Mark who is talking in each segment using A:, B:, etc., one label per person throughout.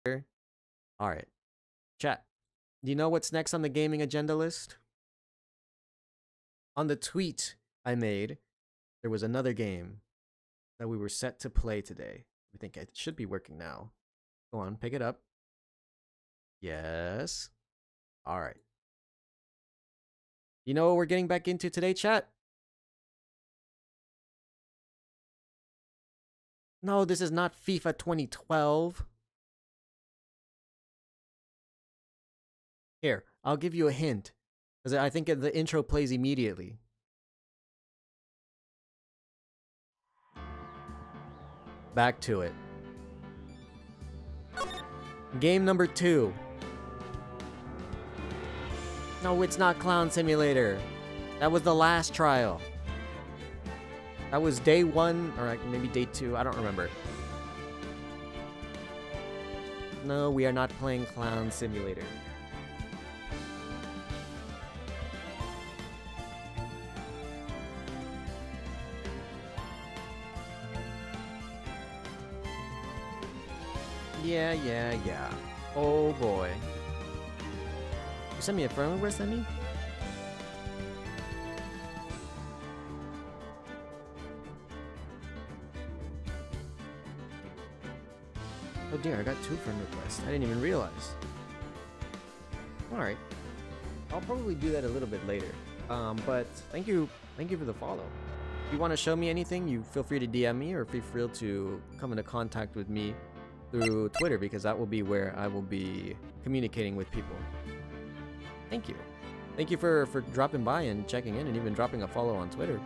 A: Alright. Chat. Do you know what's next on the gaming agenda list? On the tweet I made, there was another game that we were set to play today. I think it should be working now. Go on, pick it up. Yes. Alright. You know what we're getting back into today, chat? No, this is not FIFA 2012. Here, I'll give you a hint, because I think the intro plays immediately. Back to it. Game number 2. No, it's not Clown Simulator. That was the last trial. That was day 1, or maybe day 2, I don't remember. No, we are not playing Clown Simulator. Yeah. Oh boy. You sent me a friend request, Emmy? Oh dear, I got 2 friend requests. I didn't even realize. Alright. I'll probably do that a little bit later. But thank you for the follow. If you want to show me anything, you feel free to DM me or feel free to come into contact with me through Twitter, because that will be where I will be communicating with people. Thank you. Thank you for dropping by and checking in and even dropping a follow on Twitter.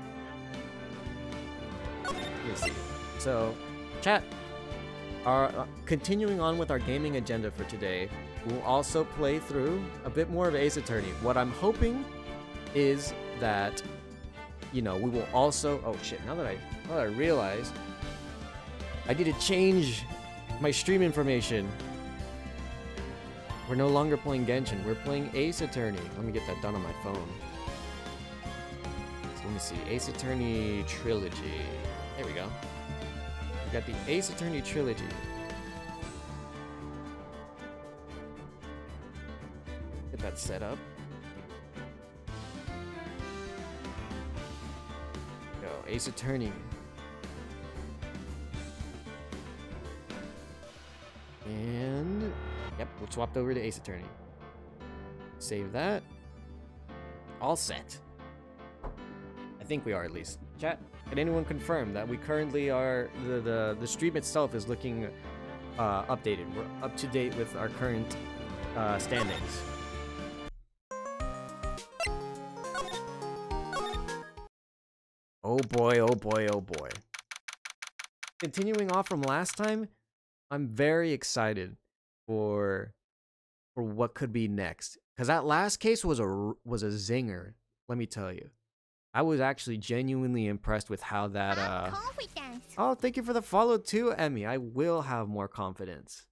A: Let's see. So, chat. Continuing on with our gaming agenda for today, we'll also play through a bit more of Ace Attorney. What I'm hoping is that, you know, we will also... Oh shit, now that I realize, I need to change my stream information. We're no longer playing Genshin, we're playing Ace Attorney. Let me get that done on my phone. So let me see, Ace Attorney Trilogy. There we go. We got the Ace Attorney Trilogy. Get that set up. Go, Ace Attorney. And yep, we'll swapped over to Ace Attorney. Save that. All set. I think we are, at least. Chat, can anyone confirm that we currently are, the stream itself is looking updated? We're up to date with our current standings. Oh boy, oh boy, oh boy. Continuing off from last time, I'm very excited for what could be next, because that last case was a zinger. Let me tell you, I was actually genuinely impressed with how that. Oh, thank you for the follow too, Emmy. I will have more confidence.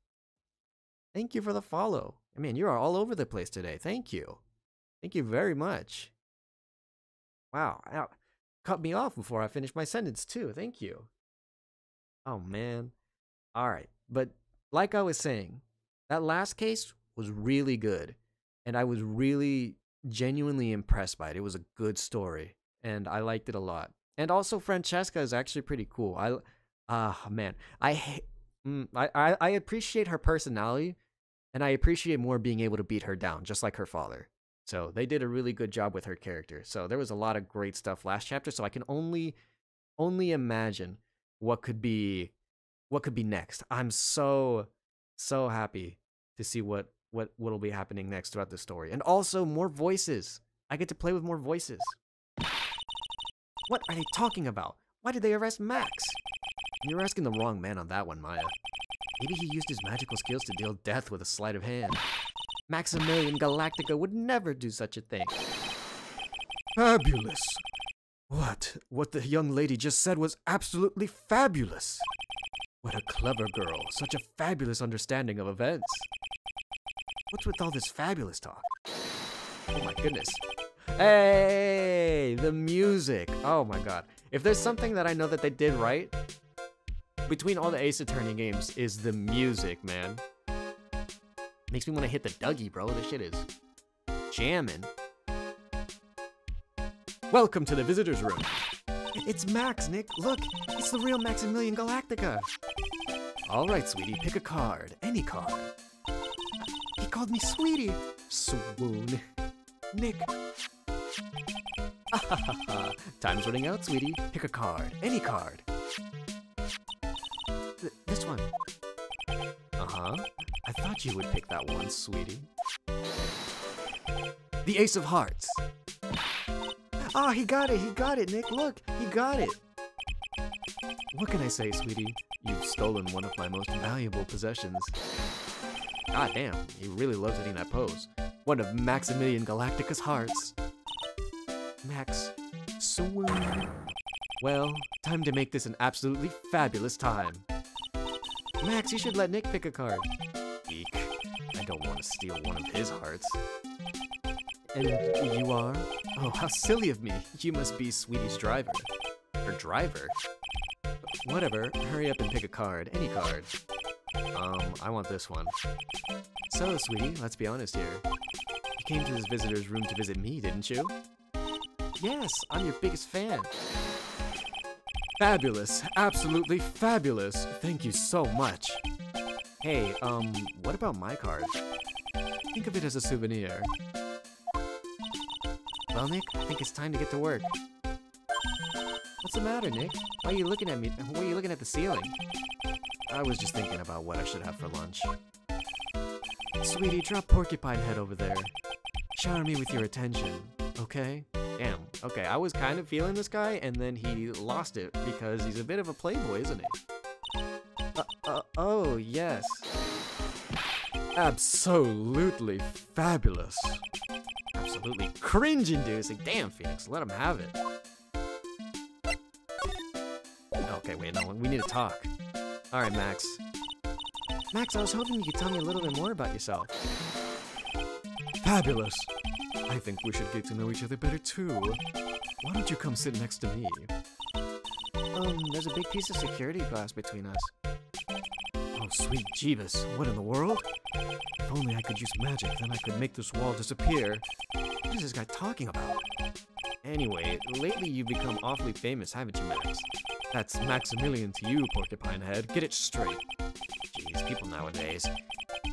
A: Thank you for the follow. I mean, you are all over the place today. Thank you very much. Wow, cut me off before I finished my sentence too. Thank you. Oh man. All right. But like I was saying, that last case was really good, and I was really genuinely impressed by it. It was a good story, and I liked it a lot. And also, Francesca is actually pretty cool. Man, I appreciate her personality, and I appreciate more being able to beat her down, just like her father. So they did a really good job with her character. So there was a lot of great stuff last chapter. So I can only imagine what could be next. I'm so happy to see what'll be happening next throughout the story. And also more voices. I get to play with more voices. What are they talking about? Why did they arrest Max? You're asking the wrong man on that one, Maya. Maybe he used his magical skills to deal death with a sleight of hand. Maximilian Galactica would never do such a thing. Fabulous. What the young lady just said was absolutely fabulous. What a clever girl. Such a fabulous understanding of events. What's with all this fabulous talk? Oh my goodness. Hey, the music. Oh my god. If there's something that I know that they did right between all the Ace Attorney games is the music, man. Makes me want to hit the Dougie, bro. This shit is jamming. Welcome to the visitor's room. It's Max, Nick. Look, it's the real Maximilian Galactica. All right, sweetie, pick a card. Any card. He called me sweetie. Swoon. Nick. Time's running out, sweetie. Pick a card. Any card. This one. Uh-huh. I thought you would pick that one, sweetie. The Ace of Hearts. Ah, he got it, Nick. Look, he got it. What can I say, sweetie? You've stolen one of my most valuable possessions. God damn, he really loves hitting that pose. One of Maximilian Galactica's hearts. Max, swoon. Well, time to make this an absolutely fabulous time. Max, you should let Nick pick a card. Eek, I don't want to steal one of his hearts. And you are? Oh, how silly of me. You must be Sweetie's driver. Her driver? Whatever, hurry up and pick a card. Any card. I want this one. So, sweetie, let's be honest here. You came to this visitor's room to visit me, didn't you? Yes, I'm your biggest fan. Fabulous. Absolutely fabulous. Thank you so much. Hey, what about my card? Think of it as a souvenir. Well, Nick, I think it's time to get to work. What's the matter, Nick? Why are you looking at me? Why are you looking at the ceiling? I was just thinking about what I should have for lunch. Sweetie, drop Porcupine Head over there. Shower me with your attention, okay? Damn, okay, I was kind of feeling this guy, and then he lost it because he's a bit of a playboy, isn't he? Oh, yes. Absolutely fabulous. Absolutely cringe-inducing. Damn, Phoenix, let him have it. Okay, wait, no, we need to talk. Alright, Max. Max, I was hoping you could tell me a little bit more about yourself. Fabulous. I think we should get to know each other better, too. Why don't you come sit next to me? There's a big piece of security glass between us. Oh, sweet Jeebus, what in the world? If only I could use magic, then I could make this wall disappear. What is this guy talking about? Anyway, lately you've become awfully famous, haven't you, Max? That's Maximilian to you, Porcupine Head. Get it straight. Jeez, people nowadays,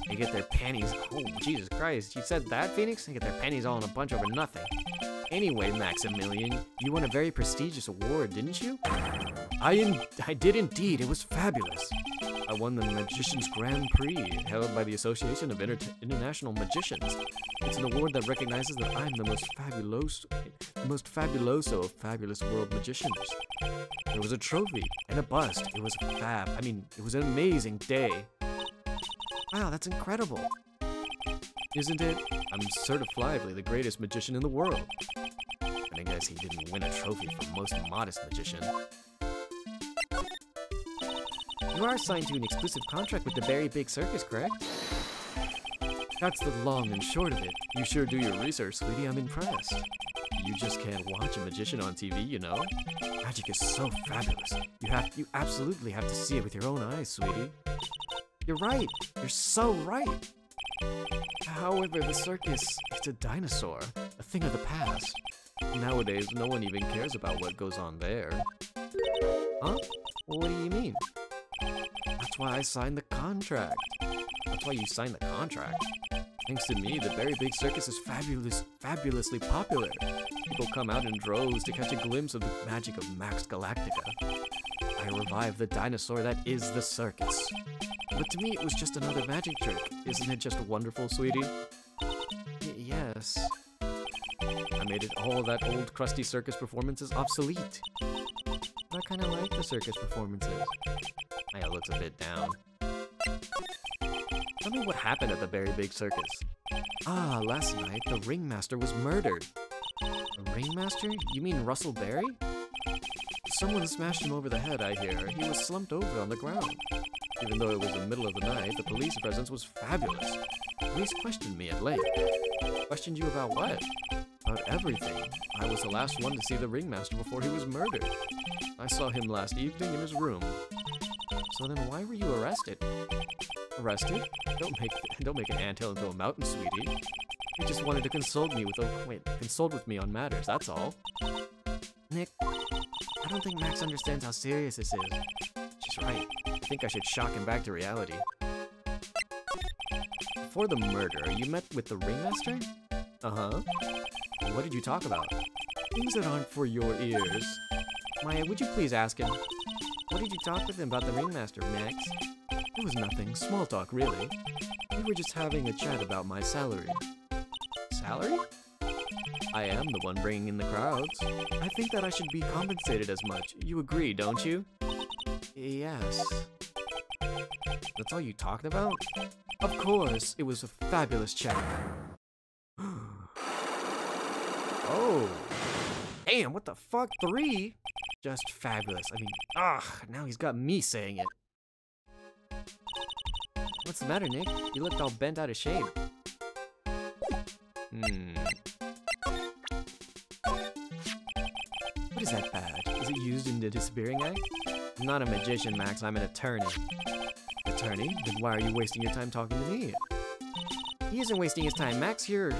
A: they get their panties... Oh, Jesus Christ, you said that, Phoenix? They get their panties all in a bunch over nothing. Anyway, Maximilian, you won a very prestigious award, didn't you? I did indeed. It was fabulous. I won the Magician's Grand Prix, held by the Association of International Magicians. It's an award that recognizes that I'm the most fabuloso of fabulous world magicians. There was a trophy and a bust. It was it was an amazing day. Wow, that's incredible. Isn't it? I'm certifiably the greatest magician in the world. And I guess he didn't win a trophy for most modest magician. You are signed to an exclusive contract with the Very Big Circus, correct? That's the long and short of it. You sure do your research, sweetie. I'm impressed. You just can't watch a magician on TV, you know? Magic is so fabulous. You absolutely have to see it with your own eyes, sweetie. You're right. You're so right. However, the circus, it's a dinosaur, a thing of the past. Nowadays, no one even cares about what goes on there. Huh? Well, what do you mean? That's why I signed the contract. That's why you signed the contract. Thanks to me, the Very Big Circus is fabulously popular. People come out in droves to catch a glimpse of the magic of Max Galactica. I revived the dinosaur that is the circus. But to me, it was just another magic trick. Isn't it just wonderful, sweetie? Yes. I made it all that old crusty circus performances obsolete. But I kind of like the circus performances. Maya looks a bit down. Tell me what happened at the Very Big Circus. Ah, last night the ringmaster was murdered. The ringmaster? You mean Russell Berry? Someone smashed him over the head, I hear. He was slumped over on the ground. Even though it was the middle of the night, the police presence was fabulous. The police questioned me at length. Questioned you about what? About everything. I was the last one to see the ringmaster before he was murdered. I saw him last evening in his room. So then why were you arrested? Arrested? Don't make an anthill into a mountain, sweetie. You just wanted to consult with me on matters, that's all. Nick, I don't think Max understands how serious this is. She's right. I think I should shock him back to reality. Before the murder, you met with the ringmaster? Uh-huh. What did you talk about? Things that aren't for your ears. Maya, would you please ask him? What did you talk with him about the ringmaster, Max? It was nothing. Small talk, really. We were just having a chat about my salary. Salary? I am the one bringing in the crowds. I think that I should be compensated as much. You agree, don't you? Yes. That's all you talked about? Of course. It was a fabulous chat. Oh. Damn, what the fuck? 3? Just fabulous. I mean, now he's got me saying it. What's the matter, Nick? You looked all bent out of shape. What is that badge? Is it used in the disappearing act? I'm not a magician, Max. I'm an attorney. Attorney? Then why are you wasting your time talking to me? He isn't wasting his time. Max, you're...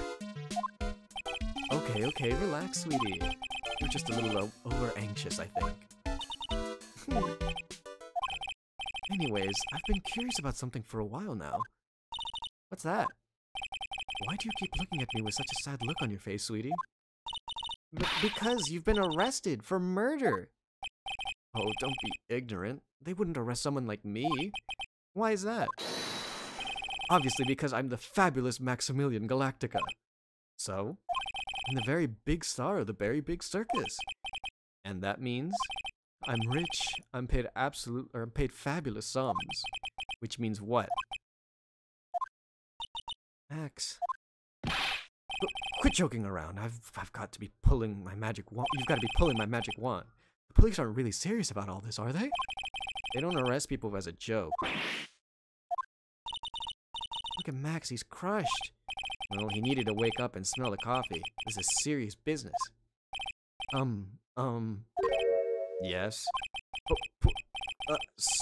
A: Okay, relax, sweetie. You're just a little over-anxious, I think. Anyways, I've been curious about something for a while now. What's that? Why do you keep looking at me with such a sad look on your face, sweetie? Because you've been arrested for murder. Oh, don't be ignorant. They wouldn't arrest someone like me. Why is that? Obviously because I'm the fabulous Maximilian Galactica. So, I'm the very big star of the very big circus. And that means I'm rich. I'm paid fabulous sums. Which means what? Max. Quit joking around. I've got to be pulling my magic wand. You've got to be pulling my magic wand. The police aren't really serious about all this, are they? They don't arrest people as a joke. Look at Max, he's crushed. Well, he needed to wake up and smell the coffee. This is serious business. Yes?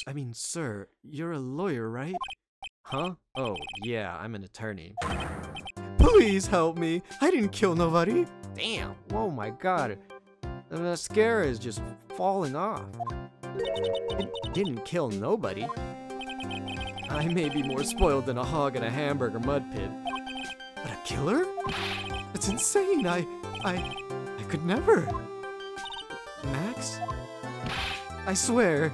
A: I mean, sir, you're a lawyer, right? Huh? Oh, yeah, I'm an attorney. Please help me. I didn't kill nobody. Damn. Oh my god. The mascara is just falling off. It didn't kill nobody. I may be more spoiled than a hog in a hamburger mud pit. But a killer? That's insane. I could never. Max? I swear.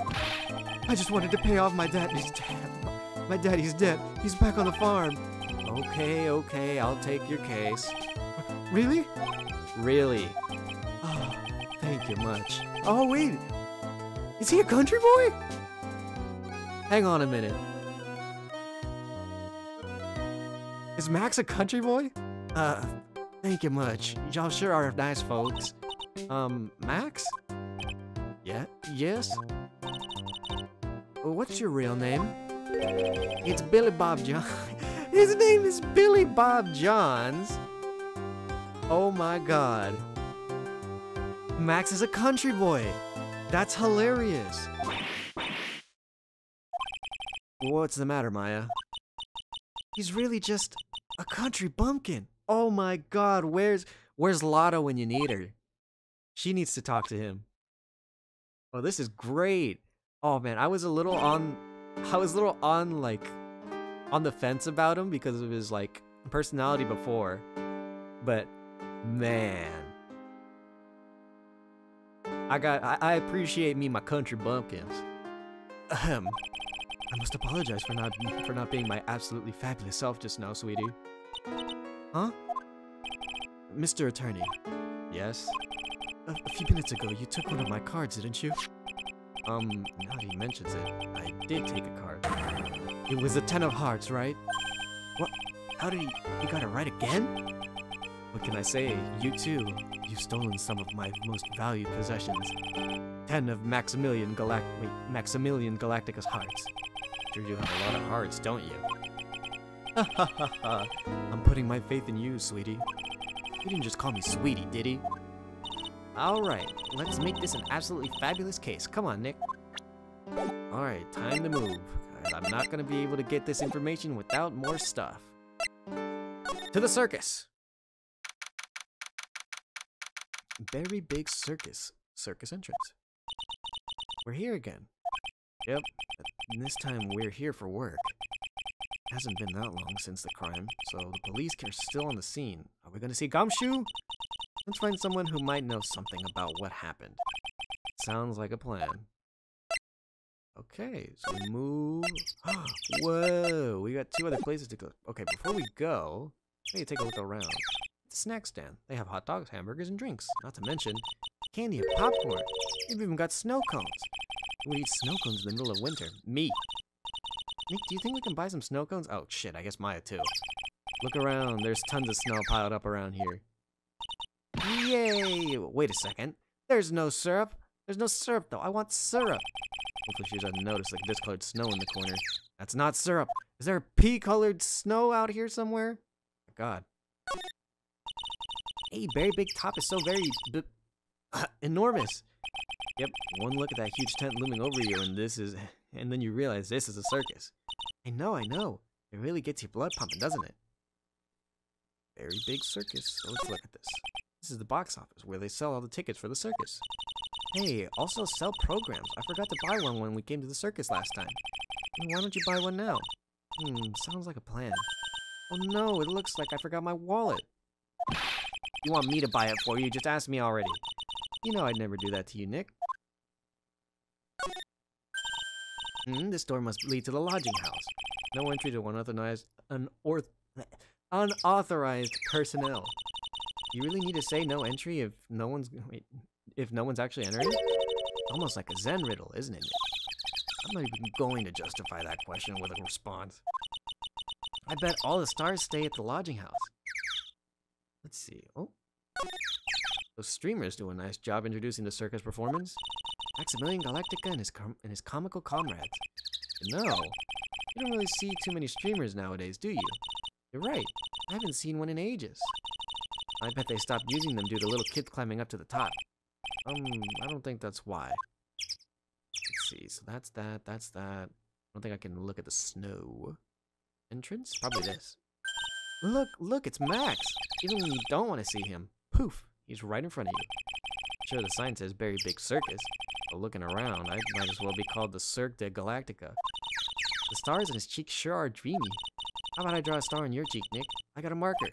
A: I just wanted to pay off my daddy's debt. My daddy's debt. He's back on the farm. Okay, I'll take your case. Really? Really. Oh, thank you much. Oh, wait. Is he a country boy? Hang on a minute. Is Max a country boy? Thank you much. Y'all sure are nice folks. Max? Yeah? Yes? Well, what's your real name? It's Billy Bob John. His name is Billy Bob Johns. Oh my god. Max is a country boy. That's hilarious. What's the matter, Maya? He's really just a country bumpkin. Oh my god, where's Lotto when you need her? She needs to talk to him. Oh, this is great. Oh man, I was a little on the fence about him because of his like personality before. But man, I appreciate me my country bumpkins. I must apologize for not being my absolutely fabulous self just now, sweetie. Huh? Mr. Attorney. Yes? A few minutes ago, you took one of my cards, didn't you? Now that he mentions it, I did take a card. It was a 10 of hearts, right? What? How did he got it right again? What can I say? You too. You've stolen some of my most valued possessions. 10 of Maximilian Galactica's hearts. Sure do have a lot of hearts, don't you? Ha ha ha ha. I'm putting my faith in you, sweetie. He didn't just call me sweetie, did he? Alright, let's make this an absolutely fabulous case. Come on, Nick. Alright, time to move. because I'm not going to be able to get this information without more stuff. To the circus! Very big circus entrance. We're here again. Yep, and this time we're here for work. Hasn't been that long since the crime, so the police are still on the scene. Are we gonna see Gumshoe? Let's find someone who might know something about what happened. Sounds like a plan. Okay, so we move. Whoa, we got 2 other places to go. Okay, before we go, we need to take a look around. It's a snack stand. They have hot dogs, hamburgers, and drinks. Not to mention candy and popcorn. They've even got snow cones. Who would eat snow cones in the middle of winter? Me. Nick, do you think we can buy some snow cones? Oh shit, I guess Maya too. Look around, there's tons of snow piled up around here. Yay! Wait a second. There's no syrup. There's no syrup though. I want syrup. Hopefully she doesn't notice like discolored snow in the corner. That's not syrup. Is there pea-colored snow out here somewhere? Oh my God. Hey, Very Big Top is so very enormous. Yep, one look at that huge tent looming over you and then you realize this is a circus. I know. It really gets your blood pumping, doesn't it? Very big circus. So let's look at this. This is the box office where they sell all the tickets for the circus. Hey, also sell programs. I forgot to buy one when we came to the circus last time. Why don't you buy one now? Sounds like a plan. Oh no, it looks like I forgot my wallet. You want me to buy it for you? Just ask me already. You know I'd never do that to you, Nick. This door must lead to the lodging house. No entry to unauthorized personnel. You really need to say no entry if no one's actually entering? Almost like a Zen riddle, isn't it? I'm not even going to justify that question with a response. I bet all the stars stay at the lodging house. Let's see. Oh. Those streamers do a nice job introducing the circus performance. Maximilian Galactica and his comical comrades. But no, you don't really see too many streamers nowadays, do you? You're right. I haven't seen one in ages. I bet they stopped using them due to little kids climbing up to the top. I don't think that's why. Let's see, so that's that. I don't think I can look at the snow. Entrance? Probably this. Look, it's Max! Even when you don't want to see him. Poof! He's right in front of you. Sure, the sign says Very Big Circus, but looking around, I might as well be called the Cirque de Galactica. The stars in his cheeks sure are dreamy. How about I draw a star on your cheek, Nick? I got a marker.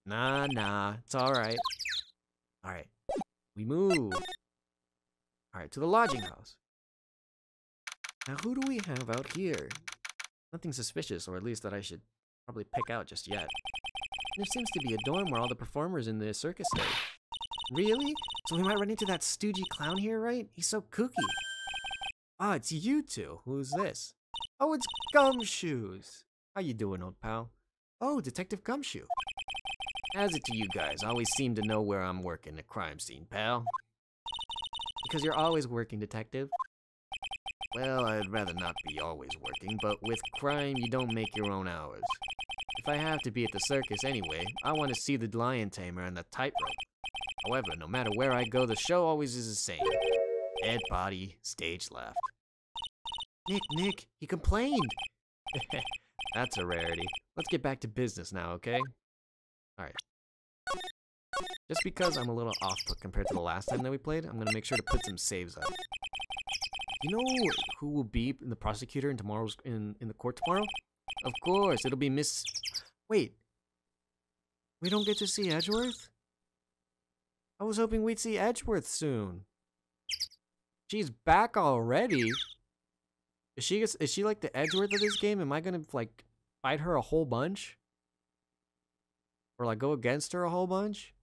A: Nah, it's alright. Alright, we move. Alright, to the lodging house. Now who do we have out here? Nothing suspicious, or at least that I should probably pick out just yet. There seems to be a dorm where all the performers in the circus stay. Really? So we might run into that stoogey clown here, right? He's so kooky. Ah, it's you two. Who's this? Oh, it's Gumshoes. How you doing, old pal? Oh, Detective Gumshoe. How's it to you guys? Always seem to know where I'm working, the crime scene, pal. Because you're always working, detective. Well, I'd rather not be always working, but with crime, you don't make your own hours. If I have to be at the circus anyway, I want to see the lion tamer and the tightrope. However, no matter where I go, the show always is the same. Dead body, stage left. Nick, he complained! That's a rarity. Let's get back to business now, okay? Alright. Just because I'm a little off-put compared to the last time that we played, I'm gonna make sure to put some saves up. You know who will be the prosecutor in the court tomorrow? Of course, it'll be Miss... Wait. We don't get to see Edgeworth? I was hoping we'd see Edgeworth soon. She's back already? Is she like the Edgeworth of this game? Am I gonna like fight her a whole bunch? Or like go against her a whole bunch?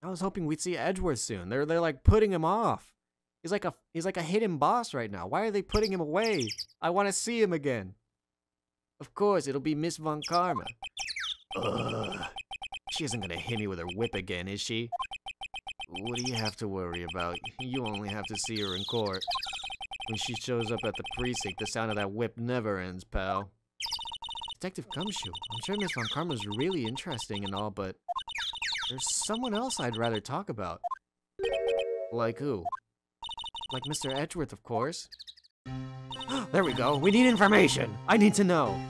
A: I was hoping we'd see Edgeworth soon. They're like putting him off. He's like a hidden boss right now. Why are they putting him away? I want to see him again. Of course, it'll be Miss Von Karma. Ugh. She isn't gonna hit me with her whip again, is she? What do you have to worry about? You only have to see her in court. When she shows up at the precinct, the sound of that whip never ends, pal. Detective Gumshoe, I'm sure Miss Von Karma's really interesting and all, but there's someone else I'd rather talk about. Like who? Like Mr. Edgeworth, of course. There we go. We need information. I need to know.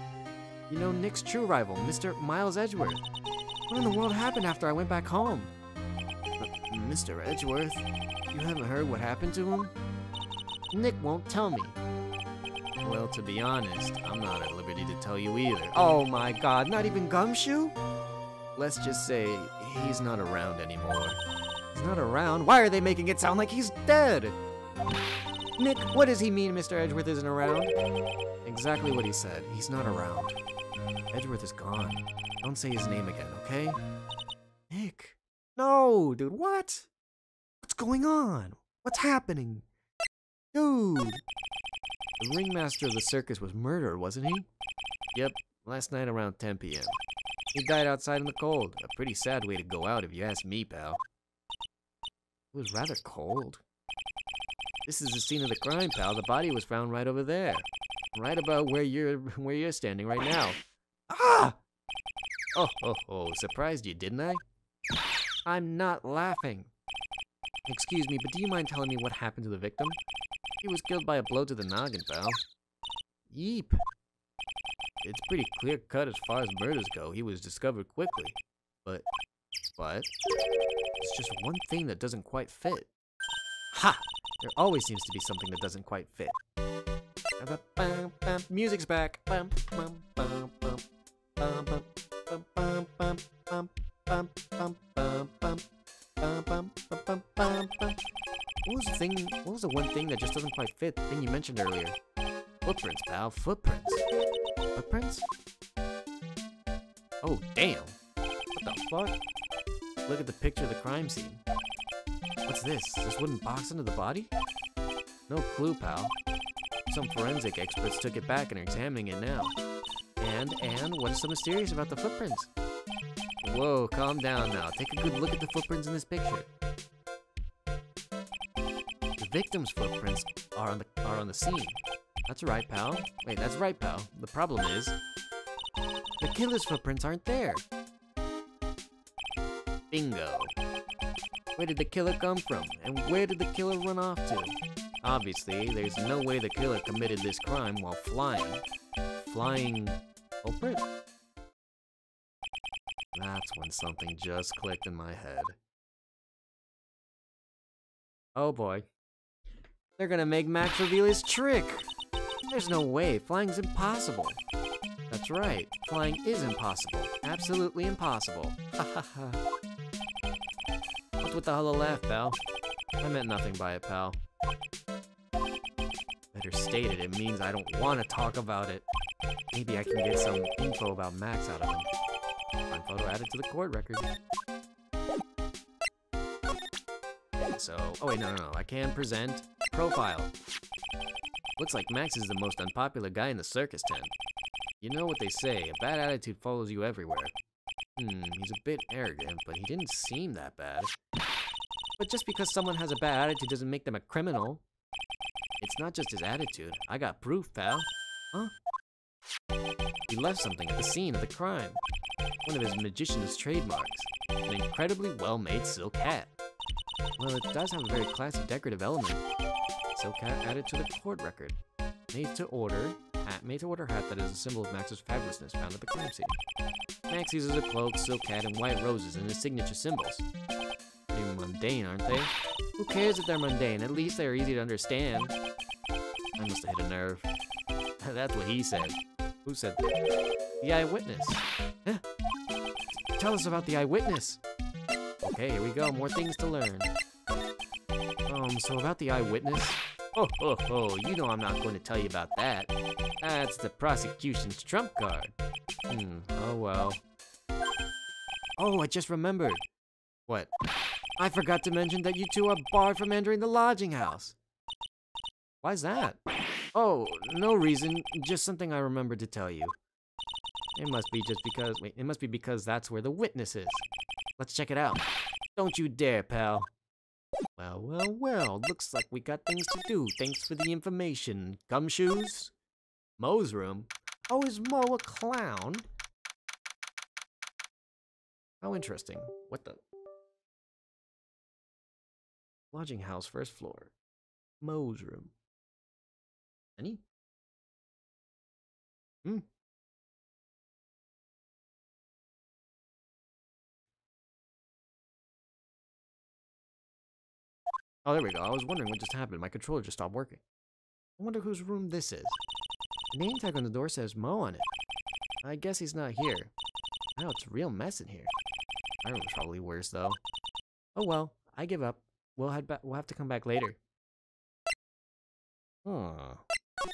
A: You know Nick's true rival, Mr. Miles Edgeworth. What in the world happened after I went back home? Mr. Edgeworth? You haven't heard what happened to him? Nick won't tell me. Well, to be honest, I'm not at liberty to tell you either. Oh my god, not even Gumshoe? Let's just say he's not around anymore. He's not around? Why are they making it sound like he's dead? Nick, what does he mean Mr. Edgeworth isn't around? Exactly what he said. He's not around. Edgeworth is gone. Don't say his name again, okay? Nick. No, dude, what? What's going on? What's happening? Dude. The ringmaster of the circus was murdered, wasn't he? Yep, last night around 10 p.m. He died outside in the cold. A pretty sad way to go out if you ask me, pal. It was rather cold. This is the scene of the crime, pal. The body was found right over there. Right about where you're standing right now. Ah! Oh, surprised you, didn't I? I'm not laughing. Excuse me, but do you mind telling me what happened to the victim? He was killed by a blow to the noggin, pal. Yeep. It's pretty clear-cut as far as murders go. He was discovered quickly. But, it's just one thing that doesn't quite fit. Ha! There always seems to be something that doesn't quite fit. Music's back. What was the one thing that just doesn't quite fit? The thing you mentioned earlier. Footprints, pal. Footprints. Footprints? Oh, damn. What the fuck? Look at the picture of the crime scene. What's this? This wooden box under the body? No clue, pal. Some forensic experts took it back and are examining it now. And what is so mysterious about the footprints? Whoa, calm down now. Take a good look at the footprints in this picture. The victim's footprints are on the scene. That's right, pal. Wait, that's right, pal. The problem is, the killer's footprints aren't there. Bingo. Where did the killer come from? And where did the killer run off to? Obviously, there's no way the killer committed this crime while flying. Flying culprit? That's when something just clicked in my head. Oh boy. They're gonna make Max reveal his trick! There's no way, flying's impossible. That's right, flying is impossible. Absolutely impossible. Ha ha ha. What's with the hollow laugh, pal? I meant nothing by it, pal. Better state it, it means I don't want to talk about it. Maybe I can get some info about Max out of him. Find photo added to the court record. So, oh wait, no, I can present profile. Looks like Max is the most unpopular guy in the circus tent. You know what they say, a bad attitude follows you everywhere. He's a bit arrogant, but he didn't seem that bad. But just because someone has a bad attitude doesn't make them a criminal. It's not just his attitude. I got proof, pal. Huh? He left something at the scene of the crime. One of his magician's trademarks. An incredibly well-made silk hat. Well, it does have a very classy decorative element. Silk hat added to the court record. Made to order hat that is a symbol of Max's fabulousness found at the crime scene. Max uses a cloak, silk hat, and white roses in his signature symbols. Pretty mundane, aren't they? Who cares if they're mundane? At least they're easy to understand. I must have hit a nerve. That's what he said. Who said that? The eyewitness. Huh? Tell us about the eyewitness. Okay, here we go. More things to learn. So about the eyewitness. Oh, you know I'm not going to tell you about that. That's the prosecution's trump card. Oh well. Oh, I just remembered. What? I forgot to mention that you two are barred from entering the lodging house. Why's that? Oh, no reason. Just something I remembered to tell you. It must be because that's where the witness is. Let's check it out. Don't you dare, pal. Well, looks like we got things to do. Thanks for the information. Gumshoes? Mo's room? Oh, is Mo a clown? How interesting. What the? Lodging house, first floor. Mo's room. Any? Hmm. Oh, there we go. I was wondering what just happened. My controller just stopped working. I wonder whose room this is. The name tag on the door says Mo on it. I guess he's not here. Wow, it's a real mess in here. My room's probably worse, though. Oh well, I give up. We'll head back. We'll have to come back later. Huh.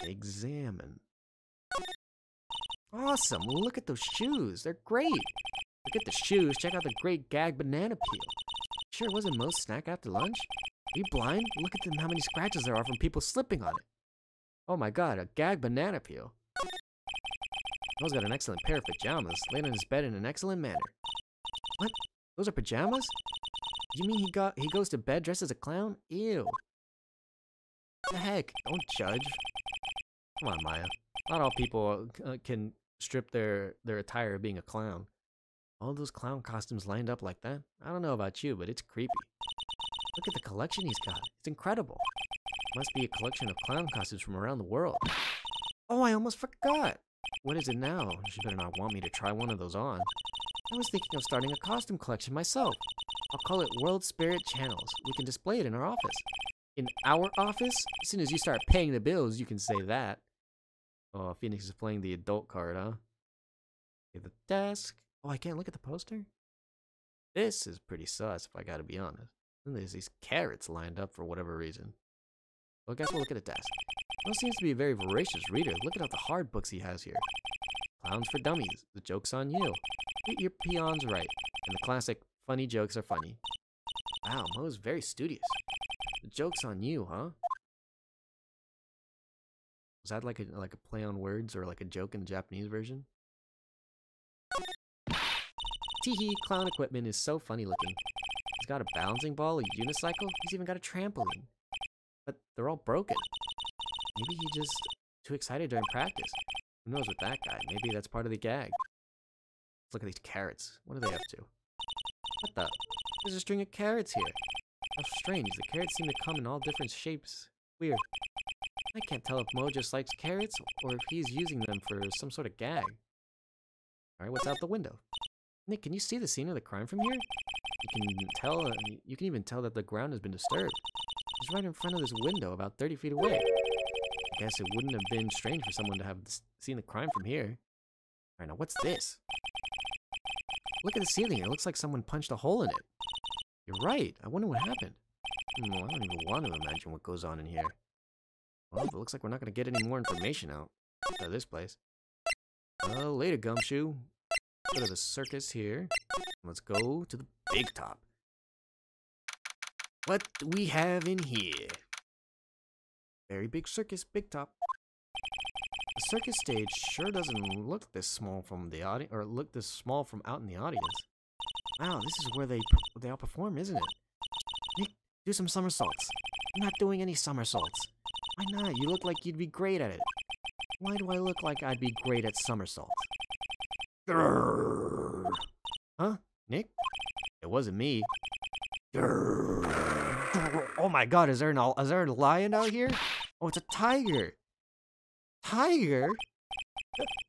A: Examine. Awesome. Look at those shoes. They're great. Look at the shoes. Check out the great gag banana peel. Sure it wasn't Mo's snack after lunch? Are you blind? Look at them, how many scratches there are from people slipping on it. Oh my god, a gag banana peel. Mo's got an excellent pair of pajamas, laid on his bed in an excellent manner. What? Those are pajamas? You mean he goes to bed dressed as a clown? Ew. What the heck? Don't judge. Come on, Maya. Not all people can strip their attire of being a clown. All those clown costumes lined up like that? I don't know about you, but it's creepy. Look at the collection he's got. It's incredible. Must be a collection of clown costumes from around the world. Oh, I almost forgot. What is it now? She better not want me to try one of those on. I was thinking of starting a costume collection myself. I'll call it World Spirit Channels. We can display it in our office. In our office? As soon as you start paying the bills, you can say that. Oh, Phoenix is playing the adult card, huh? Okay, the desk. Oh, I can't look at the poster? This is pretty sus, if I gotta be honest. And there's these carrots lined up for whatever reason. Well, I guess we'll look at the desk. Mo seems to be a very voracious reader. Look at all the hard books he has here. Clowns for Dummies. The joke's on you. Get your peons right. And the classic, funny jokes are funny. Wow, Mo's very studious. The joke's on you, huh? Was that like a play on words or like a joke in the Japanese version? Teehee, clown equipment is so funny looking. He's got a bouncing ball, a unicycle, he's even got a trampoline. But they're all broken. Maybe he's just too excited during practice. Who knows with that guy? Maybe that's part of the gag. Let's look at these carrots. What are they up to? What the? There's a string of carrots here. How strange. The carrots seem to come in all different shapes. Weird. I can't tell if Mo just likes carrots or if he's using them for some sort of gag. Alright, what's out the window? Nick, can you see the scene of the crime from here? You can even tell that the ground has been disturbed. He's right in front of this window, about 30 feet away. I guess it wouldn't have been strange for someone to have seen the crime from here. Alright, now what's this? Look at the ceiling, it looks like someone punched a hole in it. You're right, I wonder what happened. I don't even want to imagine what goes on in here. Well, it looks like we're not going to get any more information out of this place. Later, Gumshoe. Go to the circus here. Let's go to the big top. What do we have in here? Very big circus, big top. The circus stage sure doesn't look this small from the audience, or look this small from out in the audience. Wow, this is where they all perform, isn't it? Nick, do some somersaults. I'm not doing any somersaults. Why not? You look like you'd be great at it. Why do I look like I'd be great at somersaults? Grrr. Huh? Nick? It wasn't me. Grrr. Oh my god, is there a lion out here? Oh, it's a tiger. Tiger?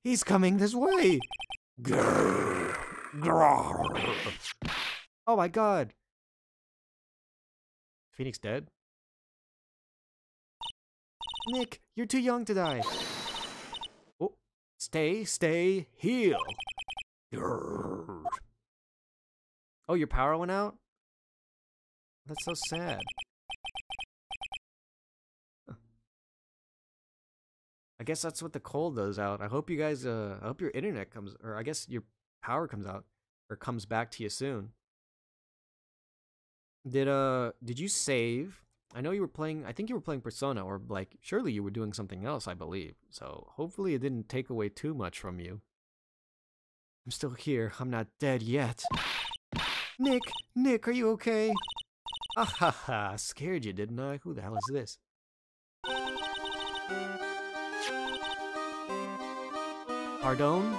A: He's coming this way. Grrr. Grrr. Oh my god. Phoenix dead? Nick, you're too young to die. Oh, stay, heal. Grrr. Oh, your power went out? That's so sad. I guess that's what the cold does out. I hope you guys, I hope your internet comes, or I guess your power comes out, or comes back to you soon. Did you save? I know you were playing, I think you were playing Persona, or like, surely you were doing something else, I believe. So, hopefully it didn't take away too much from you. I'm still here, I'm not dead yet. Nick, are you okay? Ah ha ha, scared you, didn't I? Who the hell is this? Pardon?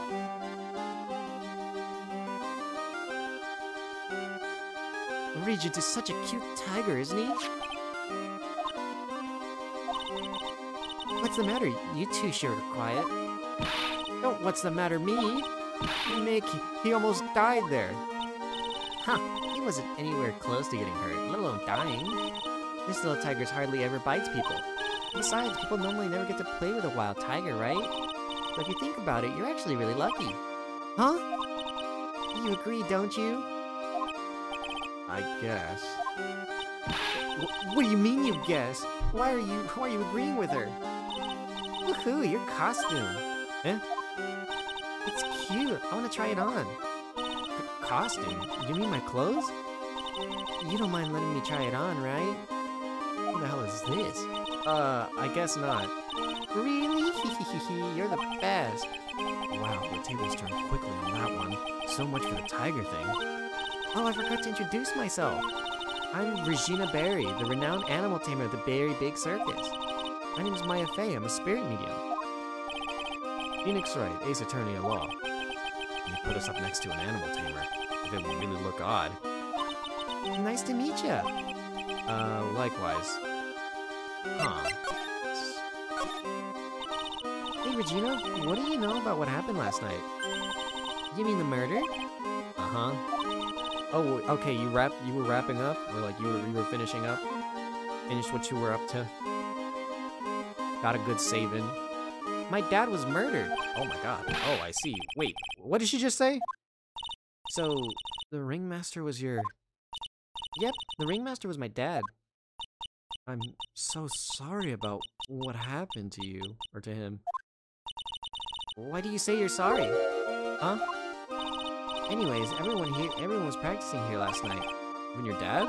A: Regent is such a cute tiger, isn't he? What's the matter? You two sure are quiet. What's the matter, me? Nick, he almost died there. Huh, he wasn't anywhere close to getting hurt, let alone dying. This little tiger's hardly ever bites people. Besides, people normally never get to play with a wild tiger, right? But if you think about it, you're actually really lucky. Huh? You agree, don't you? I guess. What do you mean you guess? Why are you agreeing with her? Woohoo, your costume. Eh? It's cute. I want to try it on. Costume? You mean my clothes? You don't mind letting me try it on, right? What the hell is this? I guess not. Really? You're the best. Wow, the tables turned quickly on that one. So much for the tiger thing. Oh, I forgot to introduce myself. I'm Regina Berry, the renowned animal tamer of the Berry Big Circus. My name is Maya Fey. I'm a spirit medium. Phoenix Wright, Ace Attorney at Law. You put us up next to an animal tamer. It would really look odd. Nice to meet ya. Likewise. Huh. Hey, Regina, what do you know about what happened last night? You mean the murder? Uh-huh. Oh, okay, you were wrapping up? Or like you were finishing up? Finished what you were up to? Got a good save-in? My dad was murdered. Oh my god. Oh, I see. Wait, what did she just say? So, the ringmaster was your... Yep, the ringmaster was my dad. I'm so sorry about what happened to you, or to him. Why do you say you're sorry? Huh? Anyways, everyone was practicing here last night. Even your dad?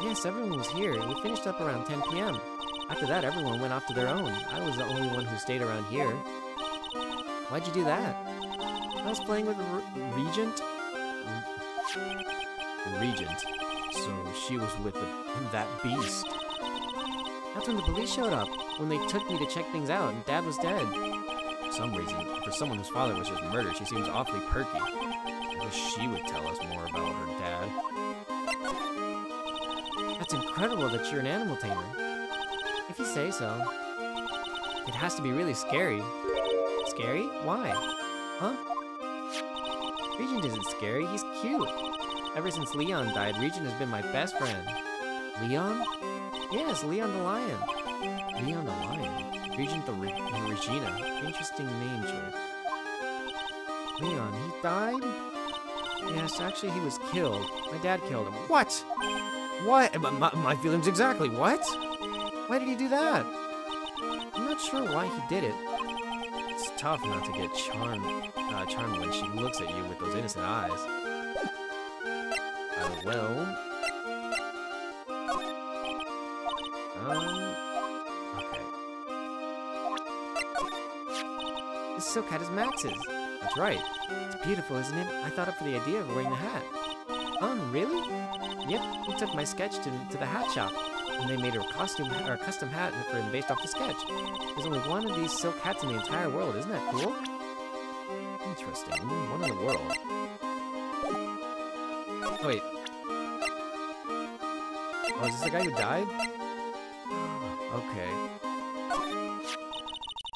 A: Yes, everyone was here. We finished up around 10 p.m. After that, everyone went off to their own. I was the only one who stayed around here. Why'd you do that? I was playing with Regent. Regent. So she was with that beast. That's when the police showed up. When they took me to check things out, and Dad was dead. For some reason, for someone whose father was just murdered, she seems awfully perky. I wish she would tell us more about her dad. That's incredible that you're an animal tamer. If you say so. It has to be really scary. Scary? Why? Huh? Regent isn't scary, he's cute. Ever since Leon died, Regent has been my best friend. Leon? Yes, Leon the Lion. Leon the Lion? Regent the Regina. Interesting name choice. Leon, he died? Yes, actually he was killed. My dad killed him. What? What? My feelings exactly. What? Why did he do that? I'm not sure why he did it. It's tough not to get charmed when she looks at you with those innocent eyes. Well... Okay. This silk hat is Max's. That's right. It's beautiful, isn't it? I thought up for the idea of wearing the hat. Really? Yep, he took my sketch to the hat shop, and they made a custom hat for him based off the sketch. There's only one of these silk hats in the entire world. Isn't that cool? Interesting. Only one in the world. Oh, wait. Oh, is this the guy who died? Okay.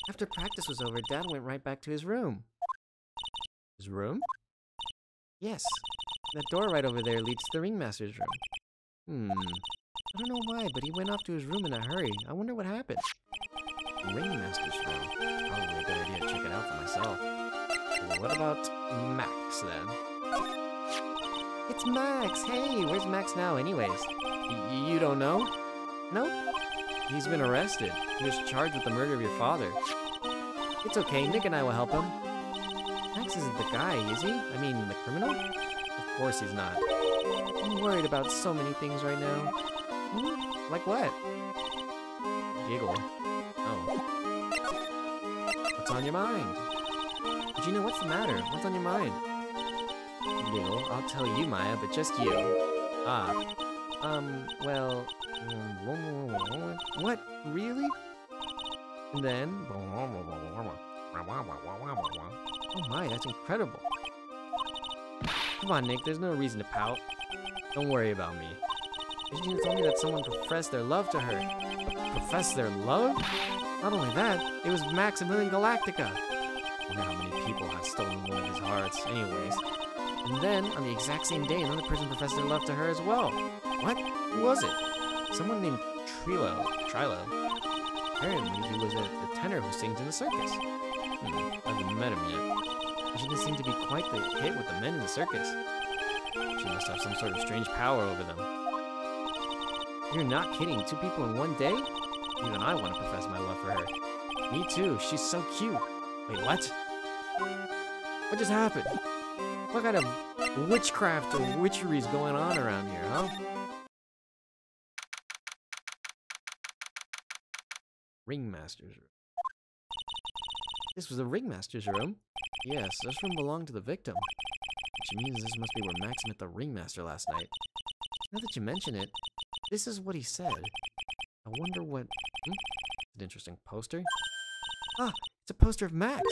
A: After practice was over, Dad went right back to his room. His room? Yes. That door right over there leads to the ringmaster's room. I don't know why, but he went off to his room in a hurry. I wonder what happened. Ringmaster's room. It's probably a good idea to check it out for myself. Well, what about Max, then? It's Max! Hey, where's Max now, anyways? You don't know? No? He's been arrested. He was charged with the murder of your father. It's okay, Nick and I will help him. Max isn't the guy, is he? I mean, the criminal? Of course he's not. I'm worried about so many things right now. Like what? Giggle. Oh. What's on your mind? Regina, what's the matter? What's on your mind? Giggle. I'll tell you, Maya, but just you. Well... What? Really? And then... Oh my, that's incredible. Come on, Nick, there's no reason to pout. Don't worry about me. Regina told me that someone professed their love to her. Professed their love? Not only that, it was Maximilian Galactica. Wonder how many people have stolen one of his hearts. Anyways. And then, on the exact same day, another person professed their love to her as well. What? Who was it? Someone named Trilo. Apparently, he was a tenor who sings in the circus. I haven't met him yet. She didn't seem to be quite the hit with the men in the circus. She must have some sort of strange power over them. You're not kidding, 2 people in one day? Even I want to profess my love for her. Me too, she's so cute. Wait, what? What just happened? What kind of witchcraft or witchery is going on around here, huh? Ringmaster's room. This was the ringmaster's room? Yes, this room belonged to the victim. Which means this must be where Max met the ringmaster last night. Now that you mention it, this is what he said. I wonder what... An interesting poster? Ah, it's a poster of Max!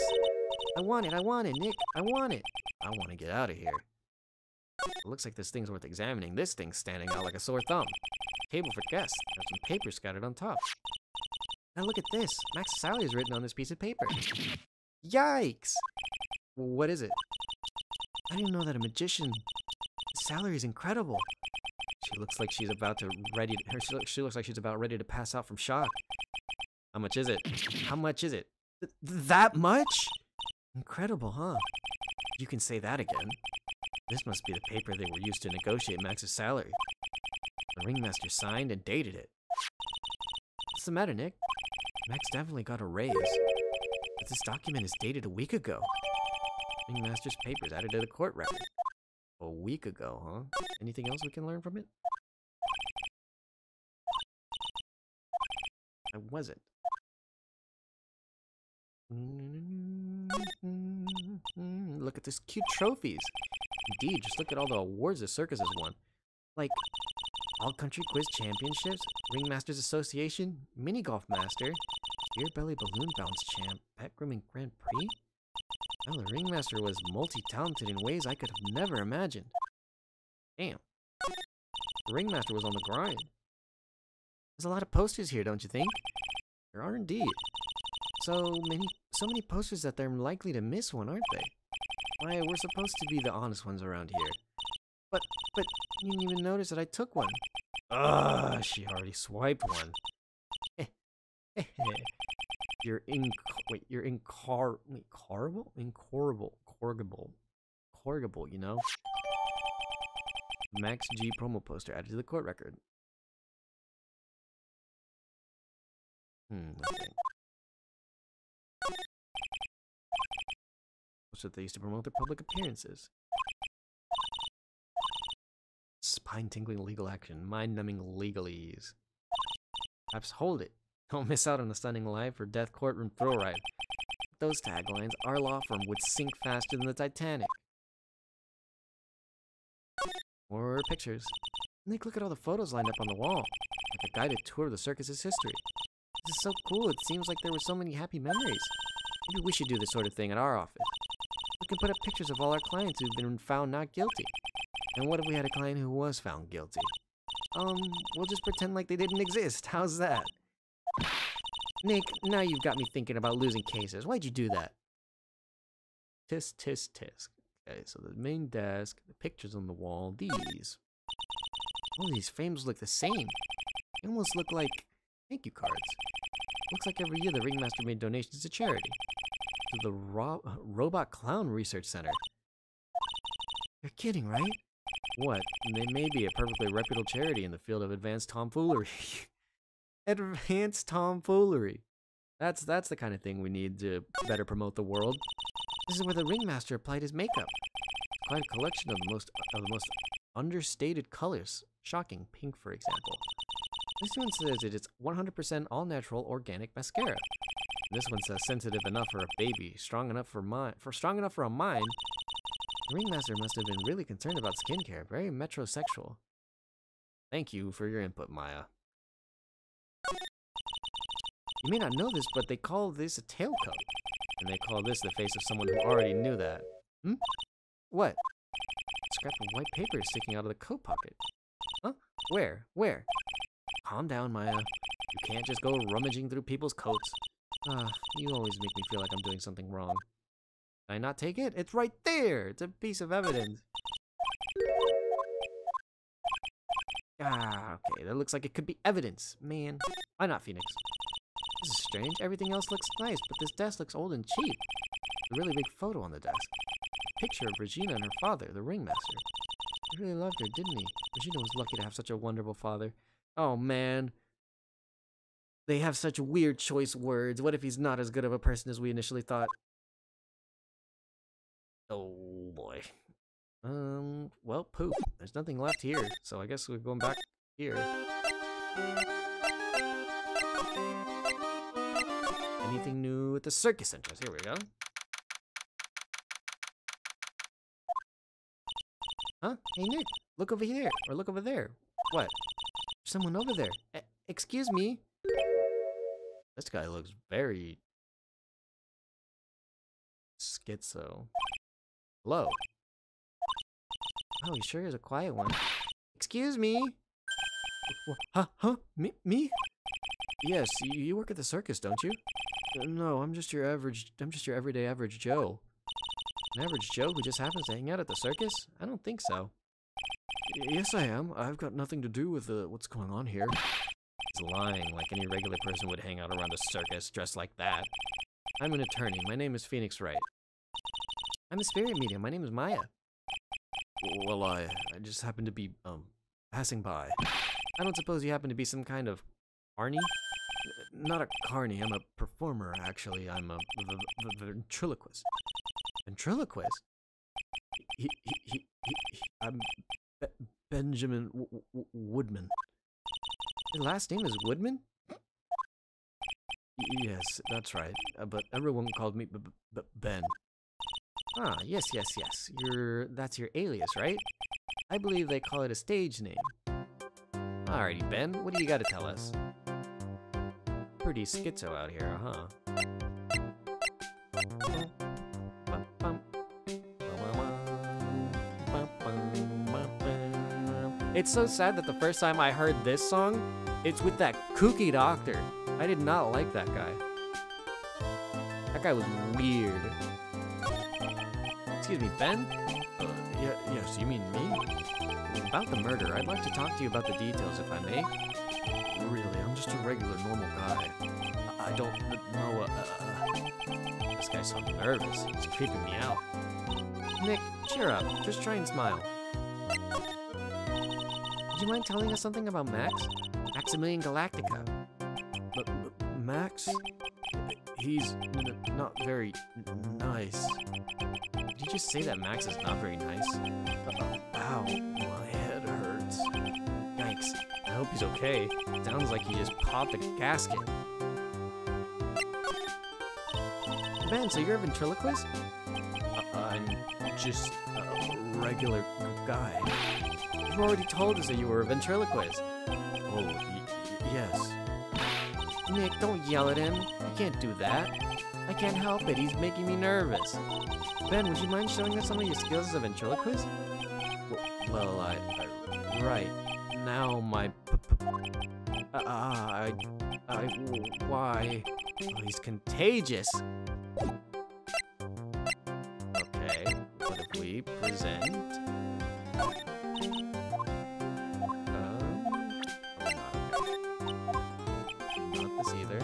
A: I want it, Nick, I want it! I want to get out of here. It looks like this thing's worth examining. This thing's standing out like a sore thumb. Table for guests. There's some paper scattered on top. Now look at this. Max's salary is written on this piece of paper. Yikes! What is it? I didn't know that a magician's salary is incredible. She looks like she's about she looks like she's about ready to pass out from shock. How much is it? How much is it? That much? Incredible, huh? You can say that again. This must be the paper they were used to negotiate Max's salary. The ringmaster signed and dated it. What's the matter, Nick? Max definitely got a raise. But this document is dated a week ago. Ringmaster's papers added to the court record. A week ago, huh? Anything else we can learn from it? I wasn't. Look at this cute trophies. Indeed, just look at all the awards the circus has won. Like, All Country Quiz Championships, Ringmasters Association, Mini Golf Master, Beer Belly Balloon Bounce Champ, Pet Grooming Grand Prix? Well, the Ringmaster was multi-talented in ways I could have never imagined. Damn. The Ringmaster was on the grind. There's a lot of posters here, don't you think? There are indeed. So many posters that they're likely to miss one, aren't they? Why, we're supposed to be the honest ones around here. But you didn't even notice that I took one. Ugh, she already swiped one. You're incorrigible, you know? Max G promo poster added to the court record. Okay. So they used to promote their public appearances. Spine-tingling legal action, mind-numbing legalese. Perhaps hold it. Don't miss out on a stunning life or death courtroom thrill ride. With those taglines, our law firm would sink faster than the Titanic. More pictures. Nick, look at all the photos lined up on the wall. Like a guided tour of the circus's history. This is so cool. It seems like there were so many happy memories. Maybe we should do this sort of thing at our office. We can put up pictures of all our clients who've been found not guilty. And what if we had a client who was found guilty? We'll just pretend like they didn't exist. How's that? Nick, now you've got me thinking about losing cases. Why'd you do that? Tisk, tisk, tisk. Okay, so the main desk, the pictures on the wall, these. All these frames look the same. They almost look like thank you cards. Looks like every year the Ringmaster made donations to charity. To the Robot Clown Research Center. You're kidding, right? What? They may be a perfectly reputable charity in the field of advanced tomfoolery. Advanced tomfoolery. That's the kind of thing we need to better promote the world. This is where the Ringmaster applied his makeup. Quite a collection of the most understated colors. Shocking pink, for example. This one says it is 100% all-natural organic mascara. And this one says sensitive enough for a baby, strong enough for a mind. The Ringmaster must have been really concerned about skincare, very metrosexual. Thank you for your input, Maya. You may not know this, but they call this a tailcoat. And they call this the face of someone who already knew that. What? A scrap of white paper is sticking out of the coat pocket. Huh? Where? Where? Calm down, Maya. You can't just go rummaging through people's coats. You always make me feel like I'm doing something wrong. Did I not take it? It's right there. It's a piece of evidence. Ah, okay. That looks like it could be evidence. Man, why not, Phoenix? This is strange. Everything else looks nice, but this desk looks old and cheap. A really big photo on the desk. A picture of Regina and her father, the ringmaster. He really loved her, didn't he? Regina was lucky to have such a wonderful father. Oh, man. They have such weird choice words. What if he's not as good of a person as we initially thought? Oh, boy. Well, poof. There's nothing left here, so I guess we're going back here. Anything new at the circus entrance? Here we go. Huh? Hey, Nick, look over here, or look over there. What? There's someone over there. Excuse me? This guy looks very schizo. Hello? Oh, he sure is a quiet one. Excuse me? Huh? Me? Yes, you work at the circus, don't you? No, I'm just your everyday average Joe. An average Joe who just happens to hang out at the circus? I don't think so. Yes, I am. I've got nothing to do with what's going on here. He's lying, like any regular person would hang out around a circus dressed like that. I'm an attorney. My name is Phoenix Wright. I'm a spirit medium. My name is Maya. Well, I just happened to be, passing by. I don't suppose you happen to be some kind of carny? Not a carny. I'm a performer, actually. I'm a ventriloquist. Ventriloquist? I'm Benjamin Woodman. Your last name is Woodman? Yes, that's right. But everyone called me Ben. Ah, yes. That's your alias, right? I believe they call it a stage name. Alrighty, Ben, what do you got to tell us? Pretty schizo out here, huh? It's so sad that the first time I heard this song, it's with that kooky doctor. I did not like that guy. That guy was weird. Excuse me, Ben? Yes, you mean me? About the murder, I'd like to talk to you about the details, if I may. Really, I'm just a regular, normal guy. I don't know, This guy's so nervous. It's creeping me out. Nick, cheer up. Just try and smile. Would you mind telling us something about Max? Maximilian Galactica. But Max? He's not very nice. Did you just say that Max is not very nice? Ow, my head hurts. Yikes. I hope he's okay. Sounds like he just popped a gasket. Ben, so you're a ventriloquist? I'm just a regular guy. You've already told us that you were a ventriloquist. Oh, yes. Nick, don't yell at him. You can't do that. I can't help it. He's making me nervous. Ben, would you mind showing us some of your skills as a ventriloquist? Well, right now my why? Oh, he's contagious. Okay, what if we present? Not this either.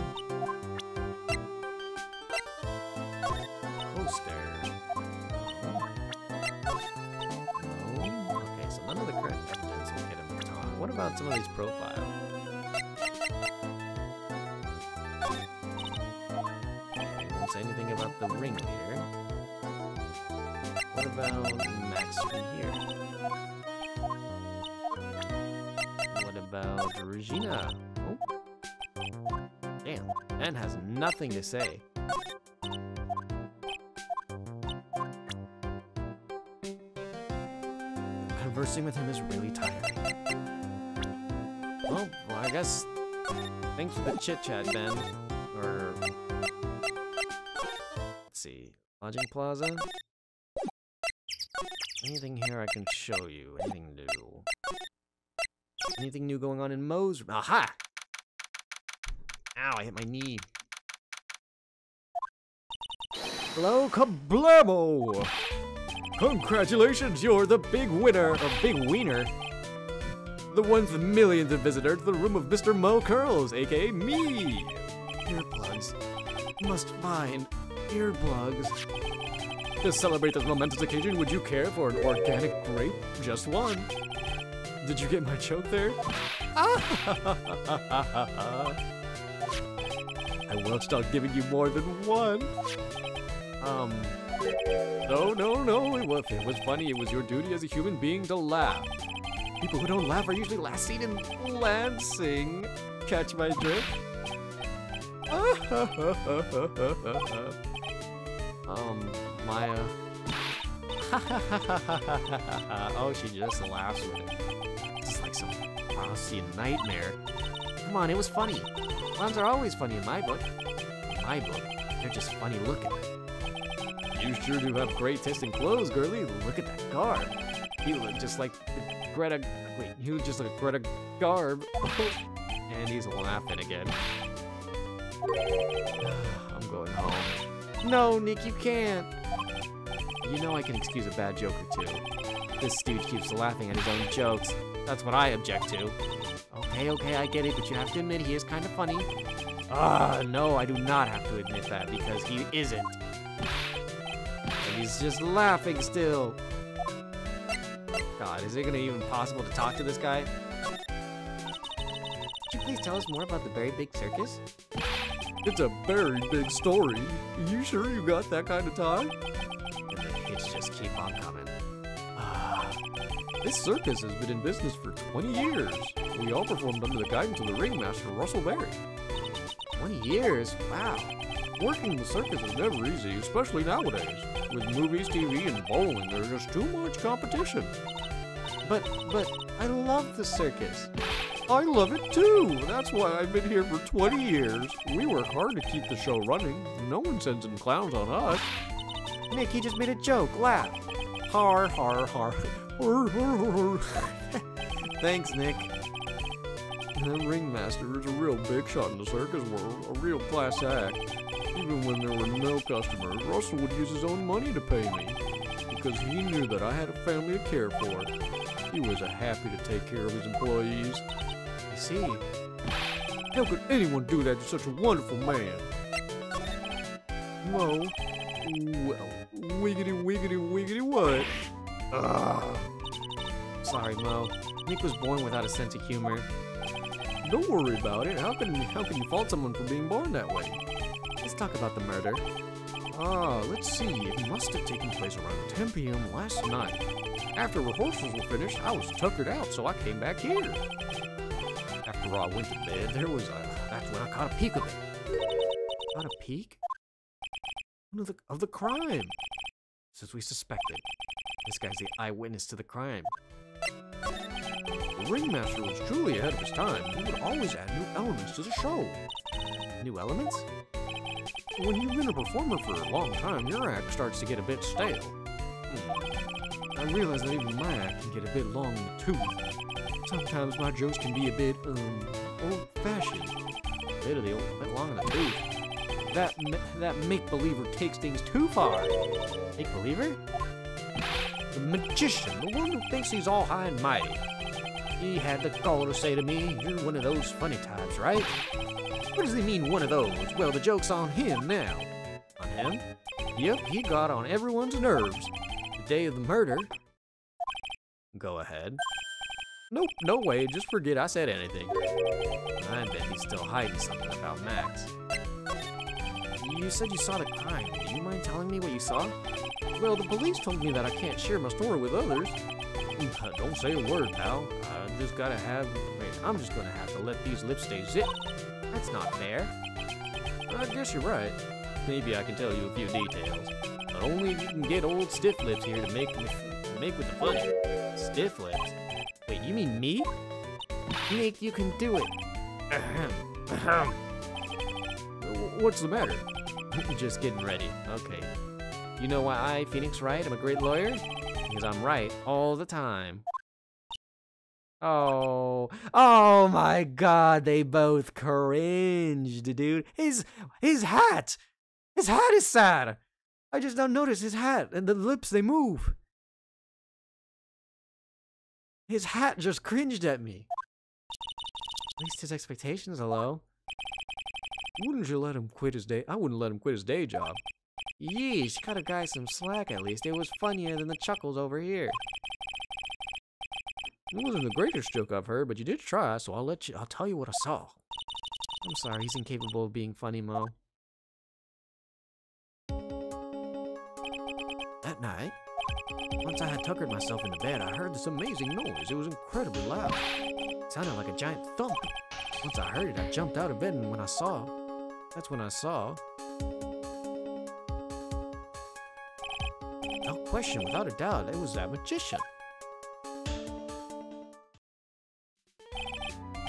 A: Poster. No. Okay, so none of the correct evidence will get him to talk. What about some of these profiles? Say anything about the ringleader. What about Max from here? What about Regina? Oh. Damn, man has nothing to say. Conversing with him is really tiring. Well, I guess thanks for the chit-chat, Ben. Or see, Lodging Plaza. Anything here I can show you? Anything new? Anything new going on in Moe's room? Aha! Ow, I hit my knee. Hello, kablamo! Congratulations, you're the big winner, or big wiener. The one with millions of visitors to the room of Mr. Mo Curls, aka me! Earplugs. Must find earplugs. To celebrate this momentous occasion, would you care for an organic grape? Just one. Did you get my joke there? I will start giving you more than one. No. It was funny. It was your duty as a human being to laugh. People who don't laugh are usually last seen in Lansing. Catch my drift? Maya. Oh, she just laughs with it. It's like some frosty nightmare. Come on, it was funny. Clowns are always funny in my book. In my book, they're just funny looking. You sure do have great taste in clothes, girlie. Look at that garb. You look just like Greta. Wait, you look just like Greta Garb. And he's laughing again. I'm going home. No, Nick, you can't. You know I can excuse a bad joke or two. This dude keeps laughing at his own jokes. That's what I object to. Okay, I get it, but you have to admit he is kind of funny. No, I do not have to admit that because he isn't. He's just laughing still. God, is it gonna even possible to talk to this guy? Could you please tell us more about the very big circus? It's a very big story. You sure you got that kind of time? And the hits just keep on coming. This circus has been in business for 20 years. We all performed under the guidance of the ringmaster, Russell Berry. 20 years? Wow. Working in the circus is never easy, especially nowadays. With movies, TV, and bowling, there's just too much competition. But I love the circus. I love it too. That's why I've been here for 20 years. We work hard to keep the show running. No one sends in clowns on us. Nick, he just made a joke. Laugh. Har, har, har. Thanks, Nick. The ringmaster is a real big shot in the circus world, a real class act. Even when there were no customers, Russell would use his own money to pay me, because he knew that I had a family to care for. He was happy to take care of his employees. I see. How could anyone do that to such a wonderful man? Mo, well, wiggity what? Sorry, Mo. Nick was born without a sense of humor. Don't worry about it. How can you fault someone for being born that way? Let's talk about the murder. Let's see. It must have taken place around 10 p.m. last night. After rehearsals were finished, I was tuckered out, so I came back here. After I went to bed, that's when I caught a peek of it. Caught a peek? Of the crime. As we suspected. This guy's the eyewitness to the crime. The ringmaster was truly ahead of his time. He would always add new elements to the show. New elements? When you've been a performer for a long time, your act starts to get a bit stale. I realize that even my act can get a bit long in the tooth. Sometimes my jokes can be a bit, old-fashioned. A bit long in the tooth. That make-believer takes things too far. Make-believer? The magician, the one who thinks he's all high and mighty. He had the gall to say to me, "You're one of those funny types, right?" What does he mean, one of those? Well, the joke's on him now. On him? Yep, he got on everyone's nerves. The day of the murder. Go ahead. Nope, no way, just forget I said anything. I bet he's still hiding something about Max. You said you saw the crime. Do you mind telling me what you saw? Well, the police told me that I can't share my story with others. Don't say a word, pal. I'm just gonna have to let these lips stay zipped. That's not fair. I guess you're right. Maybe I can tell you a few details. But only if you can get old Stiff Lips here to make with the funny. Stiff Lips? Wait, you mean me? Nick, you can do it. What's the matter? Just getting ready. Okay. You know why I, Phoenix Wright, am a great lawyer? Because I'm right all the time. Oh my God, they both cringed, dude. His hat is sad. I just now noticed his hat and the lips, they move. His hat just cringed at me. At least his expectations are low. Wouldn't you let him quit his day? I wouldn't let him quit his day job. Yeesh, cut a guy some slack at least. It was funnier than the chuckles over here. It wasn't the greatest joke I've heard, but you did try, so I'll tell you what I saw. I'm sorry, he's incapable of being funny, Mo. That night, once I had tuckered myself into bed, I heard this amazing noise. It was incredibly loud. It sounded like a giant thump. Once I heard it, I jumped out of bed, and that's when I saw... Without question, without a doubt, it was that magician.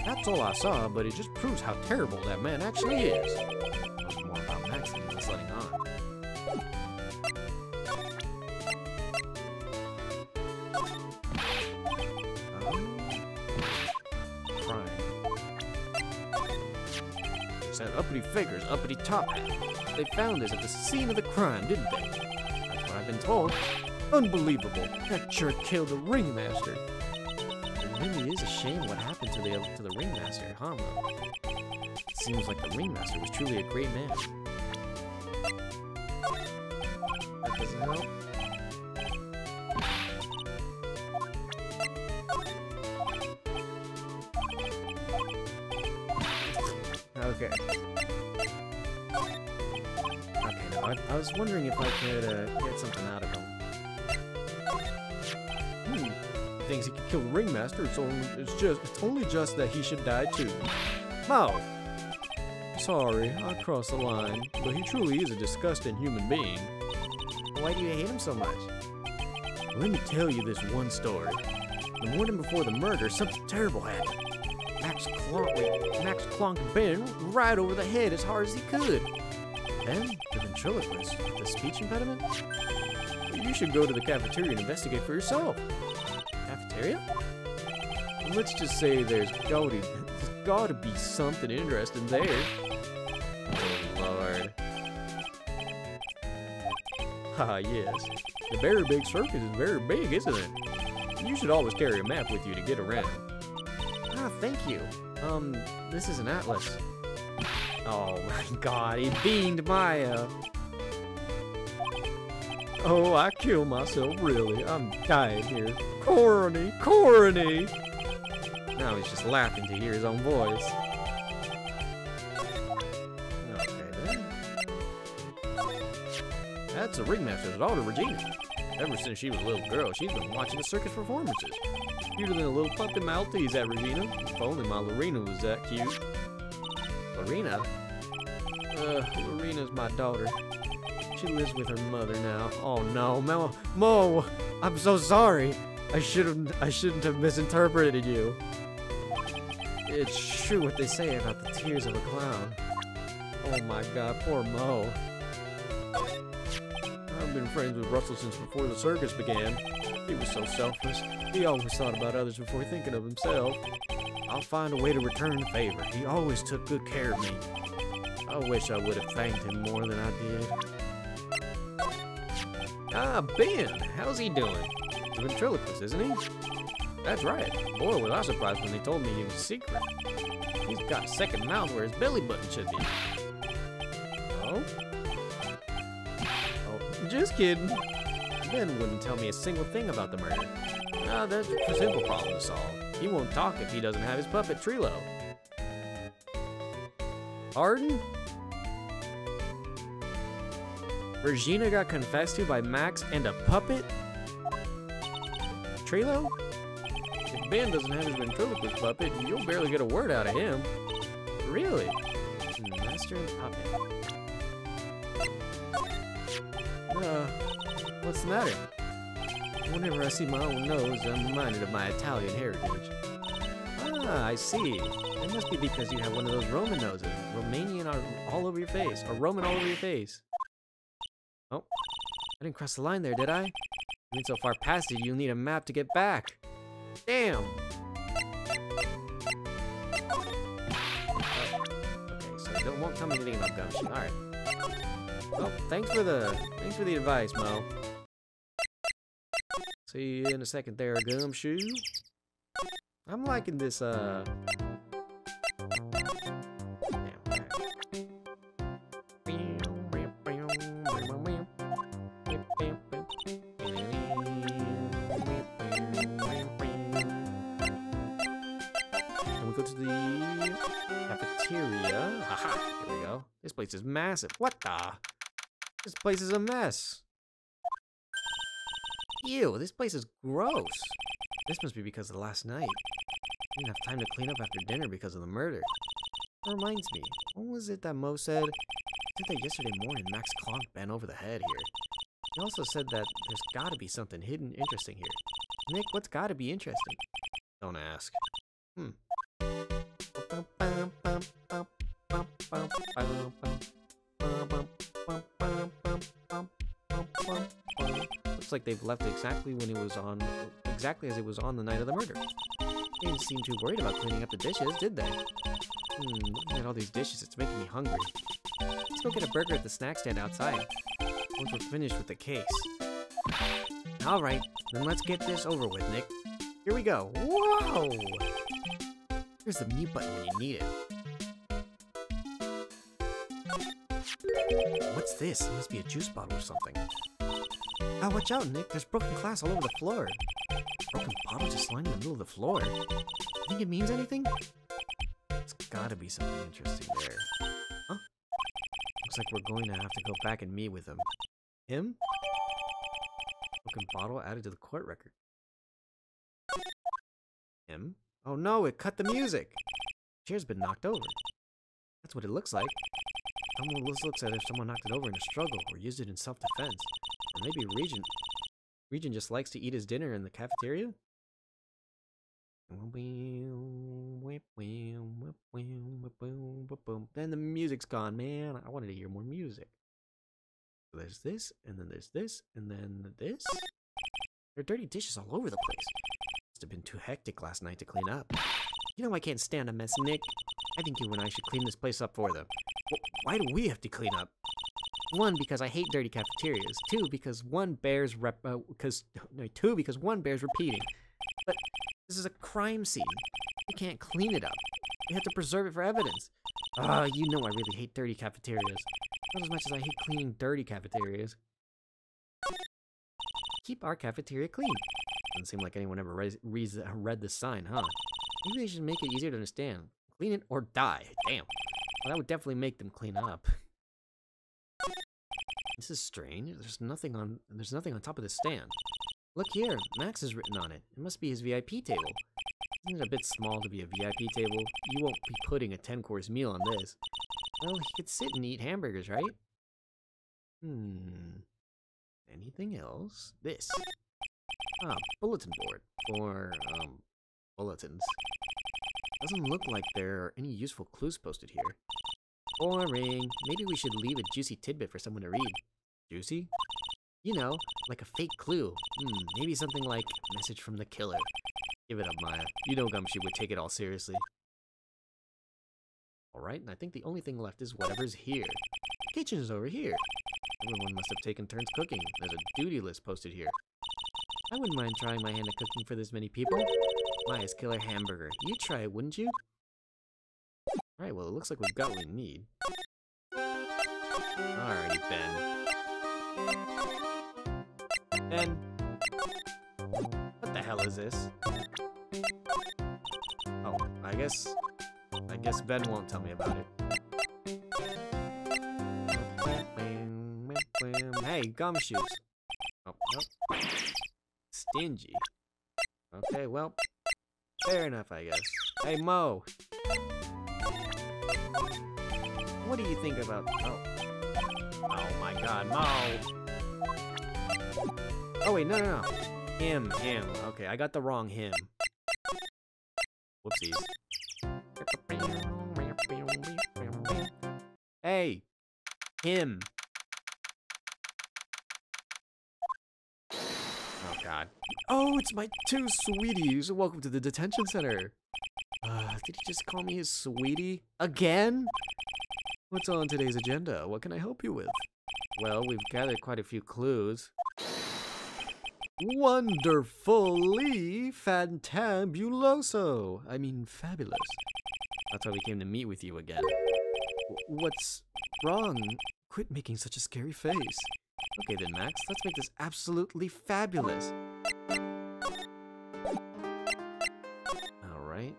A: That's all I saw, but it just proves how terrible that man actually is. It was more about Max than he was letting on. Crime. Said uppity figures, uppity top hat. They found us at the scene of the crime, didn't they? That's what I've been told. Unbelievable. That jerk killed the ringmaster. It really is a shame what happened to the ringmaster, huh, Mo? It seems like the ringmaster was truly a great man. That doesn't help. Okay. Okay, now I was wondering if I could get something out of him. He thinks he can kill the ringmaster. It's only just that he should die too. Mo! Sorry, I crossed the line, but he truly is a disgusting human being. Why do you hate him so much? Let me tell you this one story. The morning before the murder, something terrible happened. Max clonked Ben right over the head as hard as he could. Ben, the ventriloquist, the speech impediment? You should go to the cafeteria and investigate for yourself. Cafeteria? Let's just say there's gotta be something interesting there. Oh, Lord. Ah, yes. The very big circus is very big, isn't it? You should always carry a map with you to get around. Ah, thank you. This is an atlas. Oh my god, he beamed Maya. Oh, I killed myself, really. I'm dying here. Corny, corny! Now he's just laughing to hear his own voice. Okay, then. That's the ringmaster's daughter, Regina. Ever since she was a little girl, she's been watching the circus performances. Cuter than a little puppy Maltese, that Regina. If only my Lorena was that cute. Lorena? Lorena's my daughter. She lives with her mother now. Oh no, Mo! I'm so sorry. I shouldn't have misinterpreted you. It's true what they say about the tears of a clown. Oh my god, poor Mo. I've been friends with Russell since before the circus began. He was so selfless. He always thought about others before thinking of himself. I'll find a way to return the favor. He always took good care of me. I wish I would have thanked him more than I did. Ah, Ben! How's he doing? He's a ventriloquist, isn't he? That's right. Boy, was I surprised when they told me he was a secret. He's got a second mouth where his belly button should be. Oh? Oh, just kidding. Ben wouldn't tell me a single thing about the murder. Ah, that's a simple problem to solve. He won't talk if he doesn't have his puppet Trilo. Pardon? Regina got confessed to by Max and a puppet? Trilo? If Ben doesn't have his ventriloquist puppet, you'll barely get a word out of him. Really? Master and puppet. What's the matter? Whenever I see my own nose, I'm reminded of my Italian heritage. Ah, I see. It must be because you have one of those Roman noses. Romanian all over your face. Or Roman all over your face. Oh, I didn't cross the line there, did I? I mean, so far past it, you'll need a map to get back. Damn! Okay, so you won't tell me anything about Gumshoe. Alright. Well, thanks for the advice, Mo. See you in a second there, Gumshoe. I'm liking this, Go to the cafeteria. Haha, here we go. This place is massive. What the? This place is a mess. Ew, this place is gross. This must be because of last night. I didn't have time to clean up after dinner because of the murder. That reminds me, what was it that Mo said? He said that yesterday morning Max clonked Ben over the head here. He also said that there's gotta be something hidden interesting here. Nick, what's gotta be interesting? Don't ask. Looks like they've left exactly when it was on, exactly as it was on the night of the murder. They didn't seem too worried about cleaning up the dishes, did they? Looking at all these dishes, it's making me hungry. Let's go get a burger at the snack stand outside, once we're finished with the case. Alright, then let's get this over with, Nick. Here we go. Whoa! Here's the mute button when you need it. What's this? It must be a juice bottle or something. Ah, watch out, Nick. There's broken glass all over the floor. Broken bottle just lying in the middle of the floor. Think it means anything? It's gotta be something interesting there. Huh? Looks like we're going to have to go back and meet with him. Him? Broken bottle added to the court record. Him? Oh no, it cut the music! The chair's been knocked over. That's what it looks like. This looks as if someone knocked it over in a struggle or used it in self-defense. Or maybe Regent just likes to eat his dinner in the cafeteria? Then the music's gone, man. I wanted to hear more music. So there's this, and then there's this, and then this. There are dirty dishes all over the place. Must have been too hectic last night to clean up. You know I can't stand a mess, Nick. I think you and I should clean this place up for them. Why do we have to clean up? 1, because I hate dirty cafeterias. 2, because one bears because one bears repeating. But this is a crime scene. You can't clean it up. You have to preserve it for evidence. You know I really hate dirty cafeterias. Not as much as I hate cleaning dirty cafeterias. Keep our cafeteria clean. Doesn't seem like anyone ever read the sign, huh? Maybe they should make it easier to understand. Clean it or die. Damn. Well, that would definitely make them clean up. This is strange. There's nothing on top of this stand. Look here, Max is written on it. It must be his VIP table. Isn't it a bit small to be a VIP table? You won't be putting a 10-course meal on this. Well, he could sit and eat hamburgers, right? Anything else? This. Bulletin board. Or, bulletins. Doesn't look like there are any useful clues posted here. Boring. Maybe we should leave a juicy tidbit for someone to read. Juicy? You know, like a fake clue. Maybe something like, message from the killer. Give it up, Maya. You know Gumshoe would take it all seriously. Alright, and I think the only thing left is whatever's here. The kitchen is over here. Everyone must have taken turns cooking. There's a duty list posted here. I wouldn't mind trying my hand at cooking for this many people. Maya's killer hamburger. You'd try it, wouldn't you? Alright, well, it looks like we've got what we need. Alrighty, Ben. Ben? What the hell is this? Oh, I guess Ben won't tell me about it. Hey, gumshoes. Oh, nope. Stingy. Okay, well, fair enough, I guess. Hey, Mo. What do you think about... Oh my god, Mo! Oh wait, no. Him. Okay, I got the wrong him. Whoopsies. Hey! Him! Oh god. Oh, it's my 2 sweeties! Welcome to the detention center! Did he just call me his sweetie? Again? What's on today's agenda? What can I help you with? Well, we've gathered quite a few clues. Wonderfully fantabuloso. I mean, fabulous. That's why we came to meet with you again. What's wrong? Quit making such a scary face. Okay then, Max, let's make this absolutely fabulous. Alright.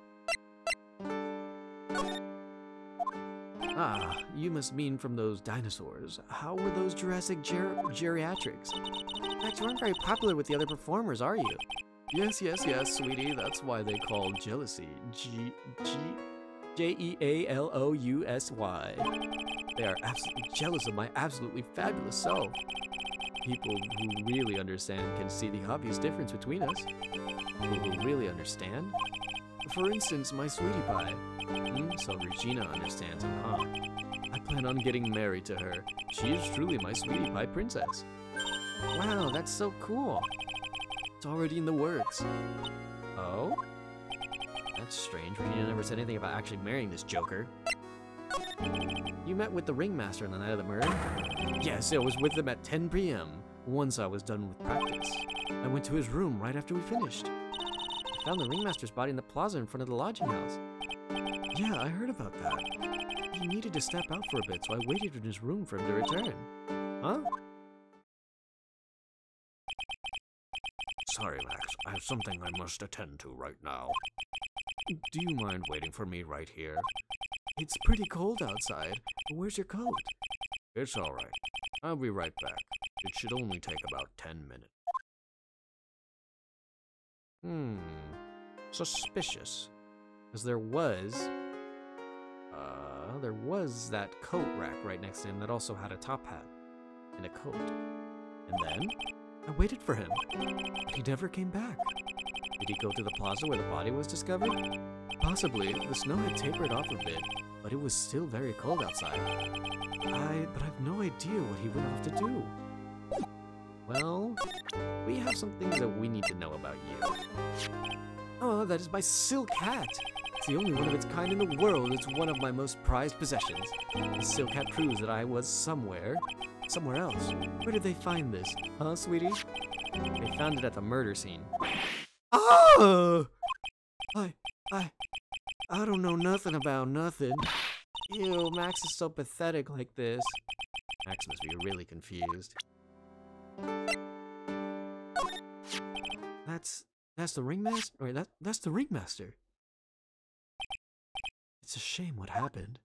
A: Ah, you must mean from those dinosaurs. How were those Jurassic geriatrics? Max, you aren't very popular with the other performers, are you? Yes, sweetie. That's why they call jealousy. Jealousy. They are absolutely jealous of my absolutely fabulous self. People who really understand can see the obvious difference between us. People who really understand? For instance, my sweetie pie. So Regina understands him, huh? I plan on getting married to her. She is truly my sweetie pie princess. Wow, that's so cool. It's already in the works. Oh? That's strange. Regina never said anything about actually marrying this joker. You met with the ringmaster on the night of the murder? Yes, I was with him at 10 p.m. Once I was done with practice. I went to his room right after we finished. I found the ringmaster's body in the plaza in front of the lodging house. Yeah, I heard about that. He needed to step out for a bit, so I waited in his room for him to return. Huh? Sorry, Max. I have something I must attend to right now. Do you mind waiting for me right here? It's pretty cold outside. Where's your coat? It's alright. I'll be right back. It should only take about 10 minutes. Suspicious. Because there was that coat rack right next to him that also had a top hat and a coat. And then I waited for him, but he never came back. Did he go to the plaza where the body was discovered? Possibly. The snow had tapered off a bit, but it was still very cold outside. But I've no idea what he went off to do. Well, we have some things that we need to know about you. Oh, that is my silk hat. It's the only one of its kind in the world. It's one of my most prized possessions. The silk hat proves that I was somewhere else. Where did they find this? Huh, sweetie? They found it at the murder scene. Oh! I don't know nothing about nothing. Ew, Max is so pathetic like this. Max must be really confused. That's the ringmaster? Wait, that's the ringmaster. It's a shame what happened.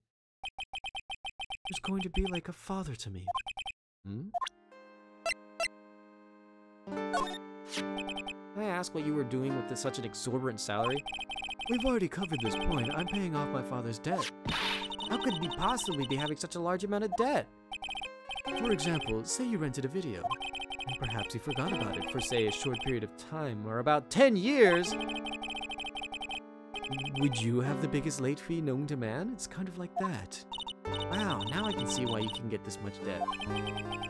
A: He was going to be like a father to me. Can I ask what you were doing with such an exorbitant salary? We've already covered this point. I'm paying off my father's debt. How could he possibly be having such a large amount of debt? For example, say you rented a video, and perhaps you forgot about it for, say, a short period of time, or about 10 years. Would you have the biggest late fee known to man? It's kind of like that. Wow, now I can see why you can get this much debt.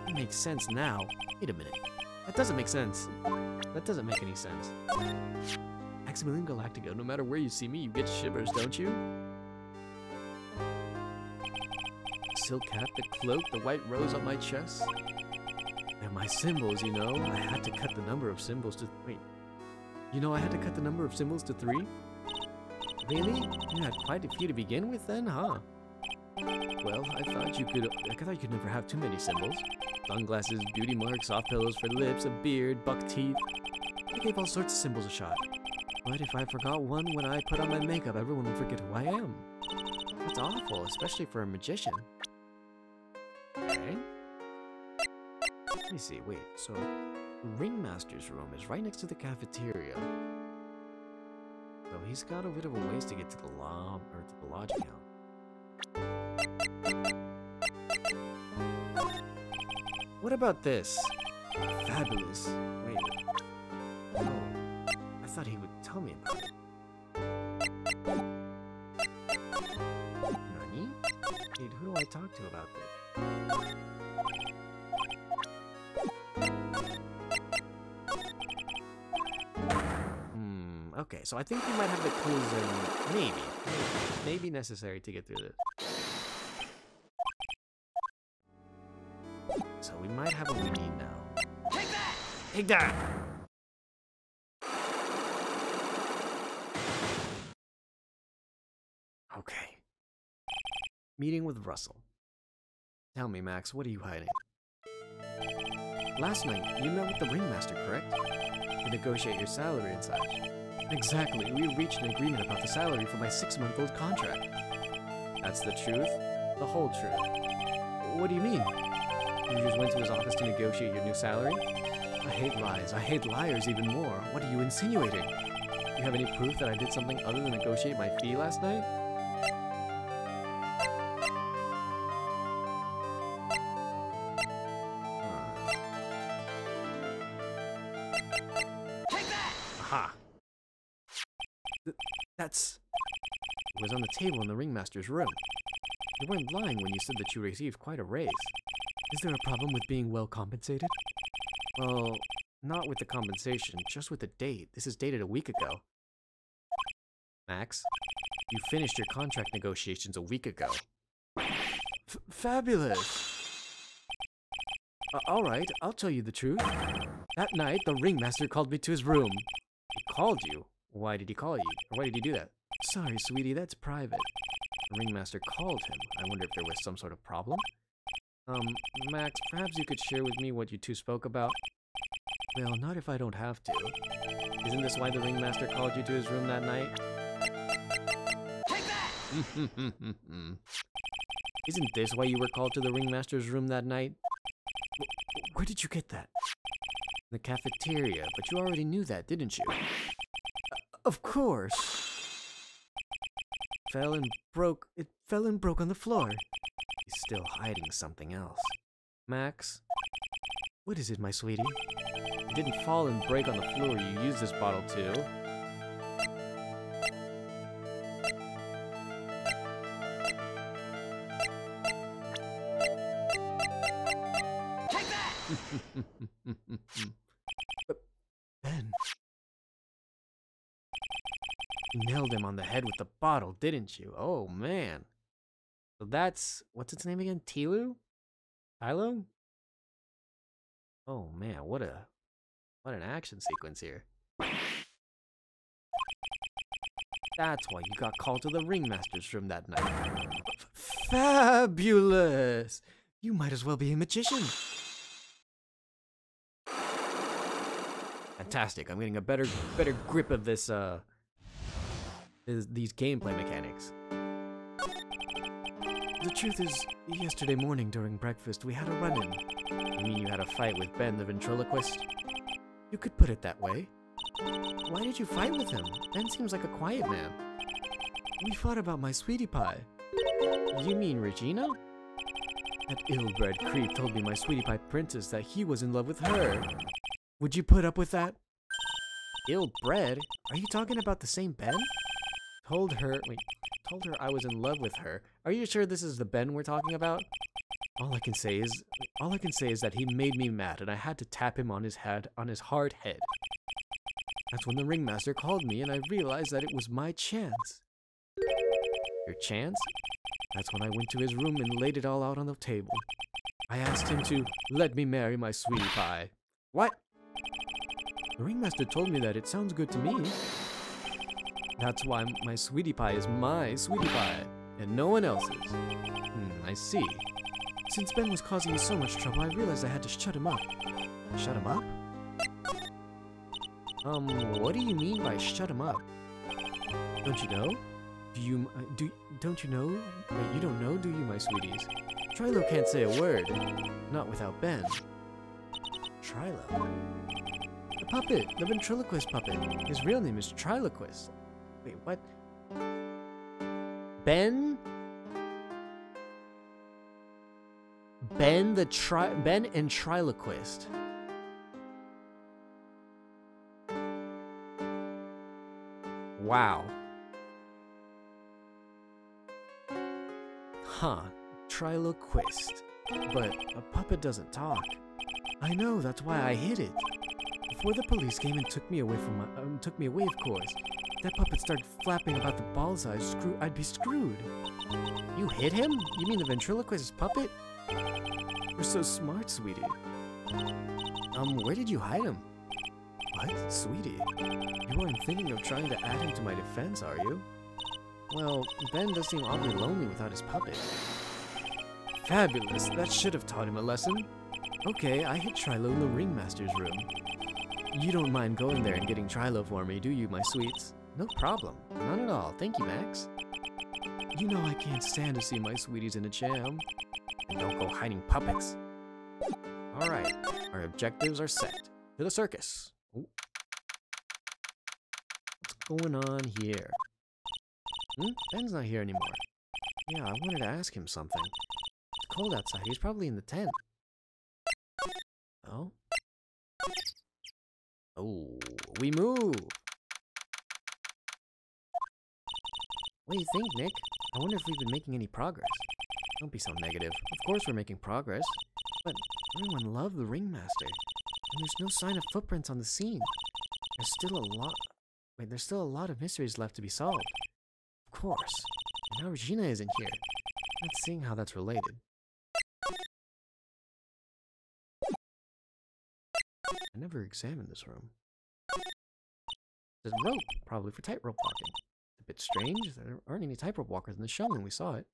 A: It makes sense now. Wait a minute. That doesn't make sense. That doesn't make any sense. Maximilian Galactico, no matter where you see me, you get shivers, don't you? Silk hat, the cloak, the white rose on my chest. They're my symbols, you know. I had to cut the number of symbols to... Wait. You know I had to cut the number of symbols to 3? Really? You had quite a few to begin with then, huh? Well, I thought you could never have too many symbols. Sunglasses, beauty marks, soft pillows for lips, a beard, buck teeth. I gave all sorts of symbols a shot. But if I forgot one when I put on my makeup, everyone would forget who I am. That's awful, especially for a magician. Okay. Let me see, wait, so the ringmaster's room is right next to the cafeteria. So he's got a bit of a ways to get to the lodging house. What about this? Fabulous. Wait. Oh, I thought he would tell me about it. Nani? Wait, who do I talk to about this? Okay, so I think we might have the clues in maybe necessary to get through this. So might have what we need now. Take that! Take that! Okay. Meeting with Russell. Tell me, Max, what are you hiding? Last night, you met with the ringmaster, correct? To negotiate your salary and such. Exactly, we reached an agreement about the salary for my 6-month-old contract. That's the truth? The whole truth. What do you mean? You just went to his office to negotiate your new salary? I hate lies. I hate liars even more. What are you insinuating? You have any proof that I did something other than negotiate my fee last night? Aha! That's... It was on the table in the ringmaster's room. You weren't lying when you said that you received quite a raise. Is there a problem with being well compensated? Well, not with the compensation, just with the date. This is dated a week ago. Max, you finished your contract negotiations a week ago. Fabulous! Alright, I'll tell you the truth. That night, the ringmaster called me to his room. He called you? Why did he call you? Or why did he do that? Sorry, sweetie, that's private. The ringmaster called him. I wonder if there was some sort of problem? Max, perhaps you could share with me what you two spoke about? Well, not if I don't have to. Isn't this why the ringmaster called you to his room that night? Take that! Isn't this why you were called to the ringmaster's room that night? Where did you get that? The cafeteria, but you already knew that, didn't you? Of course. It fell and broke on the floor. He's still hiding something else. Max? What is it, my sweetie? It didn't fall and break on the floor. You used this bottle too. Take that! Ben. You nailed him on the head with the bottle, didn't you? Oh, man. So that's... What's its name again? Tilu? Tylo? Oh, man. What an action sequence here. That's why you got called to the ringmaster's room that night. Fabulous! You might as well be a magician. Fantastic. I'm getting a better grip of this, these gameplay mechanics. The truth is, yesterday morning during breakfast, we had a run-in. You mean you had a fight with Ben the ventriloquist? You could put it that way. Why did you fight with him? Ben seems like a quiet man. We fought about my sweetie pie. You mean Regina? That ill-bred creep told me my sweetie pie princess that he was in love with her. Would you put up with that? Ill-bred? Are you talking about the same Ben? Told her I was in love with her. Are you sure this is the Ben we're talking about? All I can say is that he made me mad and I had to tap him on his hard head. That's when the ringmaster called me and I realized that it was my chance. Your chance? That's when I went to his room and laid it all out on the table. I asked him to let me marry my sweetie pie. What? The ringmaster told me that. It sounds good to me. That's why my sweetie pie is my sweetie pie, and no one else's. I see. Since Ben was causing me so much trouble, I realized I had to shut him up. Shut him up? What do you mean by shut him up? Don't you know? Don't you know? Wait, you don't know, do you, my sweeties? Trilo can't say a word. Not without Ben. Trilo? The puppet, the ventriloquist puppet. His real name is Triloquist. Wait, what? Ben? Ben and Triloquist. Wow. Huh, Triloquist. But a puppet doesn't talk. I know, that's why I hid it. Before the police came and took me away of course. That puppet started flapping about the balls I'd be screwed. You hid him? You mean the ventriloquist's puppet? You're so smart, sweetie. Where did you hide him? What? Sweetie? You aren't thinking of trying to add him to my defense, are you? Well, Ben does seem oddly lonely without his puppet. Fabulous! That should have taught him a lesson. Okay, I hid Trilo in the ringmaster's room. You don't mind going there and getting Trilo for me, do you, my sweets? No problem. Not at all. Thank you, Max. You know I can't stand to see my sweeties in a jam. And don't go hiding puppets. Alright, our objectives are set. To the circus. Ooh. What's going on here? Ben's not here anymore. Yeah, I wanted to ask him something. It's cold outside. He's probably in the tent. Oh? Oh, we move! What do you think, Nick? I wonder if we've been making any progress. Don't be so negative. Of course we're making progress. But everyone loved the ringmaster. And there's no sign of footprints on the scene. There's still a lot of mysteries left to be solved. Of course. And now Regina isn't here. Not seeing how that's related. I never examined this room. There's a rope, probably for tightrope walking. It's a bit strange. There aren't any tightrope walkers in the show when we saw it.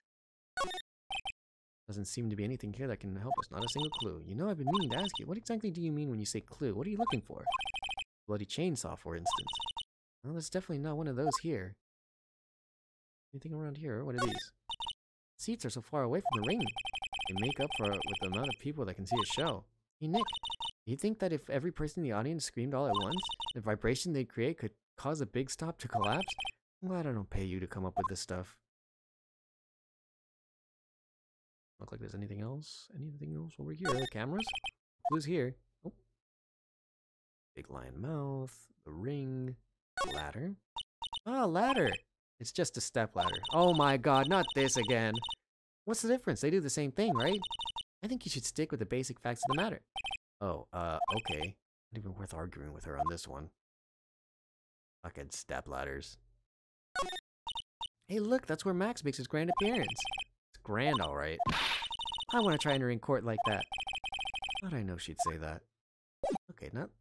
A: Doesn't seem to be anything here that can help us. Not a single clue. You know, I've been meaning to ask you. What exactly do you mean when you say clue? What are you looking for? Bloody chainsaw, for instance. Well, that's definitely not one of those here. Anything around here? What are these? Seats are so far away from the ring. They make up for it with the amount of people that can see a show. Hey, Nick. Do you think that if every person in the audience screamed all at once, the vibration they'd create could cause a big stop to collapse? I'm glad I don't pay you to come up with this stuff. Look like there's anything else? Anything else over here? Cameras? Clues here. Oh. Big lion mouth. The ring. Ladder. Ah, ladder! It's just a step ladder. Oh my god, not this again! What's the difference? They do the same thing, right? I think you should stick with the basic facts of the matter. Oh, okay. Not even worth arguing with her on this one. Fucking step ladders. Hey, look, that's where Max makes his grand appearance. It's grand, alright. I want to try entering court like that. Thought I know she'd say that. Okay, not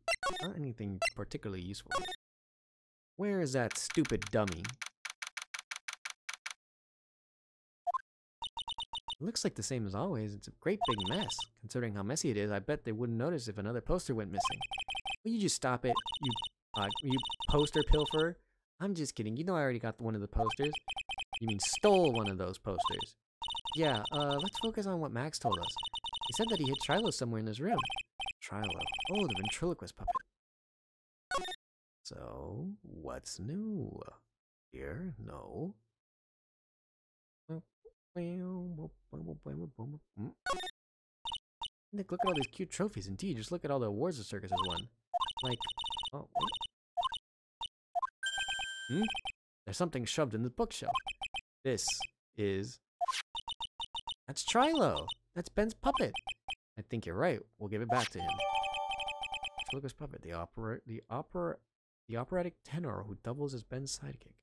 A: anything particularly useful. Where is that stupid dummy? It looks like the same as always. It's a great big mess. Considering how messy it is, I bet they wouldn't notice if another poster went missing. Will you just stop it, you poster pilferer? I'm just kidding. You know I already got one of the posters. You mean stole one of those posters. Yeah, let's focus on what Max told us. He said that he hid Trilo somewhere in his room. Trilo. Oh, the ventriloquist puppet. So, what's new? Here? No. Nick, look at all these cute trophies. Indeed, just look at all the awards the circus has won. Like, oh, wait. There's something shoved in the bookshelf. That's Trilo. That's Ben's puppet. I think you're right. We'll give it back to him. Ventriloquist puppet, the operatic tenor who doubles as Ben's sidekick.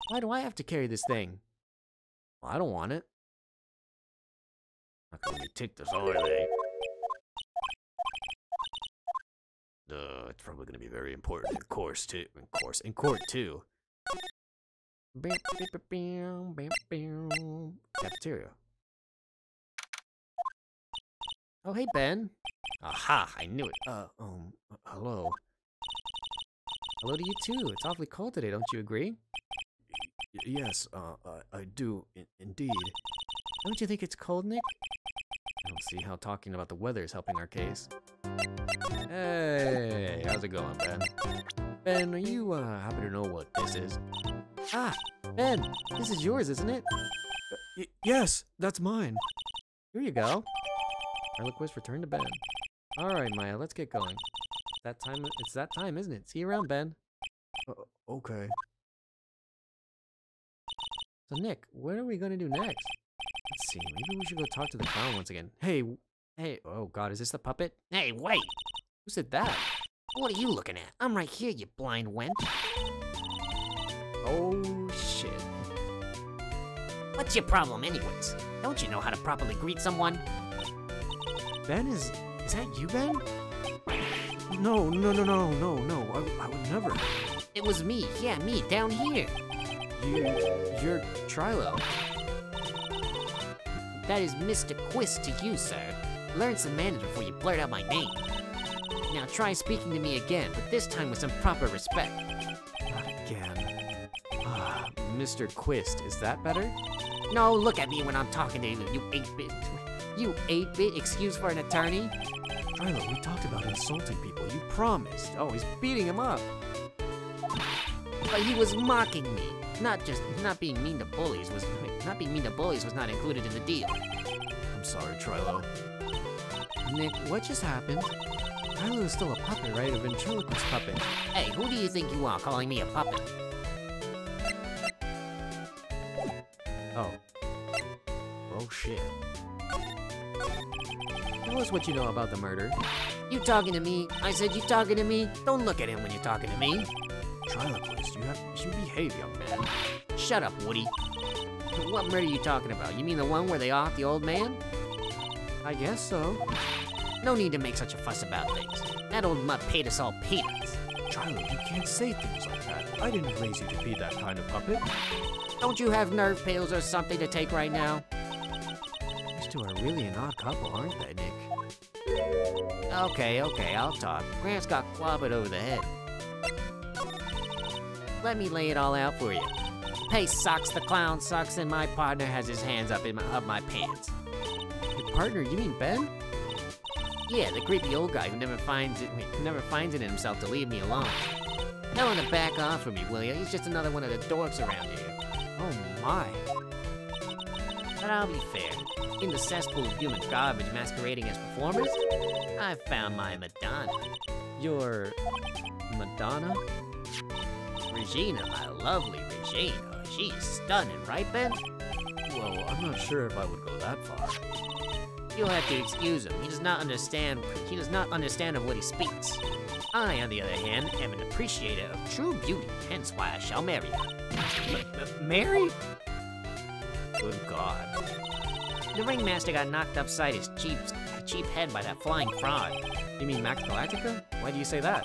A: Why do I have to carry this thing? Well, I don't want it. Not gonna take this all day. It's probably gonna be very important in court too. Cafeteria. Oh, hey, Ben. Aha, I knew it. Hello. Hello to you too. It's awfully cold today, don't you agree? Yes, I do, indeed. Don't you think it's cold, Nick? I don't see how talking about the weather is helping our case. Hey, how's it going, Ben? Ben, are you, happy to know what this is? Ah, Ben, this is yours, isn't it? Yes, that's mine. Here you go. Ventriloquist returned to Ben. Alright, Maya, let's get going. It's that time, isn't it? See you around, Ben. Okay. So, Nick, what are we gonna do next? Let's see, maybe we should go talk to the clown once again. Hey, oh god, is this the puppet?
B: Hey, wait!
A: Who said that?
B: What are you looking at? I'm right here, you blind wench.
A: Oh, shit.
B: What's your problem anyways? Don't you know how to properly greet someone?
A: Ben, is that you, Ben? No, I would never.
B: It was me, yeah, me, down here.
A: You're Trilo.
B: That is Mr. Quist to you, sir. Learn some manners before you blurt out my name. Now try speaking to me again, but this time with some proper respect.
A: Not again. Ah, Mr. Quist, is that better?
B: No, look at me when I'm talking to you, you 8-bit. You 8-bit excuse for an attorney?
A: Trilo, we talked about insulting people. You promised. Oh, he's beating him up.
B: But he was mocking me. Not being mean to bullies was not included in the deal.
A: I'm sorry, Trilo. Nick, what just happened? Trilo is still a puppet, right? A ventriloquist puppet.
B: Hey, who do you think you are calling me a puppet?
A: Oh. Oh, shit. Tell us what you know about the murder.
B: You talking to me? I said you talking to me? Don't look at him when you're talking to me.
A: Triloquist, you should behave, young man.
B: Shut up, Woody. What murder are you talking about? You mean the one where they offed the old man?
A: I guess so.
B: No need to make such a fuss about things. That old mutt paid us all peanuts.
A: Trilo, you can't say things like that. I didn't raise you to be that kind of puppet.
B: Don't you have nerve pills or something to take right now?
A: These two are really an odd couple, aren't they, Nick?
B: Okay, I'll talk. Grant's got clobbered over the head. Let me lay it all out for you. Pace sucks, the clown sucks, and my partner has his hands up my pants.
A: Your partner, you mean Ben?
B: Yeah, the creepy old guy who never finds it in himself to leave me alone. Tell him to back off from me, will ya? He's just another one of the dorks around here.
A: Oh my.
B: But I'll be fair. In the cesspool of human garbage masquerading as performers, I found my Madonna.
A: Your Madonna?
B: Regina, my lovely Regina. She is stunning, right, Ben?
A: Well, I'm not sure if I would go that far.
B: You'll have to excuse him. He does not understand of what he speaks. I, on the other hand, am an appreciator of true beauty, hence why I shall marry her.
A: Mary? Good God.
B: The ringmaster got knocked upside his cheap head by that flying frog.
A: You mean Max Galactica? Why do you say that?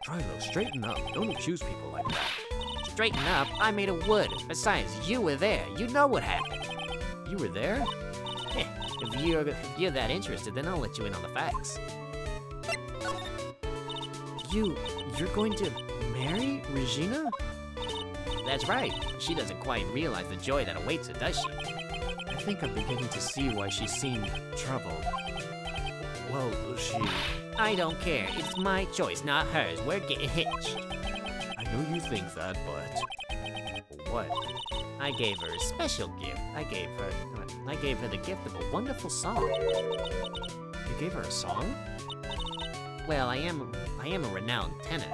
A: Trilo, straighten up. Don't accuse people like that.
B: Straighten up? I made of wood. Besides, you were there. You know what happened.
A: You were there?
B: Yeah, if you're that interested, then I'll let you in on the facts.
A: You're going to marry Regina?
B: That's right. She doesn't quite realize the joy that awaits her, does she?
A: I think I'm beginning to see why she seemed troubled. Well,
B: I don't care. It's my choice, not hers. We're getting hitched.
A: I know you think that, but... What?
B: I gave her a special gift. I gave her the gift of a wonderful song.
A: You gave her a song?
B: Well, I am a renowned tenor.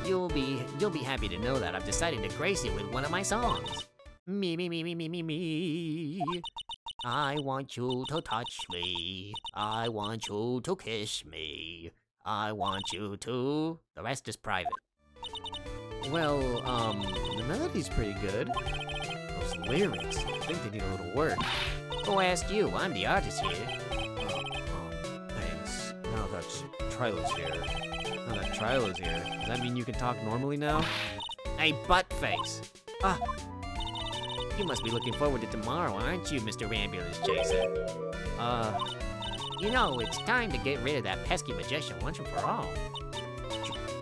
B: You'll be happy to know that I've decided to grace you with one of my songs. Me, me, me, me, me, me, me. I want you to touch me. I want you to kiss me. I want you to... The rest is private.
A: Well, the melody's pretty good. Those lyrics, I think they need a little work.
B: Who asked you? I'm the artist here.
A: Thanks. Now that Trilo's here. Now that Trilo's here, does that mean you can talk normally now?
B: Hey, buttface. Ah. You must be looking forward to tomorrow, aren't you, Mr. Ambulance Chaser? You know, it's time to get rid of that pesky magician once and for all.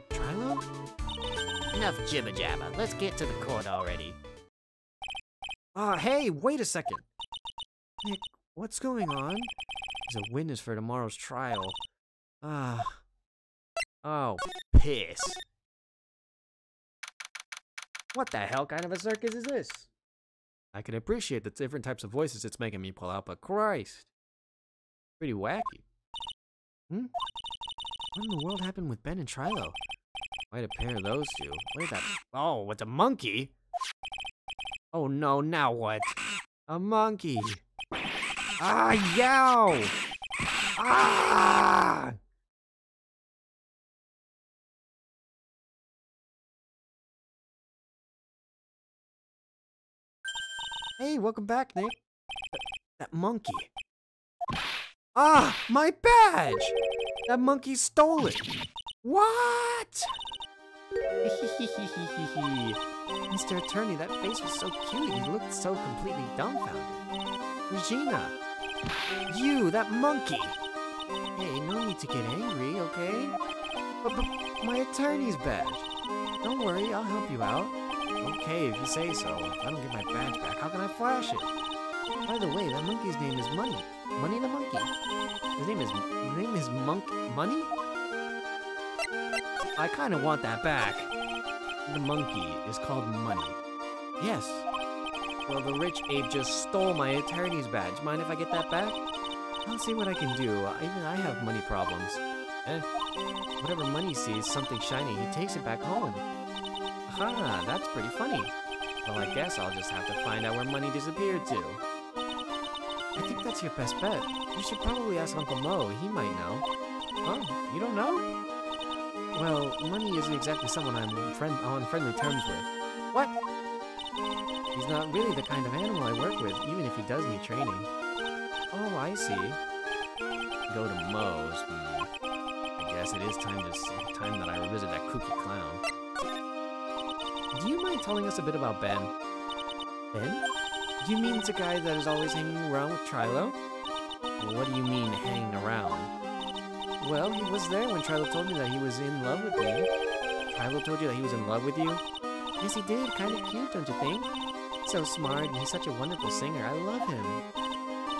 A: Trilo?
B: Enough jibber-jabber. Let's get to the court already.
A: Hey, wait a second. Nick, what's going on? He's a witness for tomorrow's trial. Oh, piss. What the hell kind of a circus is this? I can appreciate the different types of voices it's making me pull out, but Christ. Pretty wacky. What in the world happened with Ben and Trilo? Quite a pair of those two. What is that? Oh, what's a monkey? Oh no, now what? A monkey. Ah, yow! Ah! Hey, welcome back, Nick. That monkey. Ah, my badge! That monkey stole it. What? Mr. Attorney, that face was so cute. He looked so completely dumbfounded. Regina. You, that monkey. Hey, no need to get angry, okay? But my attorney's badge. Don't worry, I'll help you out. Okay, if you say so. If I don't get my badge back, how can I flash it? By the way, that monkey's name is Money. Money the monkey. His name is Money? I kind of want that back. The monkey is called Money. Yes. Well, the rich ape just stole my attorney's badge. Mind if I get that back? I'll see what I can do. Even I have money problems. Whatever Money sees something shiny, he takes it back home. Aha, that's pretty funny. Well, I guess I'll just have to find out where Money disappeared to. I think that's your best bet. You should probably ask Uncle Mo. He might know. Oh, you don't know? Well, Money isn't exactly someone I'm on friendly terms with. What? He's not really the kind of animal I work with, even if he does need training. Oh, I see. Go to Mo's. I guess it is time that I revisit that kooky clown. Do you mind telling us a bit about Ben? Ben? Do you mean the guy that is always hanging around with Trilo? Well, what do you mean, hanging around? Well, he was there when Trilo told me that he was in love with me. Trilo told you that he was in love with you? Yes, he did. Kind of cute, don't you think? So smart, and he's such a wonderful singer. I love him.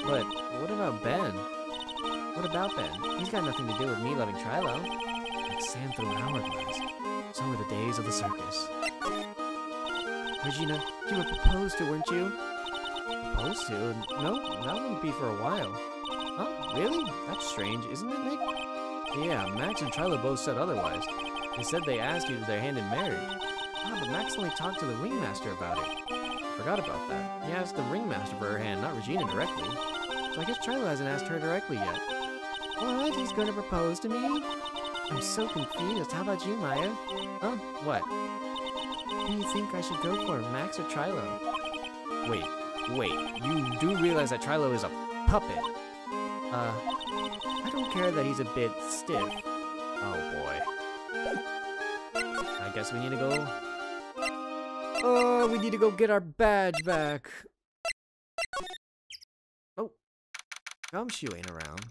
A: But what about Ben? What about Ben? He's got nothing to do with me loving Trilo. Like sand through an hourglass. So were the days of the circus. Regina, you were proposed to, weren't you? Proposed to? No, that wouldn't be for a while. Oh, really? That's strange, isn't it, Nick? Yeah, Max and Trilo both said otherwise. They said they asked you to their hand in marriage. Ah, but Max only talked to the ringmaster about it. Forgot about that. He asked the ringmaster for her hand, not Regina directly. So I guess Trilo hasn't asked her directly yet. What? He's going to propose to me? I'm so confused. How about you, Maya? Huh? What? Who do you think I should go for, Max or Trilo? Wait. You do realize that Trilo is a puppet? I don't care that he's a bit stiff. Oh boy. I guess we need to go... Oh, we need to go get our badge back. Oh. Gumshoe ain't around.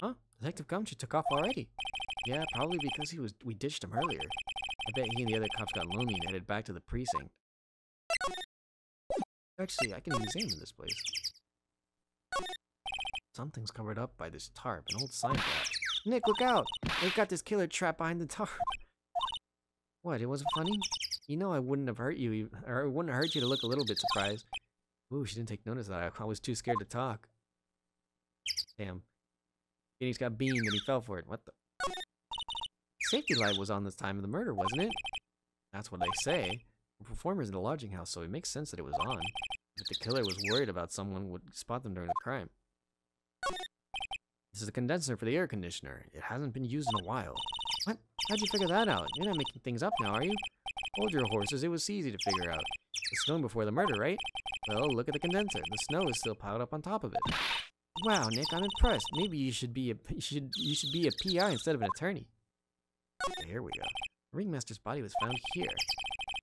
A: Huh? Detective Gumshoe took off already. Yeah, probably because we ditched him earlier. I bet he and the other cops got lonely and headed back to the precinct. Actually, I can use aim in this place. Something's covered up by this tarp, an old sign flap. Nick, look out! They've got this killer trapped behind the tarp. What, it wasn't funny? You know I wouldn't have hurt you, or it wouldn't hurt you to look a little bit surprised. Ooh, she didn't take notice of that. I was too scared to talk. Damn. Phoenix got beamed and he fell for it. What the? Safety light was on this time of the murder, wasn't it? That's what they say. We're performers in a lodging house, so it makes sense that it was on. If the killer was worried about someone would spot them during the crime. This is the condenser for the air conditioner. It hasn't been used in a while. What? How'd you figure that out? You're not making things up now, are you? Hold your horses, it was easy to figure out. It's snowing before the murder, right? Well, look at the condenser. The snow is still piled up on top of it. Wow, Nick, I'm impressed. Maybe you should be a PI instead of an attorney. Okay, here we go. The ringmaster's body was found here.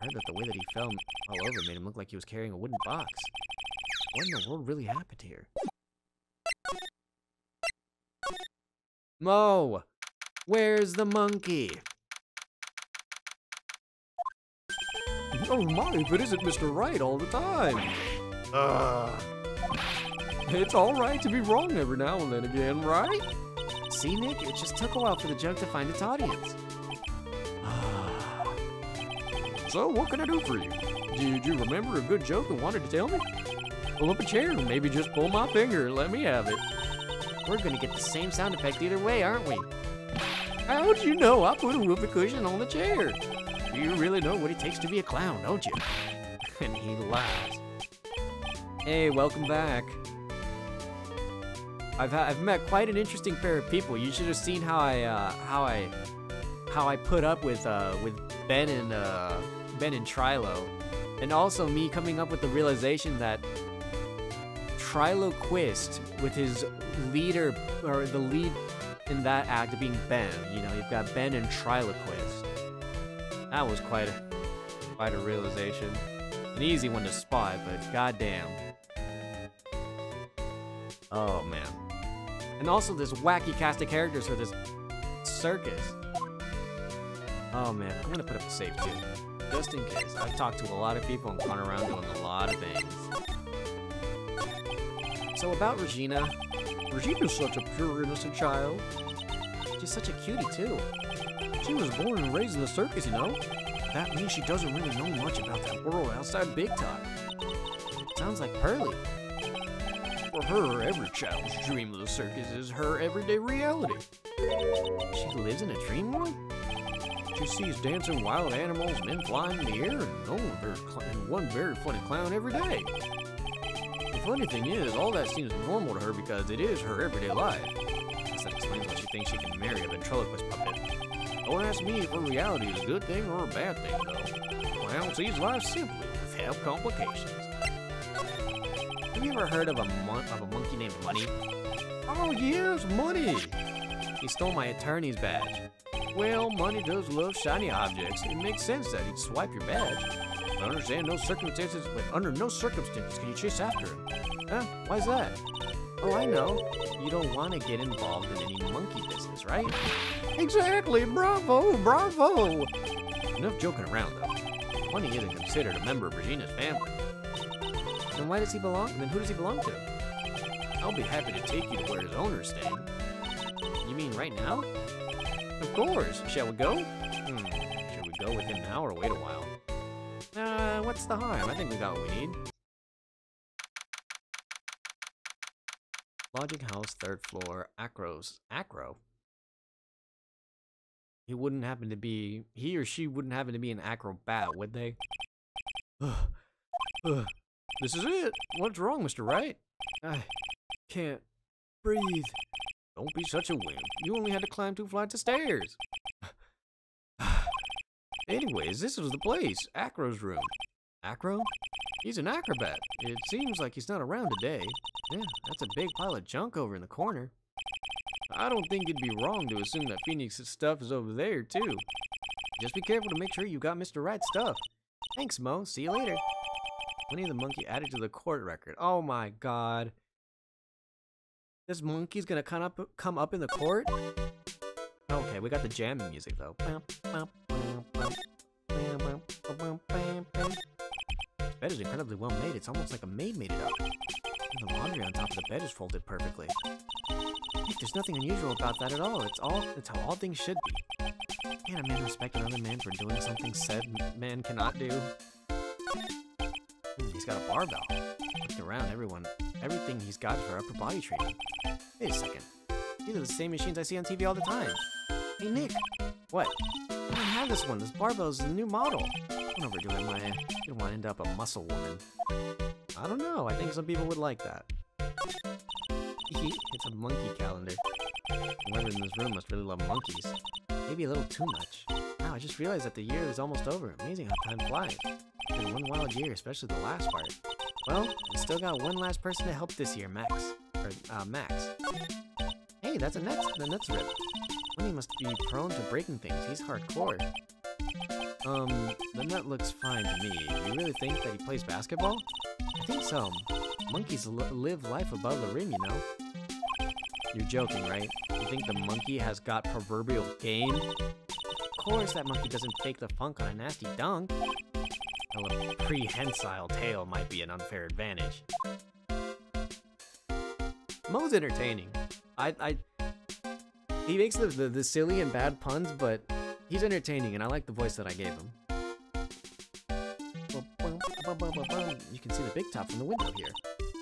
A: I heard that the way that he fell all over made him look like he was carrying a wooden box. What in the world really happened here? Mo! Where's the monkey?
C: Oh my, if it isn't Mr. Right all the time. It's alright to be wrong every now and then again, right?
A: See, Nick? It just took a while for the joke to find its audience.
C: So, what can I do for you? Did you remember a good joke and wanted to tell me? Pull up a chair and maybe just pull my finger and let me have it.
B: We're gonna get the same sound effect either way, aren't we?
C: How'd you know I put a whoopee cushion on the chair?
A: You really know what it takes to be a clown, don't you?
B: And he laughs.
A: Hey, welcome back. I've met quite an interesting pair of people. You should have seen how I put up with Ben and Trilo. And also me coming up with the realization that Triloquist, with his leader, or the lead in that act being Ben. You know, you've got Ben and Triloquist. That was quite a realization. An easy one to spot, but goddamn. Oh man. And also this wacky cast of characters for this circus. Oh man, I'm gonna put up a save too, just in case. I've talked to a lot of people and gone around doing a lot of things. So about Regina. Regina's such a pure, innocent child. She's such a cutie too. She was born and raised in the circus, you know? That means she doesn't really know much about that world outside Big Top. Sounds like Pearly. For her, every child's dream of the circus is her everyday reality. She lives in a dream world? She sees dancing wild animals, men flying in the air, and one very funny clown every day. The funny thing is, all that seems normal to her because it is her everyday life. I guess that explains why she thinks she can marry a ventriloquist puppet. Don't ask me if her reality is a good thing or a bad thing, though. Clown sees life simply, without complications. Have you ever heard of a monkey named Money? Oh yes, Money! He stole my attorney's badge. Well, Money does love shiny objects. It makes sense that he'd swipe your badge. I understand under no circumstances can you chase after him. Huh? Why's that? Oh, I know. You don't want to get involved in any monkey business, right? Exactly! Bravo! Bravo! Enough joking around, though. Money isn't considered a member of Regina's family. Then why does he belong? Then who does he belong to? I'll be happy to take you to where his owner's staying. You mean right now? Of course. Shall we go? Should we go with him now or wait a while? What's the harm? I think we got what we need. Lodging house, 3rd floor, Acro? He or she wouldn't happen to be an acrobat, would they? This is it. What's wrong, Mr. Wright? I can't breathe. Don't be such a wimp. You only had to climb 2 flights of stairs. Anyways, this was the place. Acro's room. Acro? He's an acrobat. It seems like he's not around today. Yeah, that's a big pile of junk over in the corner. I don't think it'd be wrong to assume that Phoenix's stuff is over there, too. Just be careful to make sure you got Mr. Wright's stuff. Thanks, Mo. See you later. Winnie the Monkey added to the court record. Oh my god. This monkey's gonna come up in the court? Okay, we got the jamming music though. The bed is incredibly well made. It's almost like a maid made it up. And the laundry on top of the bed is folded perfectly. Hey, there's nothing unusual about that at all. It's how all things should be. Can't a man respect another man for doing something said man cannot do? He's got a barbell. Looking around, everything he's got is for upper body training. Wait a second. These are the same machines I see on TV all the time. Hey, Nick. What? I don't have this one. This barbell is the new model. Don't overdo it, Maya. You don't want to end up a muscle woman. I don't know. I think some people would like that. It's a monkey calendar. Whoever in this room must really love monkeys. Maybe a little too much. Wow, I just realized that the year is almost over. Amazing how time flies. It's been one wild year, especially the last part. Well, we still got one last person to help this year, Max. Max. Hey, that's the nuts rip. Winnie must be prone to breaking things. He's hardcore. The nut looks fine to me. You really think that he plays basketball? I think so. Monkeys live life above the rim, you know. You're joking, right? You think the monkey has got proverbial game? Of course that monkey doesn't fake the funk on a nasty dunk. Well, a prehensile tail might be an unfair advantage. Mo's entertaining. He makes the silly and bad puns, but he's entertaining, and I like the voice that I gave him. You can see the big top from the window here.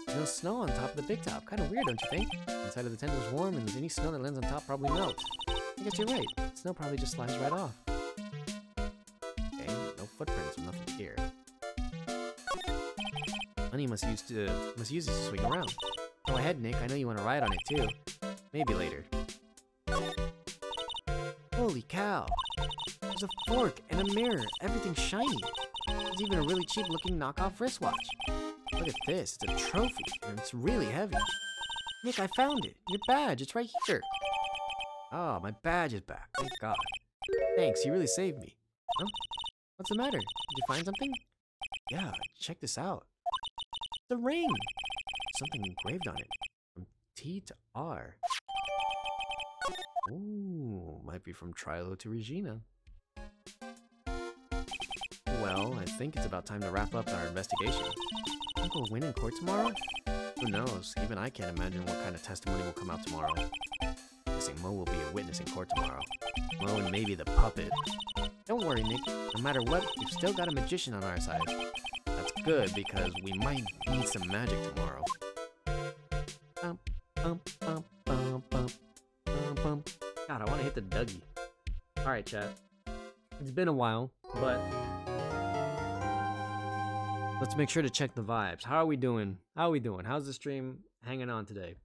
A: There's no snow on top of the big top. Kind of weird, don't you think? Inside of the tent is warm, and any snow that lands on top probably melts. I guess you're right. Snow probably just slides right off. Okay, no footprints, nothing here. Honey must use this to swing around. Go ahead, Nick. I know you want to ride on it too. Maybe later. Holy cow! There's a fork and a mirror. Everything's shiny. There's even a really cheap looking knockoff wristwatch. Look at this, it's a trophy, and it's really heavy. Nick, I found it. Your badge, it's right here. Oh, my badge is back, thank God. Thanks, you really saved me. Huh? What's the matter? Did you find something? Yeah, check this out. It's a ring. Something engraved on it. From T to R. Ooh, might be from Trilo to Regina. Well, I think it's about time to wrap up our investigation. Think we'll win in court tomorrow? Who knows? Even I can't imagine what kind of testimony will come out tomorrow. Guessing Mo will be a witness in court tomorrow. Mo and maybe the puppet. Don't worry, Nick. No matter what, we've still got a magician on our side. That's good because we might need some magic tomorrow. God, I want to hit the Dougie. Alright, chat. It's been a while, but let's make sure to check the vibes. How are we doing? How are we doing? How's the stream hanging on today?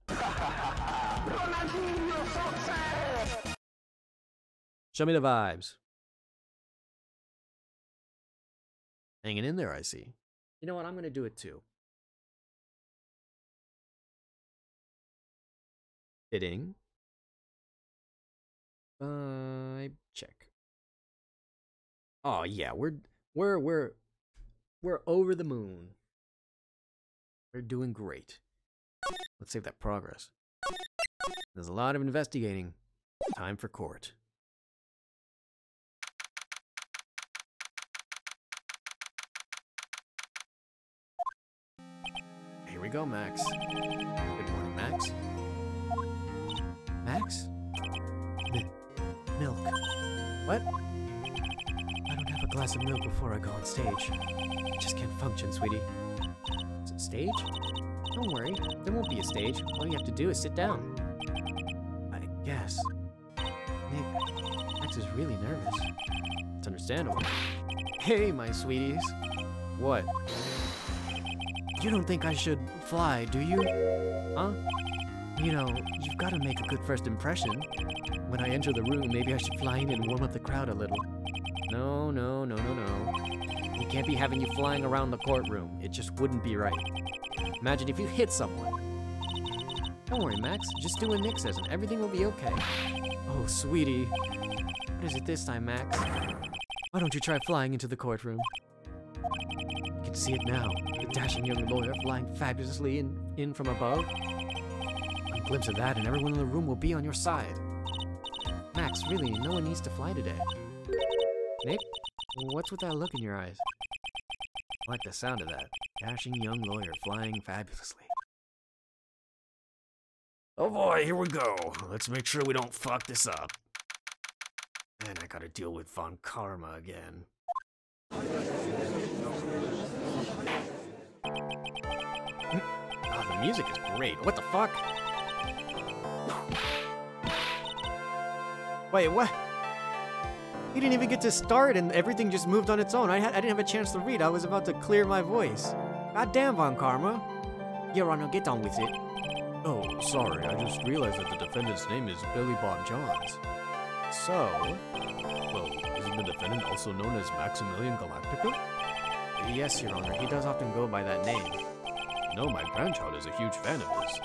A: Show me the vibes. Hanging in there, I see. You know what? I'm going to do it too. Fitting. Check. Oh yeah, we're over the moon. We're doing great. Let's save that progress. There's a lot of investigating. Time for court. Here we go, Max. Good morning, Max. Max? Milk. What? I don't have a glass of milk before I go on stage. I just can't function, sweetie. Is it stage? Don't worry, there won't be a stage. All you have to do is sit down. I guess. Nick, Max is really nervous. It's understandable. Hey, my sweeties. What? You don't think I should fly, do you? Huh? You know, you've got to make a good first impression. When I enter the room, maybe I should fly in and warm up the crowd a little. No. We can't be having you flying around the courtroom. It just wouldn't be right. Imagine if you hit someone. Don't worry, Max. Just do what Nick says and everything will be okay. Oh, sweetie. What is it this time, Max? Why don't you try flying into the courtroom? You can see it now. The dashing young lawyer flying fabulously in from above. A glimpse of that and everyone in the room will be on your side. Max, really, no one needs to fly today. Nick, what's with that look in your eyes? I like the sound of that. Dashing young lawyer flying fabulously.
C: Oh boy, here we go. Let's make sure we don't fuck this up. And I gotta deal with Von Karma again.
A: Oh, the music is great. What the fuck? Wait, what? He didn't even get to start and everything just moved on its own. I didn't have a chance to read. I was about to clear my voice. God damn, Von Karma. Your Honor, get on with it.
C: Oh, sorry. I just realized that the defendant's name is Billy Bob Johns.
A: So?
C: Well, isn't the defendant also known as Maximilian Galactica?
A: Yes, Your Honor. He does often go by that name.
C: No, my grandchild is a huge fan of his.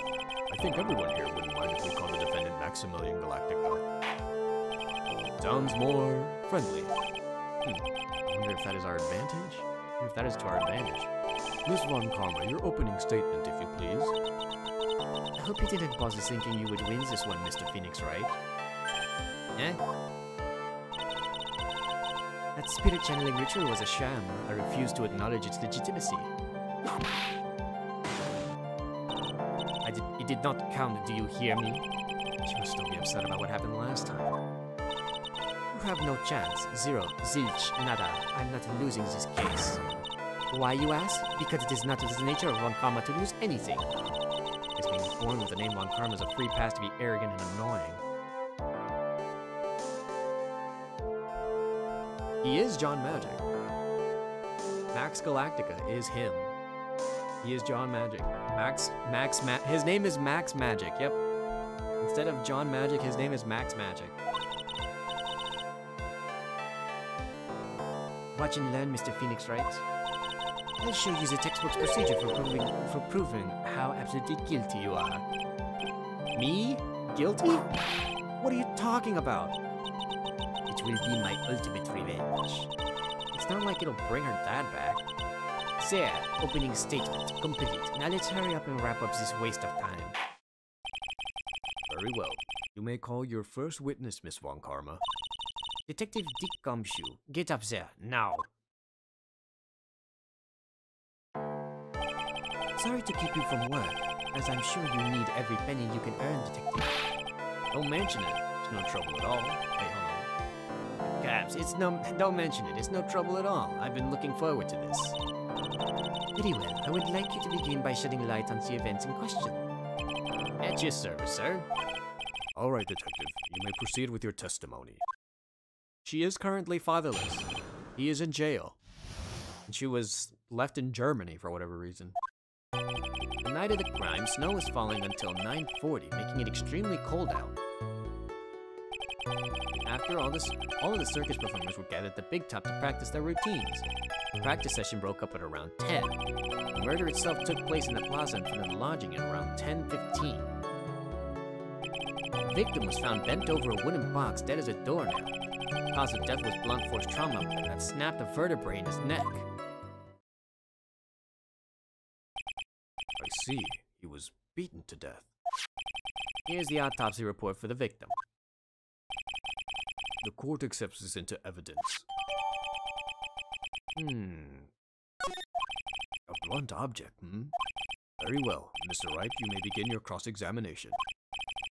C: I think everyone here wouldn't mind if we call the defendant Maximilian Galactica. Sounds more friendly.
A: I wonder if that is our advantage? I wonder if that is to our advantage.
C: Miss Von Karma, your opening statement, if you please.
A: I hope you didn't bother thinking you would win this one, Mr. Phoenix, right? Eh? That spirit channeling ritual was a sham. I refuse to acknowledge its legitimacy. It did not count, do you hear me? She must still be upset about what happened last time. You have no chance. Zero. Zilch. Nada. I'm not losing this case. Why, you ask? Because it is not the nature of Von Karma to lose anything. It's being born with the name Von Karma is a free pass to be arrogant and annoying. He is John Magic. Max Galactica is him. He is John Magic. His name is Max Magic, yep. Instead of John Magic, his name is Max Magic.
B: Watch and learn, Mr. Phoenix writes. I'll show you the textbook's procedure for proving how absolutely guilty you are.
A: Me? Guilty? What are you talking about?
B: It will be my ultimate revenge.
A: It's not like it'll bring her dad back.
B: There, opening statement complete. Now let's hurry up and wrap up this waste of time.
C: Very well. You may call your first witness, Miss Von Karma.
B: Detective Dick Gumshoe, get up there, now. Sorry to keep you from work, as I'm sure you need every penny you can earn, Detective.
C: Don't mention it. It's no trouble at all. Hey, hold on.
B: Cabs, don't mention it. It's no trouble at all. I've been looking forward to this. Very well. I would like you to begin by shedding light on the events in question.
C: At your service, sir. All right, Detective. You may proceed with your testimony.
A: She is currently fatherless. He is in jail. And she was left in Germany for whatever reason.
B: The night of the crime, snow was falling until 9:40, making it extremely cold out. After all of the circus performers were gathered at the big top to practice their routines. The practice session broke up at around 10. The murder itself took place in the plaza in front of the lodging at around 10:15. The victim was found bent over a wooden box, dead as a doornail. The cause of death was blunt force trauma that snapped a vertebrae in his neck.
C: I see. He was beaten to death.
B: Here's the autopsy report for the victim.
C: The court accepts this into evidence. A blunt object, Very well. Mr. Wright, you may begin your cross-examination.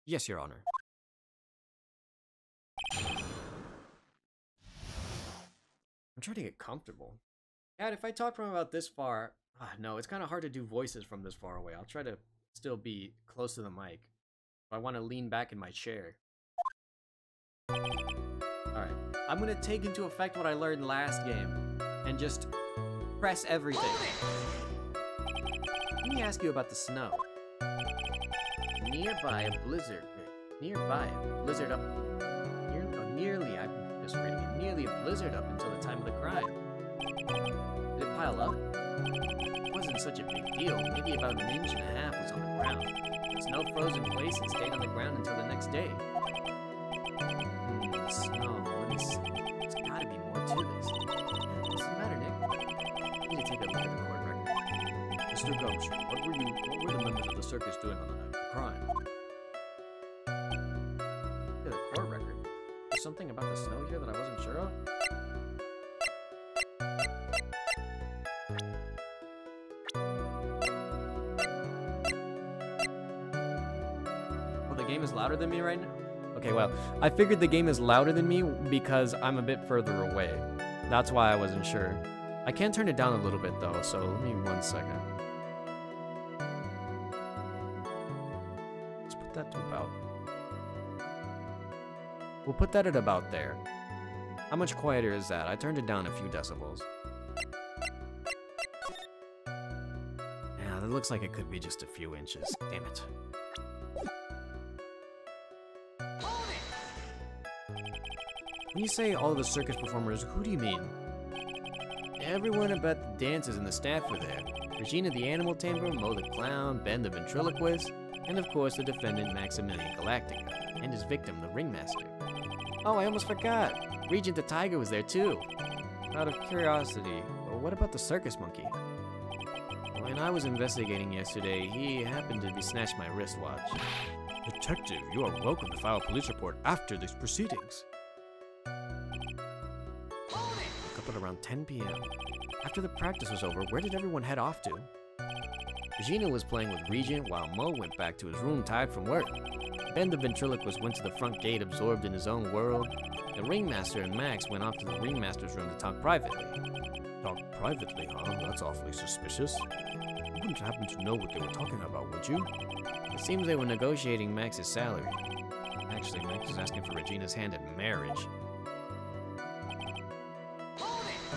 A: Yes, Your Honor. I'm trying to get comfortable. Dad, if I talk from about this far... no, it's kind of hard to do voices from this far away. I'll try to still be close to the mic. I want to lean back in my chair. Alright. I'm going to take into effect what I learned last game. And just press everything. Let me ask you about the snow.
B: Nearly, I'm just reading it. Nearly a blizzard up until the time of the crime. Did it pile up? It wasn't such a big deal. Maybe about 1.5 inches was on the ground. The snow froze in place and stayed on the ground until the next day.
A: The snow. Let me see. There's gotta be more to this. What's the matter, Nick? I need to take a look at the court record.
C: Mr. Gumshoe, what were the members of the circus doing on the night of the crime?
A: Look at the court record. There's something about the snow here that I wasn't sure of. Oh, the game is louder than me right now? Okay, well, I figured the game is louder than me because I'm a bit further away. That's why I wasn't sure. I can turn it down a little bit though, so let me 1 second. Let's put that to about... We'll put that at about there. How much quieter is that? I turned it down a few decibels. Yeah, that looks like it could be just a few inches. Damn it. When you say all of the circus performers, who do you mean?
B: Everyone about the dances and the staff were there. Regina the animal tamer, Mo the clown, Ben the ventriloquist, and of course the defendant Maximilian Galactica, and his victim, the ringmaster. Oh, I almost forgot. Regent the tiger was there too.
A: Out of curiosity, what about the circus monkey?
B: When I was investigating yesterday, he happened to be snatched my wristwatch.
C: Detective, you are welcome to file a police report after these proceedings.
A: Woke up at around 10 p.m. After the practice was over, where did everyone head off to?
B: Regina was playing with Regent while Mo went back to his room tired from work. Ben the ventriloquist went to the front gate absorbed in his own world. The ringmaster and Max went off to the ringmaster's room to talk privately.
C: Talk privately, huh? That's awfully suspicious. You wouldn't happen to know what they were talking about, would you?
B: It seems they were negotiating Max's salary. Actually, Max was asking for Regina's hand in marriage.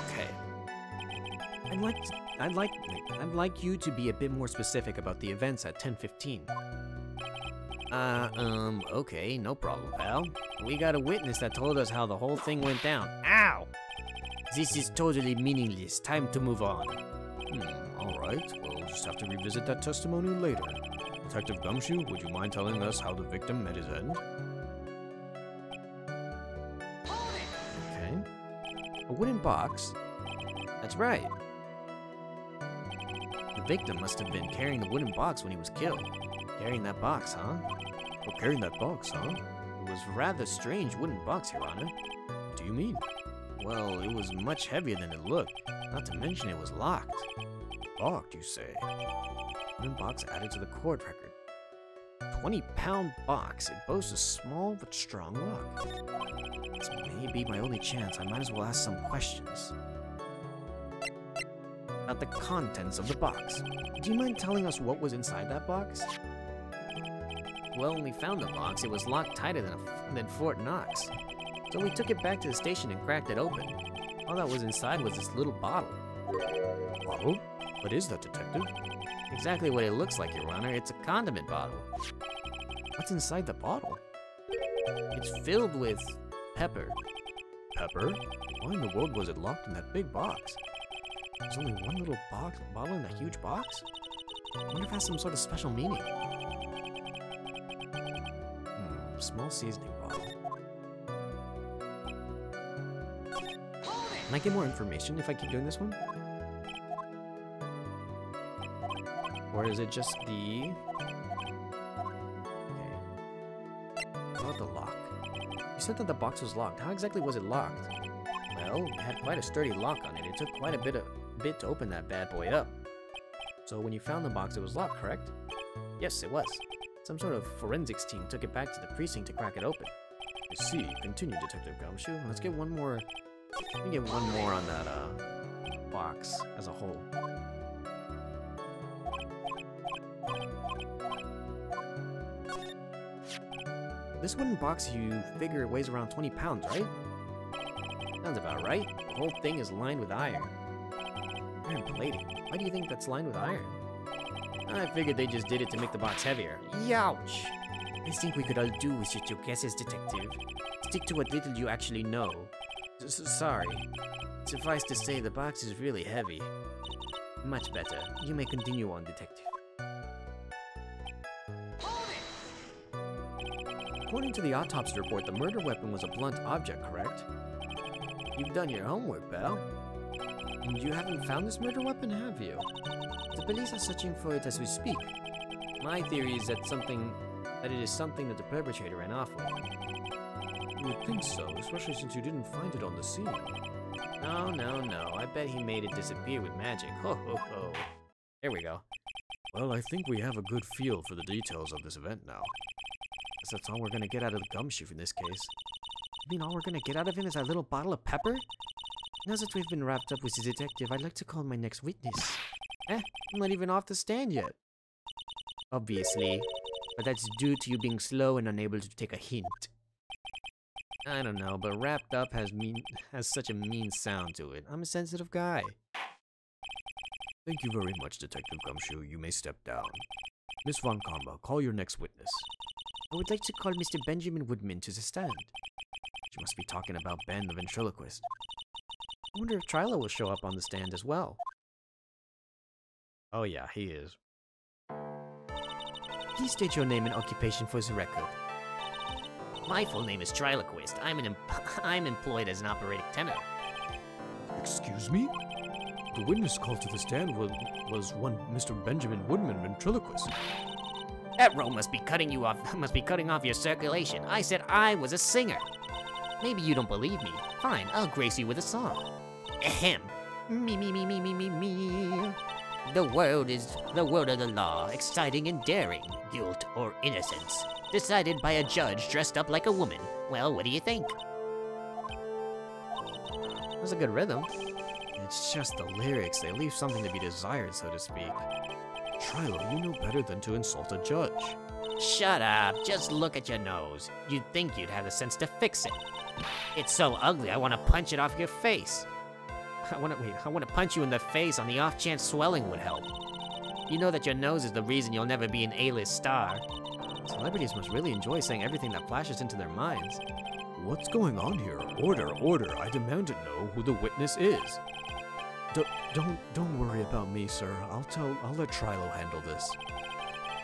A: Okay. I'd like you to be a bit more specific about the events at 10:15.
B: Okay, no problem, pal. We got a witness that told us how the whole thing went down. Ow! This is totally meaningless. Time to move on.
C: Alright, we'll just have to revisit that testimony later. Detective Gumshoe, would you mind telling us how the victim met his end?
A: Okay. A wooden box? That's right. The victim must have been carrying the wooden box when he was killed. Carrying that box, huh?
C: Oh, carrying that box, huh?
A: It was a rather strange wooden box, Your Honor.
C: What do you mean?
A: Well, it was much heavier than it looked. Not to mention it was locked.
C: Locked, you say?
A: Wooden box added to the court record. 20-pound box. It boasts a small but strong lock. This may be my only chance. I might as well ask some questions. About the contents of the box. Do you mind telling us what was inside that box? Well, when we found the box, it was locked tighter than Fort Knox. So we took it back to the station and cracked it open. All that was inside was this little bottle.
C: Bottle? What is that, Detective?
A: Exactly what it looks like, Your Honor. It's a condiment bottle. What's inside the bottle? It's filled with pepper.
C: Pepper? Why in the world was it locked in that big box?
A: There's only one little bottle in that huge box? I wonder if it has some sort of special meaning. Small seasoning bottle. Can I get more information if I keep doing this one? Or is it just the... Okay. How about the lock? You said that the box was locked. How exactly was it locked? Well, it had quite a sturdy lock on it. It took quite a bit to open that bad boy up. So when you found the box, it was locked, correct? Yes, it was. Some sort of forensics team took it back to the precinct to crack it open.
C: I see. Continue, Detective Gumshoe.
A: Let's get one more... Let me get one more on that, box as a whole. This wooden box, you figure, weighs around 20 pounds, right? Sounds about right. The whole thing is lined with iron. Iron plating. Why do you think that's lined with iron? I figured they just did it to make the box heavier. Youch! I think we could all do with your guesses, Detective. Stick to what little you actually know. Sorry. Suffice to say, the box is really heavy. Much better. You may continue on, Detective. According to the autopsy report, the murder weapon was a blunt object, correct? You've done your homework, pal. And you haven't found this murder weapon, have you? The police are searching for it as we speak. My theory is that it is something that the perpetrator ran off with.
C: You would think so, especially since you didn't find it on the scene.
A: No. I bet he made it disappear with magic. Ho, ho, ho. There we go.
C: Well, I think we have a good feel for the details of this event now.
A: Guess that's all we're gonna get out of the Gumshoe in this case. You mean all we're gonna get out of him is that little bottle of pepper? Now that we've been wrapped up with the detective, I'd like to call my next witness. I'm not even off the stand yet. Obviously. But that's due to you being slow and unable to take a hint. I don't know, but wrapped up has such a mean sound to it. I'm a sensitive guy.
C: Thank you very much, Detective Gumshoe. You may step down. Miss Von Karma, call your next witness.
A: I would like to call Mr. Benjamin Woodman to the stand. She must be talking about Ben, the ventriloquist. I wonder if Trilo will show up on the stand as well. Oh yeah, he is. Please state your name and occupation for the record.
B: My full name is Triloquist. I'm employed as an operatic tenor.
C: Excuse me? The witness called to the stand was one Mr. Benjamin Woodman, ventriloquist.
B: That row must be cutting you off. Must be cutting off your circulation. I said I was a singer. Maybe you don't believe me. Fine, I'll grace you with a song. Ahem. Me. The world of the law, exciting and daring, guilt or innocence, decided by a judge dressed up like a woman. Well, what do you think?
A: That's a good rhythm. It's just the lyrics. They leave something to be desired, so to speak.
C: Trilo, you know better than to insult a judge.
B: Shut up. Just look at your nose. You'd think you'd have the sense to fix it. It's so ugly, I want to punch it off your face. I want to punch you in the face on the off chance swelling would help. You know that your nose is the reason you'll never be an A-list star.
A: Celebrities must really enjoy saying everything that flashes into their minds.
C: What's going on here? Order, order. I demand to know who the witness is.
A: Don't worry about me, sir. I'll let Trilo handle this.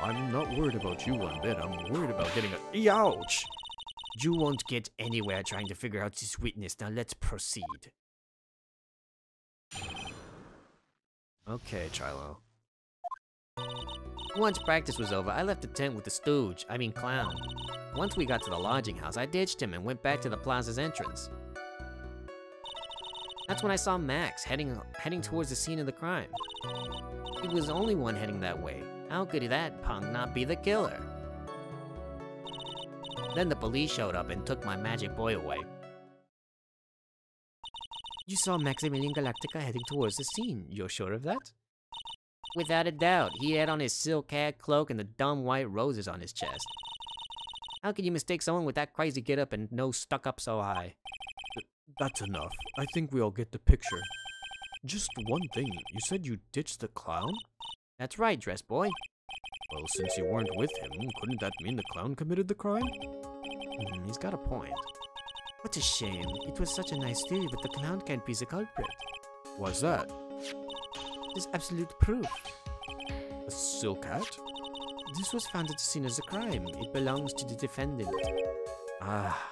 C: I'm not worried about you one bit. I'm worried about getting a... Ouch!
B: You won't get anywhere trying to figure out this witness. Now let's proceed.
A: Okay, Trilo.
B: Once practice was over, I left the tent with the clown. Once we got to the lodging house, I ditched him and went back to the plaza's entrance. That's when I saw Max heading towards the scene of the crime. He was the only one heading that way. How could that punk not be the killer? Then the police showed up and took my magic boy away.
A: You saw Maximilian Galactica heading towards the scene. You're sure of that?
B: Without a doubt, he had on his silk hat, cloak, and the dumb white roses on his chest. How could you mistake someone with that crazy getup and nose stuck up so high?
C: That's enough. I think we all get the picture. Just one thing. You said you ditched the clown?
B: That's right, dress boy.
C: Well, since you weren't with him, couldn't that mean the clown committed the crime?
A: He's got a point. What a shame. It was such a nice theory, but the clown can't be the culprit.
C: Why's that?
A: There's absolute proof.
C: A silk hat?
A: This was found at the scene of the crime. It belongs to the defendant.
C: Ah.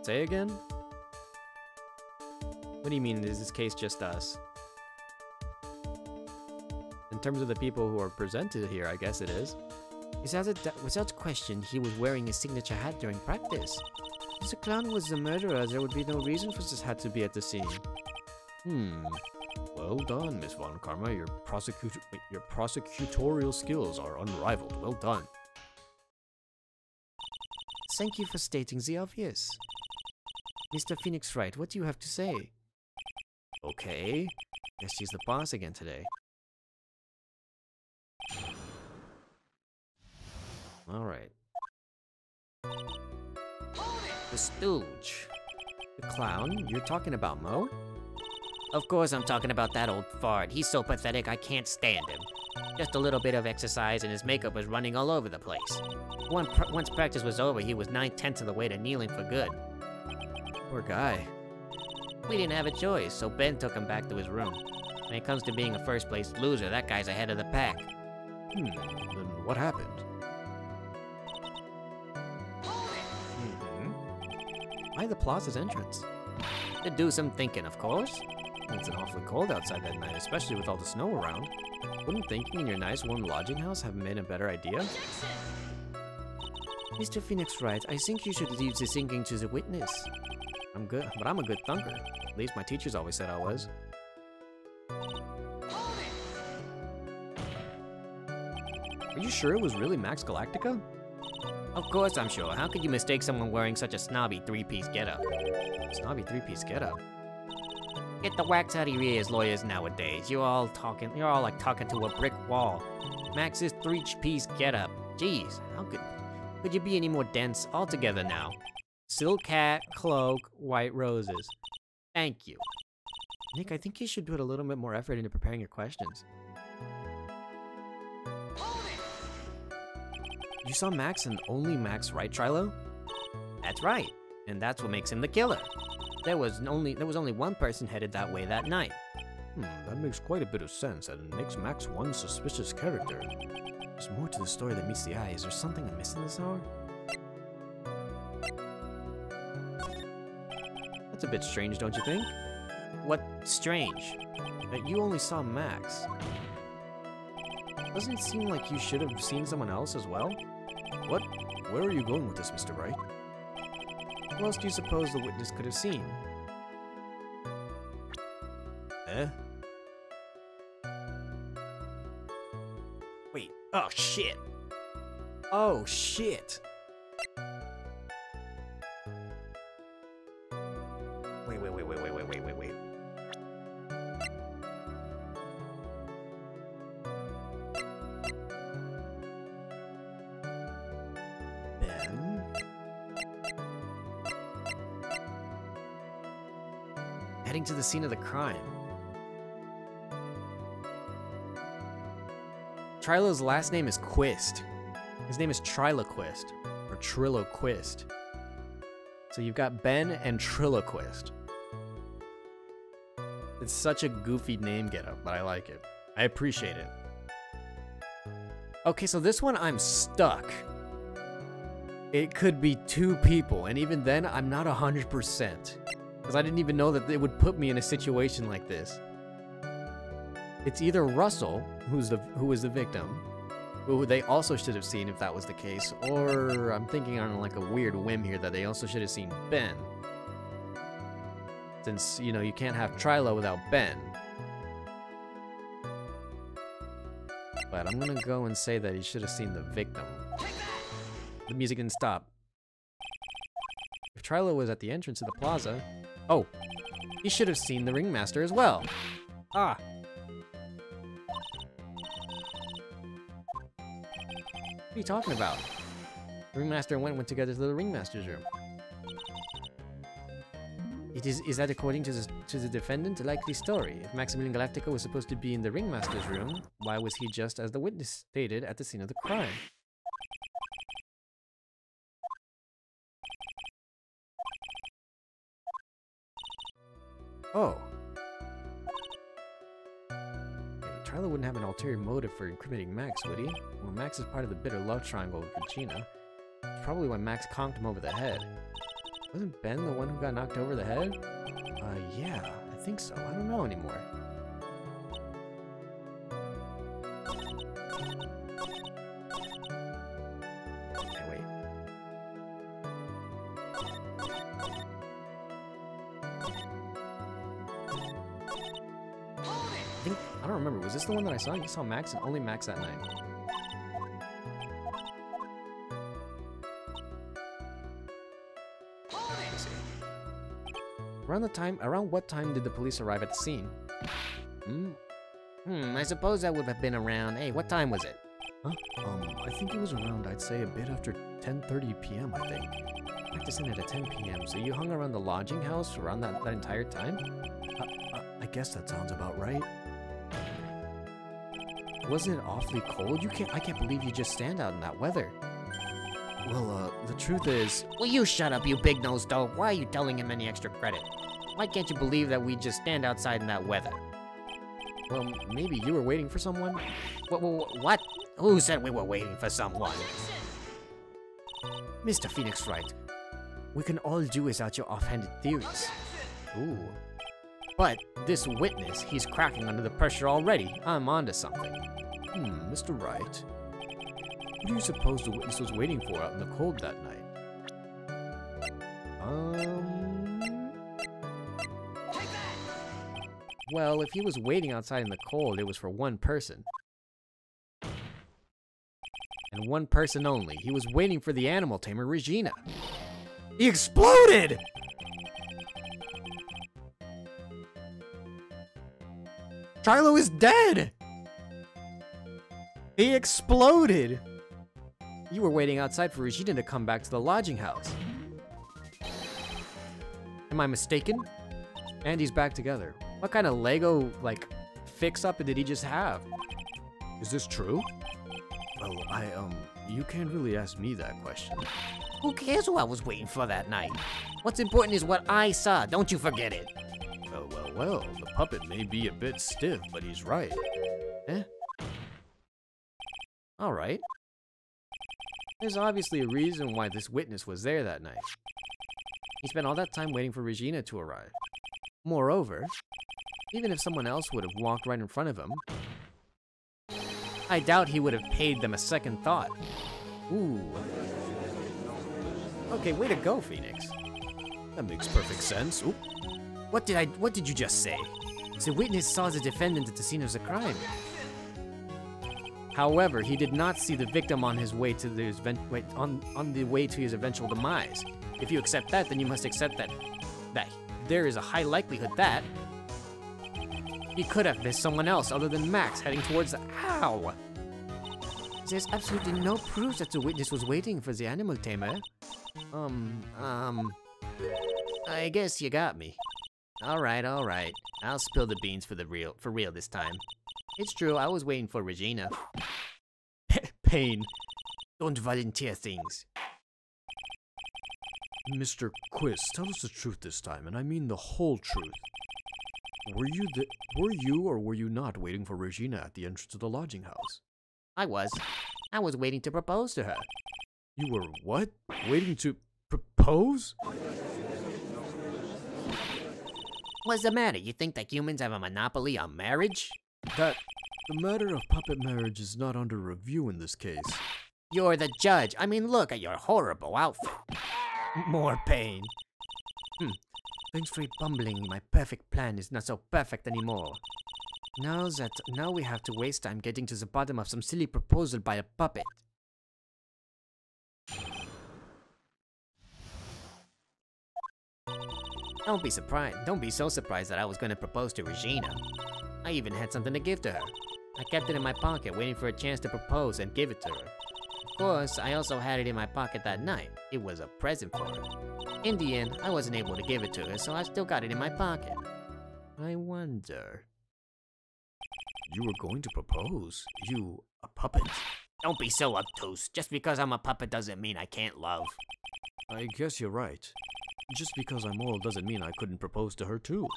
A: Say again? What do you mean, is this case just us? In terms of the people who are presented here, I guess it is. Without question, he was wearing his signature hat during practice. If the clown was the murderer, there would be no reason for this hat to be at the scene.
C: Well done, Miss Von Karma. Your prosecutorial skills are unrivaled. Well done.
A: Thank you for stating the obvious. Mr. Phoenix Wright, what do you have to say? Okay. Guess she's the boss again today. Alright.
B: The stooge.
A: The clown? You're talking about Mo?
B: Of course I'm talking about that old fart. He's so pathetic I can't stand him. Just a little bit of exercise and his makeup was running all over the place. Once practice was over, he was 9/10 of the way to kneeling for good.
A: Poor guy.
B: We didn't have a choice, so Ben took him back to his room. When it comes to being a first-place loser, that guy's ahead of the pack.
C: Then what happened?
A: Why the plaza's entrance?
B: To do some thinking, of course.
A: It's an awfully cold outside that night, especially with all the snow around. Wouldn't thinking in your nice warm lodging house have been a better idea? Mr. Phoenix Wright, I think you should leave the thinking to the witness. I'm good, but I'm a good thunker. At least my teachers always said I was. Are you sure it was really Max Galactica?
B: Of course I'm sure. How could you mistake someone wearing such a snobby three-piece getup?
A: Snobby three-piece getup.
B: Get the wax out of your ears, lawyers nowadays. You're all like talking to a brick wall. Max's three-piece getup. Jeez, how could you be any more dense altogether now? Silk hat, cloak, white roses. Thank you.
A: Nick, I think you should put a little bit more effort into preparing your questions. You saw Max and only Max, right, Trilo?
B: That's right, and that's what makes him the killer. There was only one person headed that way that night.
C: That makes quite a bit of sense, and makes Max one suspicious character.
A: There's more to the story than meets the eye. Is there something I'm missing this hour? That's a bit strange, don't you think?
B: What's strange?
A: That you only saw Max. Doesn't it seem like you should have seen someone else as well?
C: What? Where are you going with this, Mr. Wright?
A: Who else do you suppose the witness could have seen?
B: Wait. Oh, shit.
A: Oh, shit.
B: Wait.
A: Ben? Heading to the scene of the crime. Trilo's last name is Quist. His name is Triloquist, or Triloquist. So you've got Ben and Triloquist. It's such a goofy name getup, but I like it. I appreciate it. Okay, so this one I'm stuck. It could be 2 people, and even then, I'm not 100%. Because I didn't even know that it would put me in a situation like this. It's either Russell, who was the victim, who they also should have seen if that was the case, or I'm thinking on like a weird whim here that they also should have seen Ben. Since, you know, you can't have Trilo without Ben. But I'm gonna go and say that he should have seen the victim. The music didn't stop. If Trilo was at the entrance of the plaza... Oh! He should have seen the ringmaster as well. Ah! What are you talking about? The ringmaster and went together to the ringmaster's room. Is that according to the defendant a likely story? If Maximilian Galactico was supposed to be in the ringmaster's room, why was he just, as the witness stated, at the scene of the crime? Oh. Trilo wouldn't have an ulterior motive for incriminating Max, would he? Well, Max is part of the bitter love triangle with Regina. It's probably why Max conked him over the head. Wasn't Ben the one who got knocked over the head? Yeah, I think so. I don't know anymore. Okay, wait. I don't remember. Was this the one that I saw? You saw Max and only Max that night. Around what time did the police arrive at the scene?
B: I suppose that would have been around... Hey, what time was it?
A: Huh? I think it was around, I'd say, a bit after 10:30 p.m., I think. Practice in at 10 p.m., so you hung around the lodging house around that entire time? I guess that sounds about right. Wasn't it awfully cold? I can't believe you just stand out in that weather. Well, the truth is...
B: Will you shut up, you big-nosed dope? Why are you telling him any extra credit? Why can't you believe that we just stand outside in that weather?
A: Well, maybe you were waiting for someone?
B: What? Who said we were waiting for someone?
A: Mr. Phoenix Wright, we can all do without your offhanded theories. Ooh. But this witness, he's cracking under the pressure already. I'm onto something. Mr. Wright. What do you suppose the witness was waiting for out in the cold that night? Well, if he was waiting outside in the cold, it was for one person. And one person only. He was waiting for the animal tamer, Regina. He exploded! Trilo is dead! He exploded! You were waiting outside for Regina to come back to the lodging house. Am I mistaken? And he's back together. What kind of Lego, like, fix-up did he just have? Is this true? Well, you can't really ask me that question.
B: Who cares who I was waiting for that night? What's important is what I saw, don't you forget it.
C: Well, the puppet may be a bit stiff, but he's right.
A: Alright. There's obviously a reason why this witness was there that night. He spent all that time waiting for Regina to arrive. Moreover, even if someone else would have walked right in front of him, I doubt he would have paid them a second thought. Ooh. Okay, way to go, Phoenix.
C: That makes perfect sense. Oop.
A: What did you just say? The witness saw the defendant at the scene of the crime. However, he did not see the victim on his way to on the way to his eventual demise. If you accept that, then you must accept that there is a high likelihood that he could have missed someone else other than Max heading towards the... Ow! There's absolutely no proof that the witness was waiting for the animal tamer.
B: I guess you got me. Alright. I'll spill the beans for real this time. It's true, I was waiting for Regina.
A: pain.
B: Don't volunteer things.
C: Mr. Quiz, tell us the truth this time, and I mean the whole truth. Were you or were you not waiting for Regina at the entrance to the lodging house?
B: I was waiting to propose to her.
C: You were what? Waiting to propose?
B: What's the matter? You think that humans have a monopoly on marriage?
C: The matter of puppet marriage is not under review in this case.
B: You're the judge. I mean, look at your horrible outfit.
A: More pain.
B: Thanks for bumbling. My perfect plan is not so perfect anymore.
A: Now we have to waste time getting to the bottom of some silly proposal by a puppet.
B: Don't be surprised. Don't be so surprised that I was going to propose to Regina. I even had something to give to her. I kept it in my pocket, waiting for a chance to propose and give it to her. Of course, I also had it in my pocket that night. It was a present for her. In the end, I wasn't able to give it to her, so I still got it in my pocket.
A: I wonder...
C: You were going to propose? You, a puppet?
B: Don't be so obtuse. Just because I'm a puppet doesn't mean I can't love.
C: I guess you're right. Just because I'm old doesn't mean I couldn't propose to her too.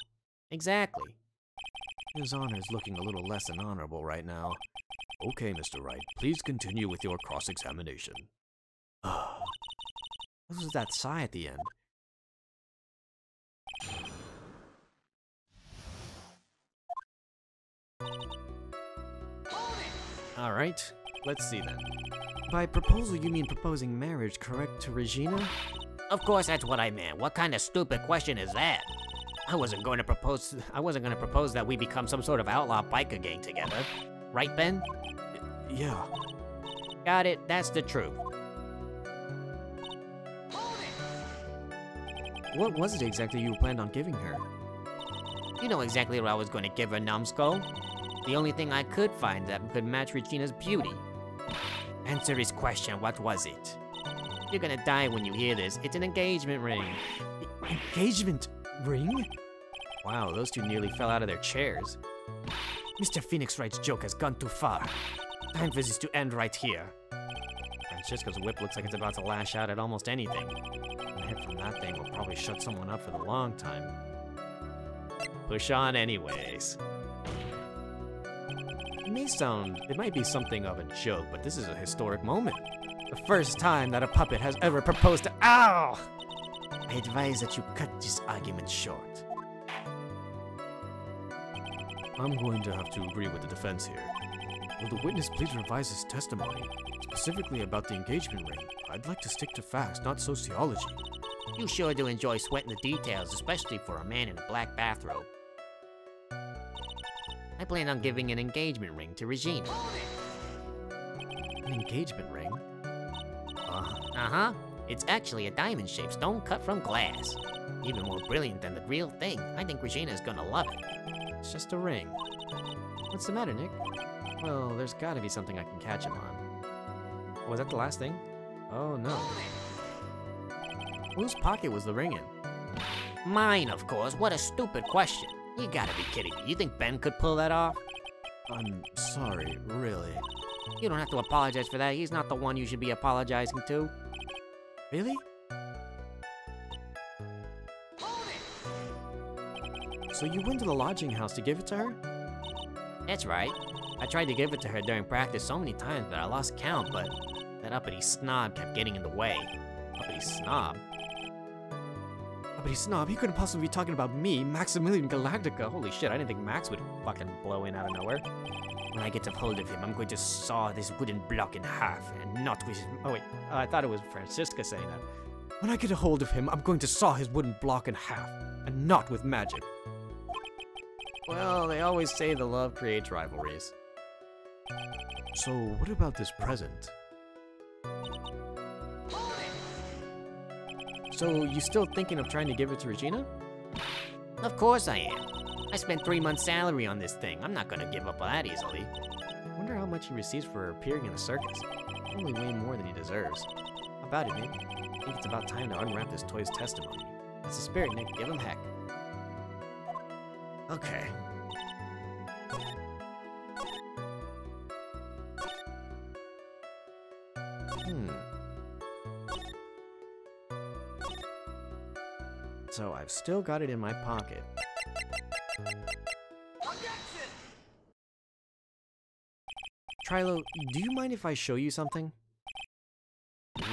B: Exactly.
A: His honor is looking a little less than honorable right now.
C: Okay, Mr. Wright, please continue with your cross-examination.
A: What was that sigh at the end? Alright, let's see then. By proposal, you mean proposing marriage, correct, to Regina?
B: Of course that's what I meant. What kind of stupid question is that? I wasn't going to propose that we become some sort of outlaw biker gang together. Right, Ben?
C: Yeah.
B: Got it, that's the truth.
A: What was it exactly you planned on giving her?
B: You know exactly what I was going to give her, numbskull. The only thing I could find that could match Regina's beauty. Answer his question, what was it? You're gonna die when you hear this. It's an engagement ring.
A: Engagement ring? Wow, those two nearly fell out of their chairs. Mr. Phoenix Wright's joke has gone too far. Time for this to end right here. Francesca's whip looks like it's about to lash out at almost anything. A hit from that thing will probably shut someone up for the long time. Push on anyways. It might be something of a joke, but this is a historic moment. The first time that a puppet has ever proposed to— Ow! I advise that you cut this argument short.
C: I'm going to have to agree with the defense here. Will the witness please revise his testimony, specifically about the engagement ring? I'd like to stick to facts, not sociology.
B: You sure do enjoy sweating the details, especially for a man in a black bathrobe. I plan on giving an engagement ring to Regina.
A: An engagement ring?
B: Uh-huh. It's actually a diamond-shaped stone cut from glass. Even more brilliant than the real thing. I think Regina's gonna love it.
A: It's just a ring. What's the matter, Nick? Well, there's gotta be something I can catch him on. Was that the last thing? Oh, no. Whose pocket was the ring in?
B: Mine, of course. What a stupid question. You gotta be kidding me. You think Ben could pull that off?
C: I'm sorry, really.
B: You don't have to apologize for that. He's not the one you should be apologizing to.
A: Really? So you went to the lodging house to give it to her?
B: That's right. I tried to give it to her during practice so many times that I lost count, but that uppity snob kept getting in the way.
A: Uppity snob? Uppity snob? He couldn't possibly be talking about me, Maximilian Galactica. Holy shit, I didn't think Max would fucking blow in out of nowhere.
B: When I get a hold of him, I'm going to saw this wooden block in half, and not with his—
A: Oh wait, I thought it was Francisca saying that. When I get a hold of him, I'm going to saw his wooden block in half, and not with magic. Well, they always say the love creates rivalries.
C: So, what about this present?
A: So, you still thinking of trying to give it to Regina?
B: Of course I am. I spent 3 months' salary on this thing. I'm not gonna give up that easily.
A: I wonder how much he receives for appearing in the circus. Probably way more than he deserves. How about it, Nick? I think it's about time to unwrap this toy's testimony. That's the spirit, Nick. Give him heck. Okay. So I've still got it in my pocket. Trilo, do you mind if I show you something?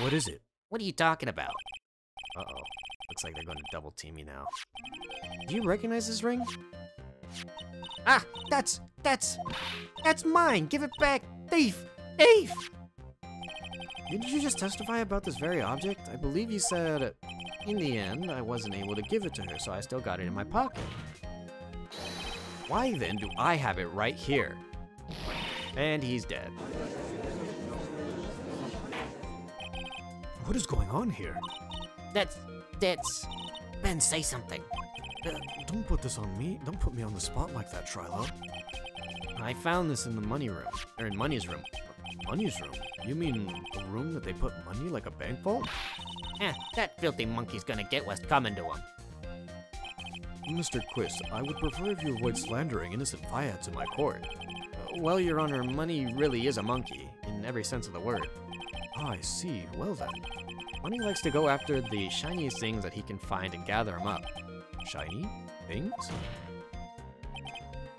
C: What is it?
B: What are you talking about?
A: Uh-oh. Looks like they're going to double team me now. Do you recognize this ring?
B: Ah, that's mine. Give it back. Thief! Thief!
A: Didn't you just testify about this very object? I believe you said, in the end, I wasn't able to give it to her, so I still got it in my pocket. Why then do I have it right here? And he's dead.
C: What is going on here?
B: That's... Ben, say something.
C: Don't put this on me. Don't put me on the spot like that, Trilo.
A: I found this in the money room, or in Money's room.
C: Money's room? You mean the room that they put money like a bank vault?
B: That filthy monkey's gonna get what's coming to him.
C: Mr. Quist, I would prefer if you avoid slandering innocent Viads in my court.
A: Well, Your Honor, Money really is a monkey, in every sense of the word.
C: Ah, I see. Well then.
A: Money likes to go after the shiniest things that he can find and gather them up.
C: Shiny? Things?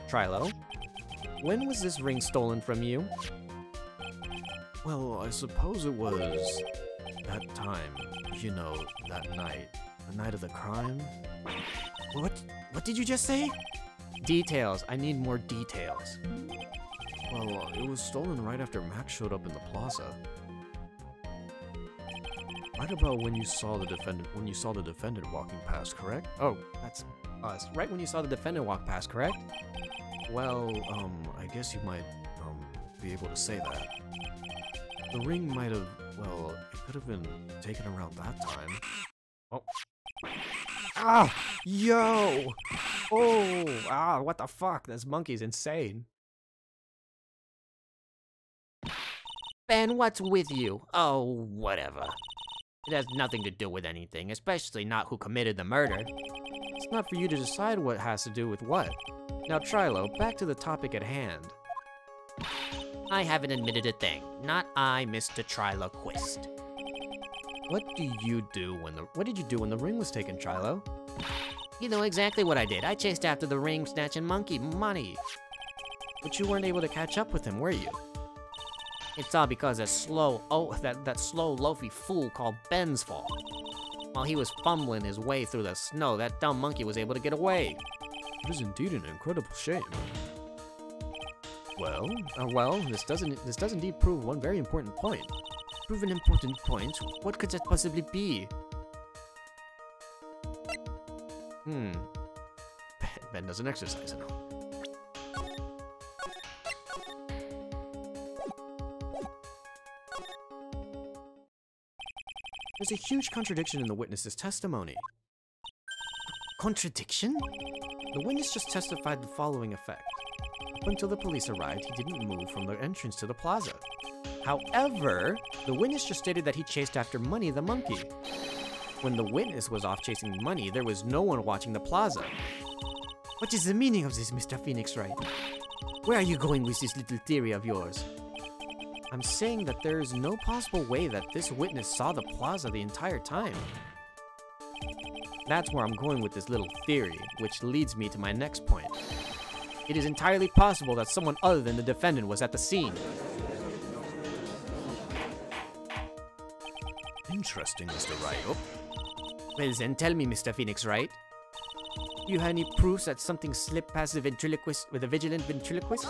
A: Trilo, when was this ring stolen from you?
C: Well, I suppose it was that time, you know, that night. The night of the crime.
A: What did you just say? Details. I need more details.
C: Well, it was stolen right after Max showed up in the plaza. Right about when you saw the defendant walking past, correct?
A: Oh, that's us. Right when you saw the defendant walk past, correct?
C: Well, I guess you might, be able to say that. The ring might have, well, it could have been taken around that time.
A: Oh. Ah! Yo! Oh! What the fuck? This monkey's insane.
B: Ben, what's with you? Oh, whatever. It has nothing to do with anything, especially not who committed the murder.
A: It's not for you to decide what has to do with what. Now, Trilo, back to the topic at hand.
B: I haven't admitted a thing. Not I, Mr. Trilo Quist.
A: What did you do when the ring was taken, Trilo?
B: You know exactly what I did. I chased after the ring-snatching monkey, Money.
A: But you weren't able to catch up with him, were you?
B: It's all because that slow loafy fool called Ben's fault. While he was fumbling his way through the snow, that dumb monkey was able to get away.
C: It is indeed an incredible shame.
A: Well, this does indeed prove one very important point.
B: Prove an important point? What could that possibly be?
A: Ben doesn't exercise enough. There's a huge contradiction in the witness's testimony.
B: Contradiction?
A: The witness just testified the following effect. Up until the police arrived, he didn't move from the entrance to the plaza. However, the witness just stated that he chased after Money the monkey. When the witness was off chasing Money, there was no one watching the plaza.
B: What is the meaning of this, Mr. Phoenix Wright? Where are you going with this little theory of yours?
A: I'm saying that there is no possible way that this witness saw the plaza the entire time. That's where I'm going with this little theory, which leads me to my next point. It is entirely possible that someone other than the defendant was at the scene.
C: Interesting, Mr. Wright.
B: Well then, tell me, Mr. Phoenix Wright.
A: You have any proofs that something slipped past the ventriloquist with a vigilant ventriloquist?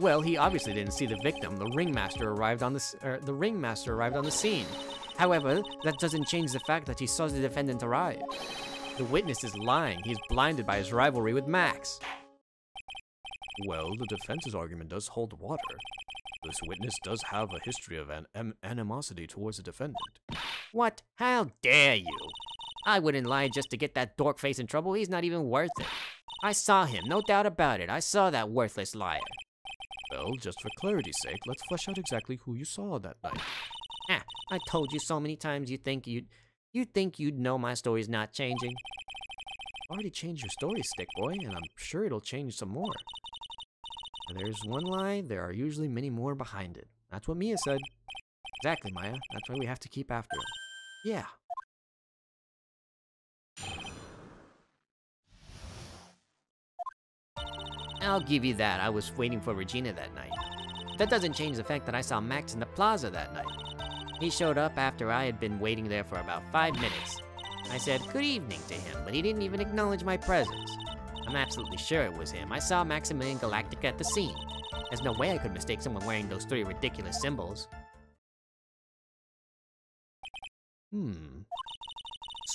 A: Well, he obviously didn't see the victim. The ringmaster arrived on the scene. However, that doesn't change the fact that he saw the defendant arrive. The witness is lying. He's blinded by his rivalry with Max.
C: Well, the defense's argument does hold water. This witness does have a history of animosity towards the defendant.
B: What? How dare you? I wouldn't lie just to get that dork face in trouble. He's not even worth it. I saw him, no doubt about it. I saw that worthless liar.
C: Well, just for clarity's sake, let's flesh out exactly who you saw that night.
B: I told you so many times you'd think you'd know my story's not changing.
A: Already changed your story, Stick Boy, and I'm sure it'll change some more. Where there's one lie, there are usually many more behind it. That's what Mia said. Exactly, Maya. That's why we have to keep after him. Yeah.
B: I'll give you that. I was waiting for Regina that night. That doesn't change the fact that I saw Max in the plaza that night. He showed up after I had been waiting there for about 5 minutes. I said good evening to him, but he didn't even acknowledge my presence. I'm absolutely sure it was him. I saw Maximilian Galactica at the scene. There's no way I could mistake someone wearing those 3 ridiculous symbols.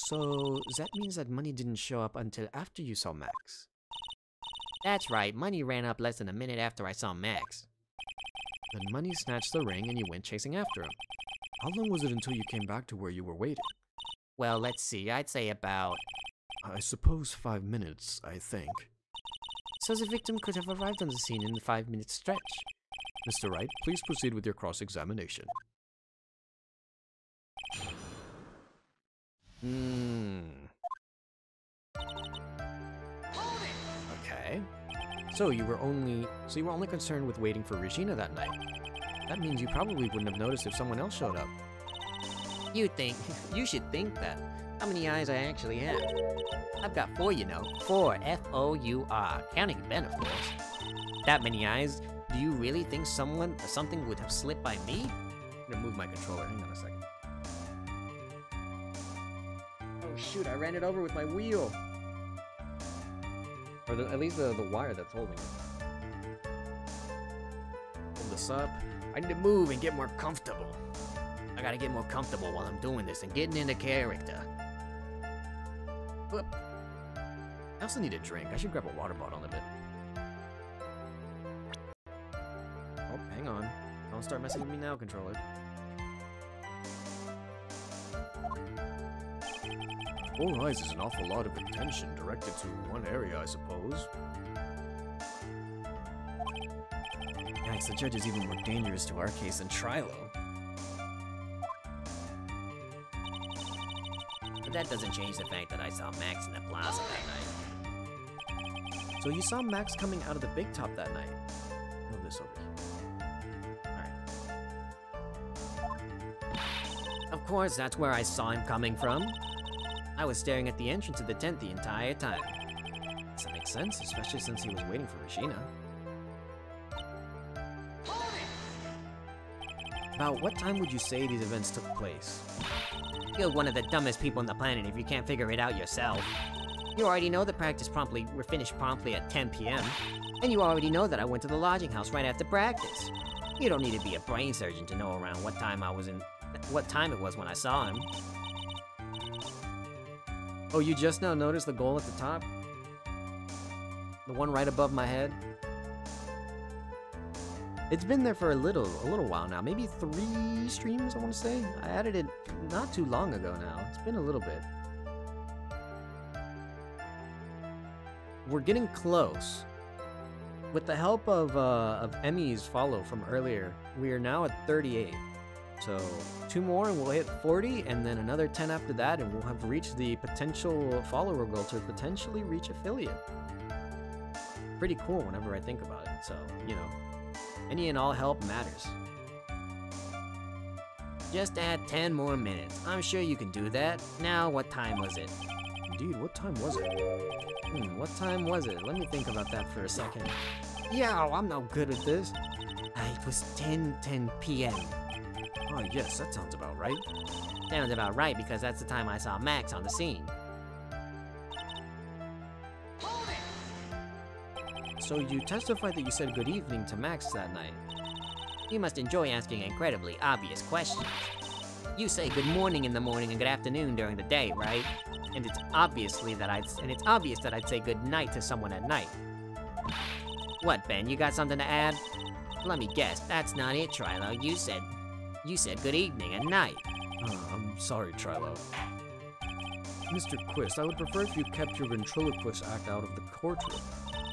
A: So, that means that Money didn't show up until after you saw Max.
B: That's right, Money ran up less than a minute after I saw Max.
A: Then Money snatched the ring and you went chasing after him. How long was it until you came back to where you were waiting?
B: Well, let's see, I'd say about...
A: I suppose 5 minutes, I think.
B: So the victim could have arrived on the scene in the 5-minute stretch.
A: Mr. Wright, please proceed with your cross-examination. Okay. So you were only concerned with waiting for Regina that night. That means you probably wouldn't have noticed if someone else showed up.
B: You should think that. How many eyes I actually have? I've got 4, you know. 4, F-O-U-R. Counting Ben, of course. That many eyes? Do you really think something would have slipped by me?
A: I'm gonna move my controller. Hang on a second. Oh shoot, I ran it over with my wheel. Or at least the wire that's holding it. Hold this up.
B: I need to move and get more comfortable. I gotta get more comfortable while I'm doing this and getting into character.
A: Whoop. I also need a drink. I should grab a water bottle in a bit. Oh, hang on. Don't start messing with me now, controller. 4 eyes is an awful lot of attention directed to one area, I suppose. Yikes, the judge is even more dangerous to our case than Trilo.
B: But that doesn't change the fact that I saw Max in the plaza that night.
A: So you saw Max coming out of the big top that night? Move this over here. Alright.
B: Of course, that's where I saw him coming from. I was staring at the entrance of the tent the entire time.
A: Does that make sense? Especially since he was waiting for Regina. About what time would you say these events took place?
B: You're one of the dumbest people on the planet if you can't figure it out yourself. You already know that we're finished promptly at 10 p.m. And you already know that I went to the lodging house right after practice. You don't need to be a brain surgeon to know around what time it was when I saw him.
A: Oh, you just now noticed the goal at the top? The one right above my head? It's been there for a little while now. Maybe 3 streams, I want to say. I added it not too long ago now. It's been a little bit. We're getting close. With the help of Emmy's follow from earlier, we are now at 38. So 2 more and we'll hit 40, and then another 10 after that, and we'll have reached the potential follower goal to potentially reach affiliate. Pretty cool whenever I think about it. So, you know, any and all help matters.
B: Just add 10 more minutes. I'm sure you can do that. Now, what time was it?
A: Indeed, what time was it? What time was it? Let me think about that for a second.
B: Yeah, I'm no good at this. It was 10 p.m.
A: Oh, yes, that sounds about right.
B: Sounds about right because that's the time I saw Max on the scene.
A: So you testified that you said good evening to Max that night.
B: You must enjoy asking incredibly obvious questions. You say good morning in the morning and good afternoon during the day, right? And it's obvious that I'd say good night to someone at night. What, Ben? You got something to add? Let me guess. That's not it, Trilo. You said good evening and night.
A: I'm sorry, Trilo. Mr. Quist, I would prefer if you kept your ventriloquist act out of the courtroom.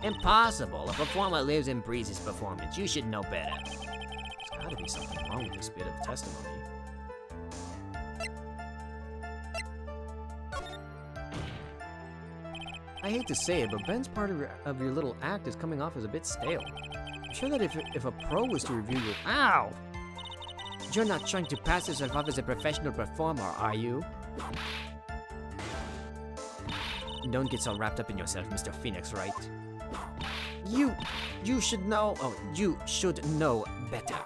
B: Impossible. A performer lives and breathes his performance. You should know better.
A: There's gotta be something wrong with this bit of testimony. I hate to say it, but Ben's part of your little act is coming off as a bit stale. I'm sure that if a pro was to review your—
B: Ow! You're not trying to pass yourself off as a professional performer, are you? Don't get so wrapped up in yourself, Mr. Phoenix, right? You should know. Oh, you should know better.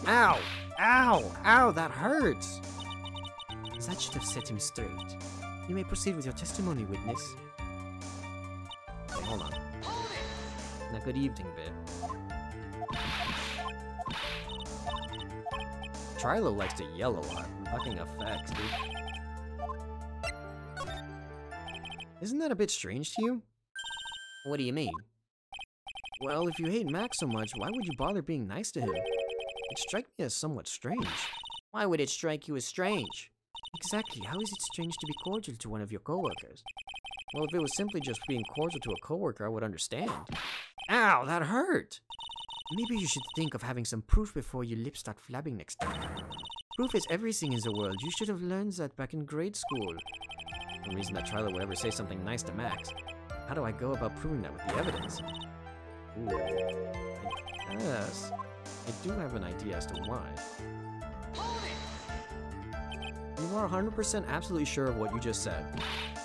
B: Ow! Ow! Ow! That hurts! That should have set him straight. You may proceed with your testimony, witness.
A: Okay, hold on. Now, good evening, bit. Trilo likes to yell a lot. Fucking effects, dude. Isn't that a bit strange to you?
B: What do you mean?
A: Well, if you hate Max so much, why would you bother being nice to him? It strikes me as somewhat strange.
B: Why would it strike you as strange?
A: Exactly. How is it strange to be cordial to one of your coworkers? Well, if it was simply just being cordial to a coworker, I would understand. Ow, that hurt! Maybe you should think of having some proof before your lips start flapping next time. Proof is everything in the world. You should have learned that back in grade school. The reason that Trilo would ever say something nice to Max. How do I go about proving that with the evidence? Ooh. Yes. I do have an idea as to why. You are 100% absolutely sure of what you just said.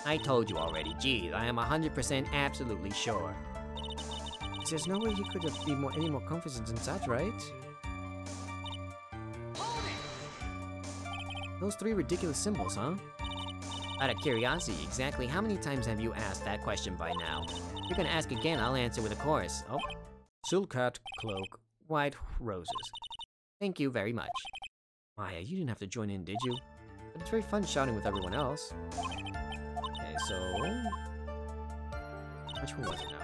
B: I told you already. Geez, I am 100% absolutely sure.
A: There's no way you could have any more confidence in that, right? Those three ridiculous symbols, huh?
B: Out of curiosity, exactly how many times have you asked that question by now? If you're gonna ask again, I'll answer with a chorus. Oh.
A: Silk hat, cloak, white roses.
B: Thank you very much.
A: Maya, you didn't have to join in, did you? But it's very fun shouting with everyone else. Okay, so... which one was it now?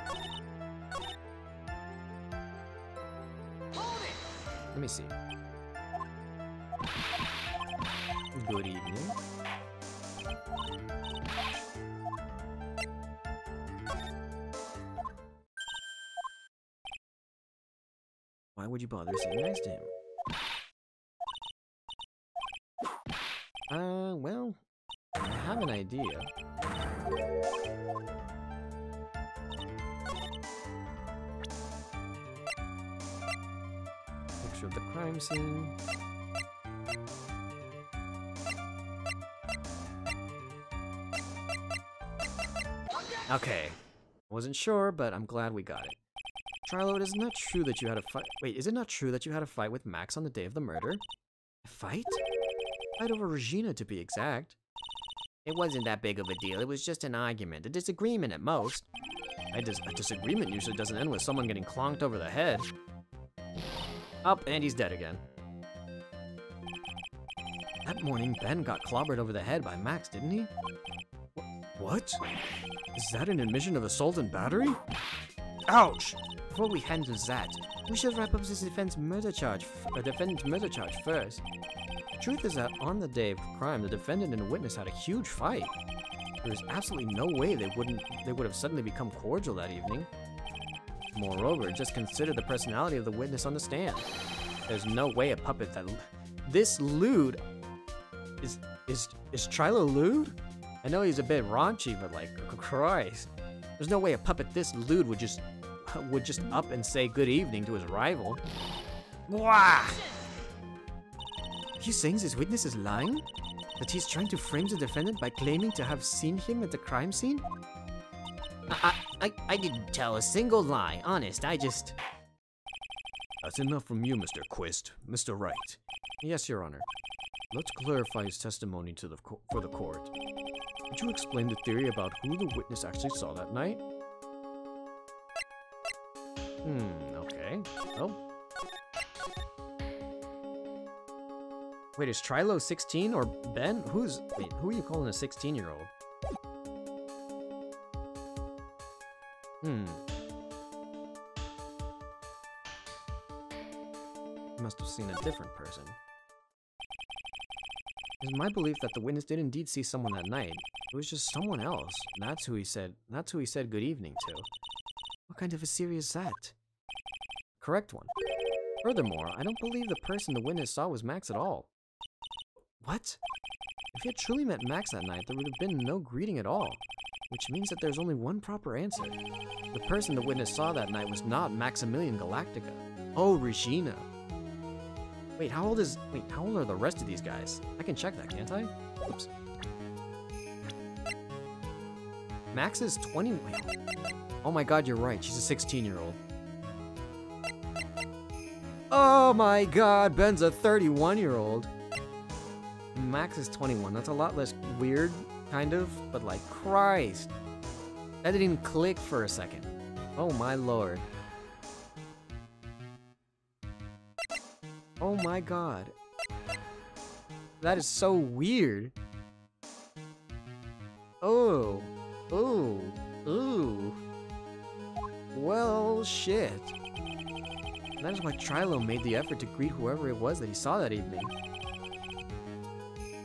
A: Let me see. Good evening. Why would you bother saying nice to him? Well, I have an idea. Picture of the crime scene. Okay. Wasn't sure, but I'm glad we got it. Trilo, it is not true that you had a fight. Wait, is it not true that you had a fight with Max on the day of the murder? A fight? Fight over Regina, to be exact.
B: It wasn't that big of a deal. It was just an argument, a disagreement at most.
A: A disagreement usually doesn't end with someone getting clonked over the head. Up, and he's dead again. That morning, Ben got clobbered over the head by Max, didn't he? What? Is that an admission of assault and battery? Ouch! Before we handle that, we should wrap up this defendant's murder charge first. Truth is that on the day of crime, the defendant and the witness had a huge fight. There is absolutely no way they would have suddenly become cordial that evening. Moreover, just consider the personality of the witness on the stand. There's no way a puppet that this lewd is Trilo lewd? I know he's a bit raunchy, but like, Christ. There's no way a puppet this lewd would just up and say good evening to his rival. Wah! Are you saying this witness is lying? That he's trying to frame the defendant by claiming to have seen him at the crime scene?
B: I didn't tell a single lie, honest, I just...
C: That's enough from you, Mr. Quist. Mr. Wright.
A: Yes, Your Honor. Let's clarify his testimony for the court. Could you explain the theory about who the witness actually saw that night? Okay. Oh. Wait, is Trilo 16 or Ben? Who are you calling a 16-year-old? You must have seen a different person. It is my belief that the witness did indeed see someone that night. It was just someone else. That's who he said good evening to. What kind of a theory is that? Correct one. Furthermore, I don't believe the person the witness saw was Max at all. What? If he had truly met Max that night, there would have been no greeting at all. Which means that there's only one proper answer. The person the witness saw that night was not Maximilian Galactica. Oh, Regina. Wait, how old are the rest of these guys? I can check that, can't I? Oops. Max is 20. Wait. Oh my god, you're right. She's a 16-year-old. Oh my god, Ben's a 31-year-old. Max is 21. That's a lot less weird, kind of, but like, Christ. That didn't even click for a second. Oh my lord. Oh my god. That is so weird. Oh. Ooh. Ooh. Well, shit. That is why Trilo made the effort to greet whoever it was that he saw that evening.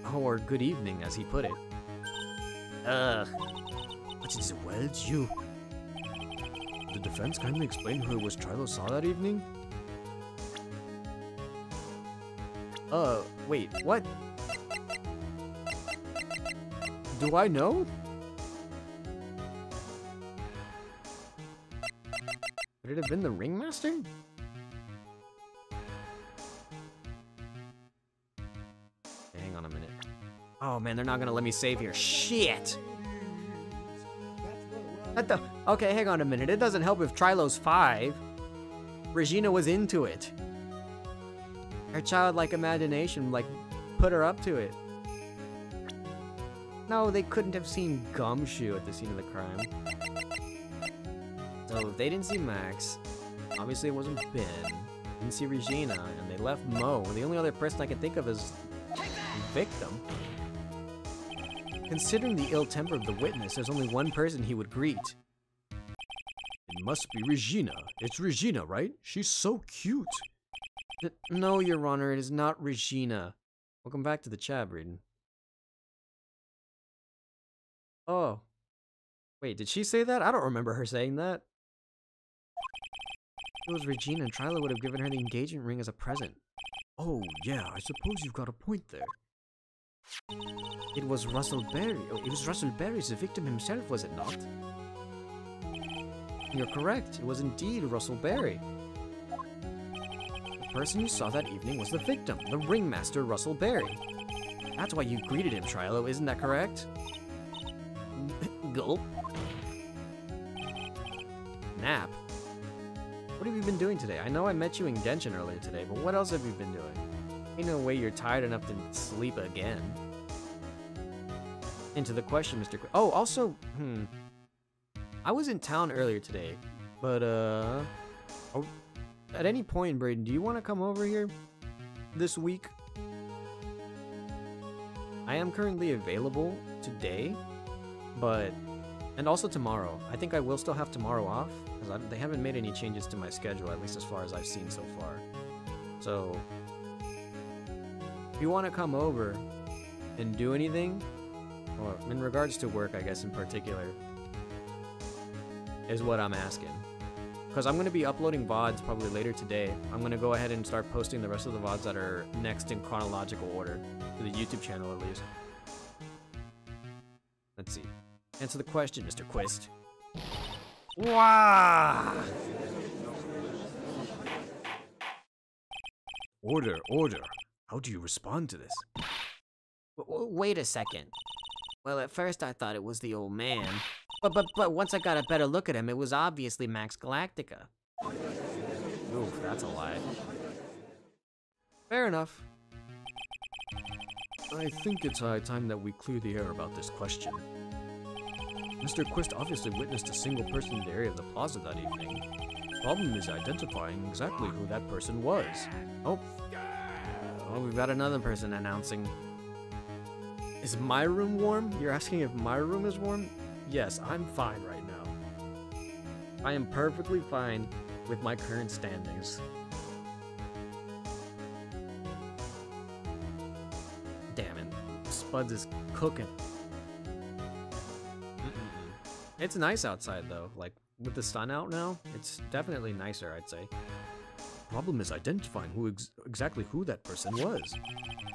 A: Oh, or good evening, as he put it.
C: But it's well, it's you. Did the defense kindly explain who it was Trilo saw that evening?
A: Wait, what? Do I know? Could it have been the ringmaster? Hang on a minute. Oh man, they're not gonna let me save here. Shit! Okay, hang on a minute. It doesn't help if Trilo's 5. Regina was into it. Her childlike imagination, like, put her up to it. No, they couldn't have seen Gumshoe at the scene of the crime. So they didn't see Max. Obviously it wasn't Ben. Didn't see Regina, and they left Mo. The only other person I can think of is the victim. Considering the ill temper of the witness, there's only one person he would greet.
C: It must be Regina. It's Regina, right? She's so cute.
A: No, Your Honor, it is not Regina. Welcome back to the chat, Braden. Oh. Wait, did she say that? I don't remember her saying that. If it was Regina, and Trilo would have given her the engagement ring as a present.
C: Oh, yeah, I suppose you've got a point there.
A: It was Russell Berry. Oh, it was Russell Berry, the victim himself, was it not? You're correct. It was indeed Russell Berry. The person you saw that evening was the victim, the ringmaster Russell Berry. That's why you greeted him, Trilo, isn't that correct? Gulp. Nap? What have you been doing today? I know I met you in Genshin earlier today, but what else have you been doing? Ain't no way you're tired enough to sleep again. Into the question, Mr. Oh, also, I was in town earlier today, but, at any point, Braden, do you want to come over here this week? I am currently available today, but, and also tomorrow. I think I will still have tomorrow off, because they haven't made any changes to my schedule, at least as far as I've seen so far. So, if you want to come over and do anything, or in regards to work, I guess in particular, is what I'm asking. Because I'm going to be uploading VODs probably later today. I'm going to go ahead and start posting the rest of the VODs that are next in chronological order, to the YouTube channel at least. Let's see. Answer the question, Mr. Quist. Wow!
C: Order, order. How do you respond to this?
B: Wait a second. Well, at first I thought it was the old man. But once I got a better look at him, it was obviously Max Galactica.
A: Oof, that's a lie. Fair enough.
C: I think it's high time that we clear the air about this question. Mr. Quist obviously witnessed a single person in the area of the plaza that evening. The problem is identifying exactly who that person was.
A: Oh. Oh, we've got another person announcing. Is my room warm? You're asking if my room is warm? Yes, I'm fine right now. I am perfectly fine with my current standings. Damn it. Spuds is cooking. It's nice outside though. Like, with the sun out now, it's definitely nicer, I'd say.
C: Problem is identifying exactly who that person was.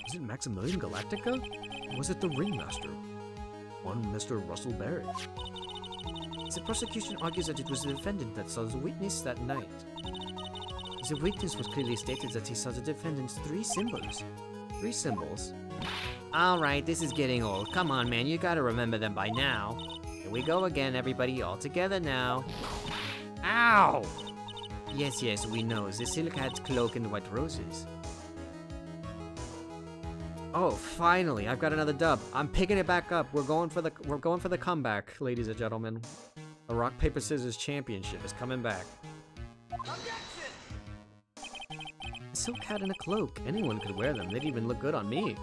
C: Was it Maximilian Galactica? Or was it the ringmaster? One Mr. Russell Berry.
B: The prosecution argues that it was the defendant that saw the witness that night.
A: The witness was clearly stated that he saw the defendant's 3 symbols. 3 symbols?
B: Alright, this is getting old. Come on, man, you gotta remember them by now. Here we go again, everybody, all together now. Ow!
A: Yes, we know. The silk hat's cloak and white roses. Oh, finally! I've got another dub. I'm picking it back up. We're going for the comeback, ladies and gentlemen. The rock paper scissors championship is coming back. A silk hat and a cloak. Anyone could wear them. They'd even look good on me.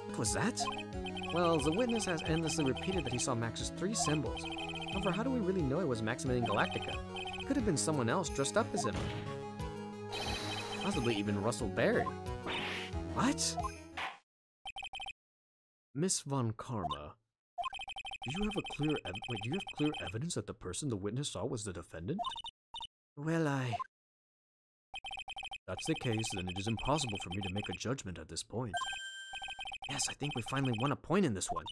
A: What was that? Well, the witness has endlessly repeated that he saw Max's 3 symbols. However, how do we really know it was Maximilian Galactica? It could have been someone else dressed up as him. Possibly even Russell Berry. What? Miss Von Karma, do you have clear evidence that the person the witness saw was the defendant? Well, If that's the case, then it is impossible for me to make a judgment at this point. Yes, I think we finally won a point in this one.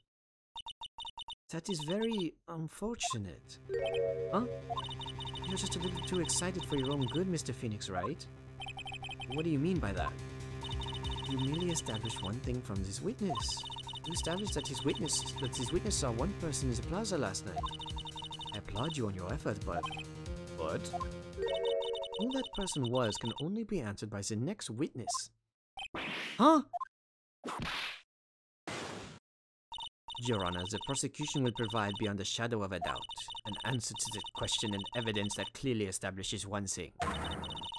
A: That is very unfortunate. Huh? You're just a little too excited for your own good, Mr. Phoenix, right? What do you mean by that? You merely established one thing from this witness. You established that his witness saw one person in the plaza last night. I applaud you on your effort, but... Who that person was can only be answered by the next witness. Huh? Your Honor, the prosecution will provide beyond a shadow of a doubt an answer to the question and evidence that clearly establishes one thing.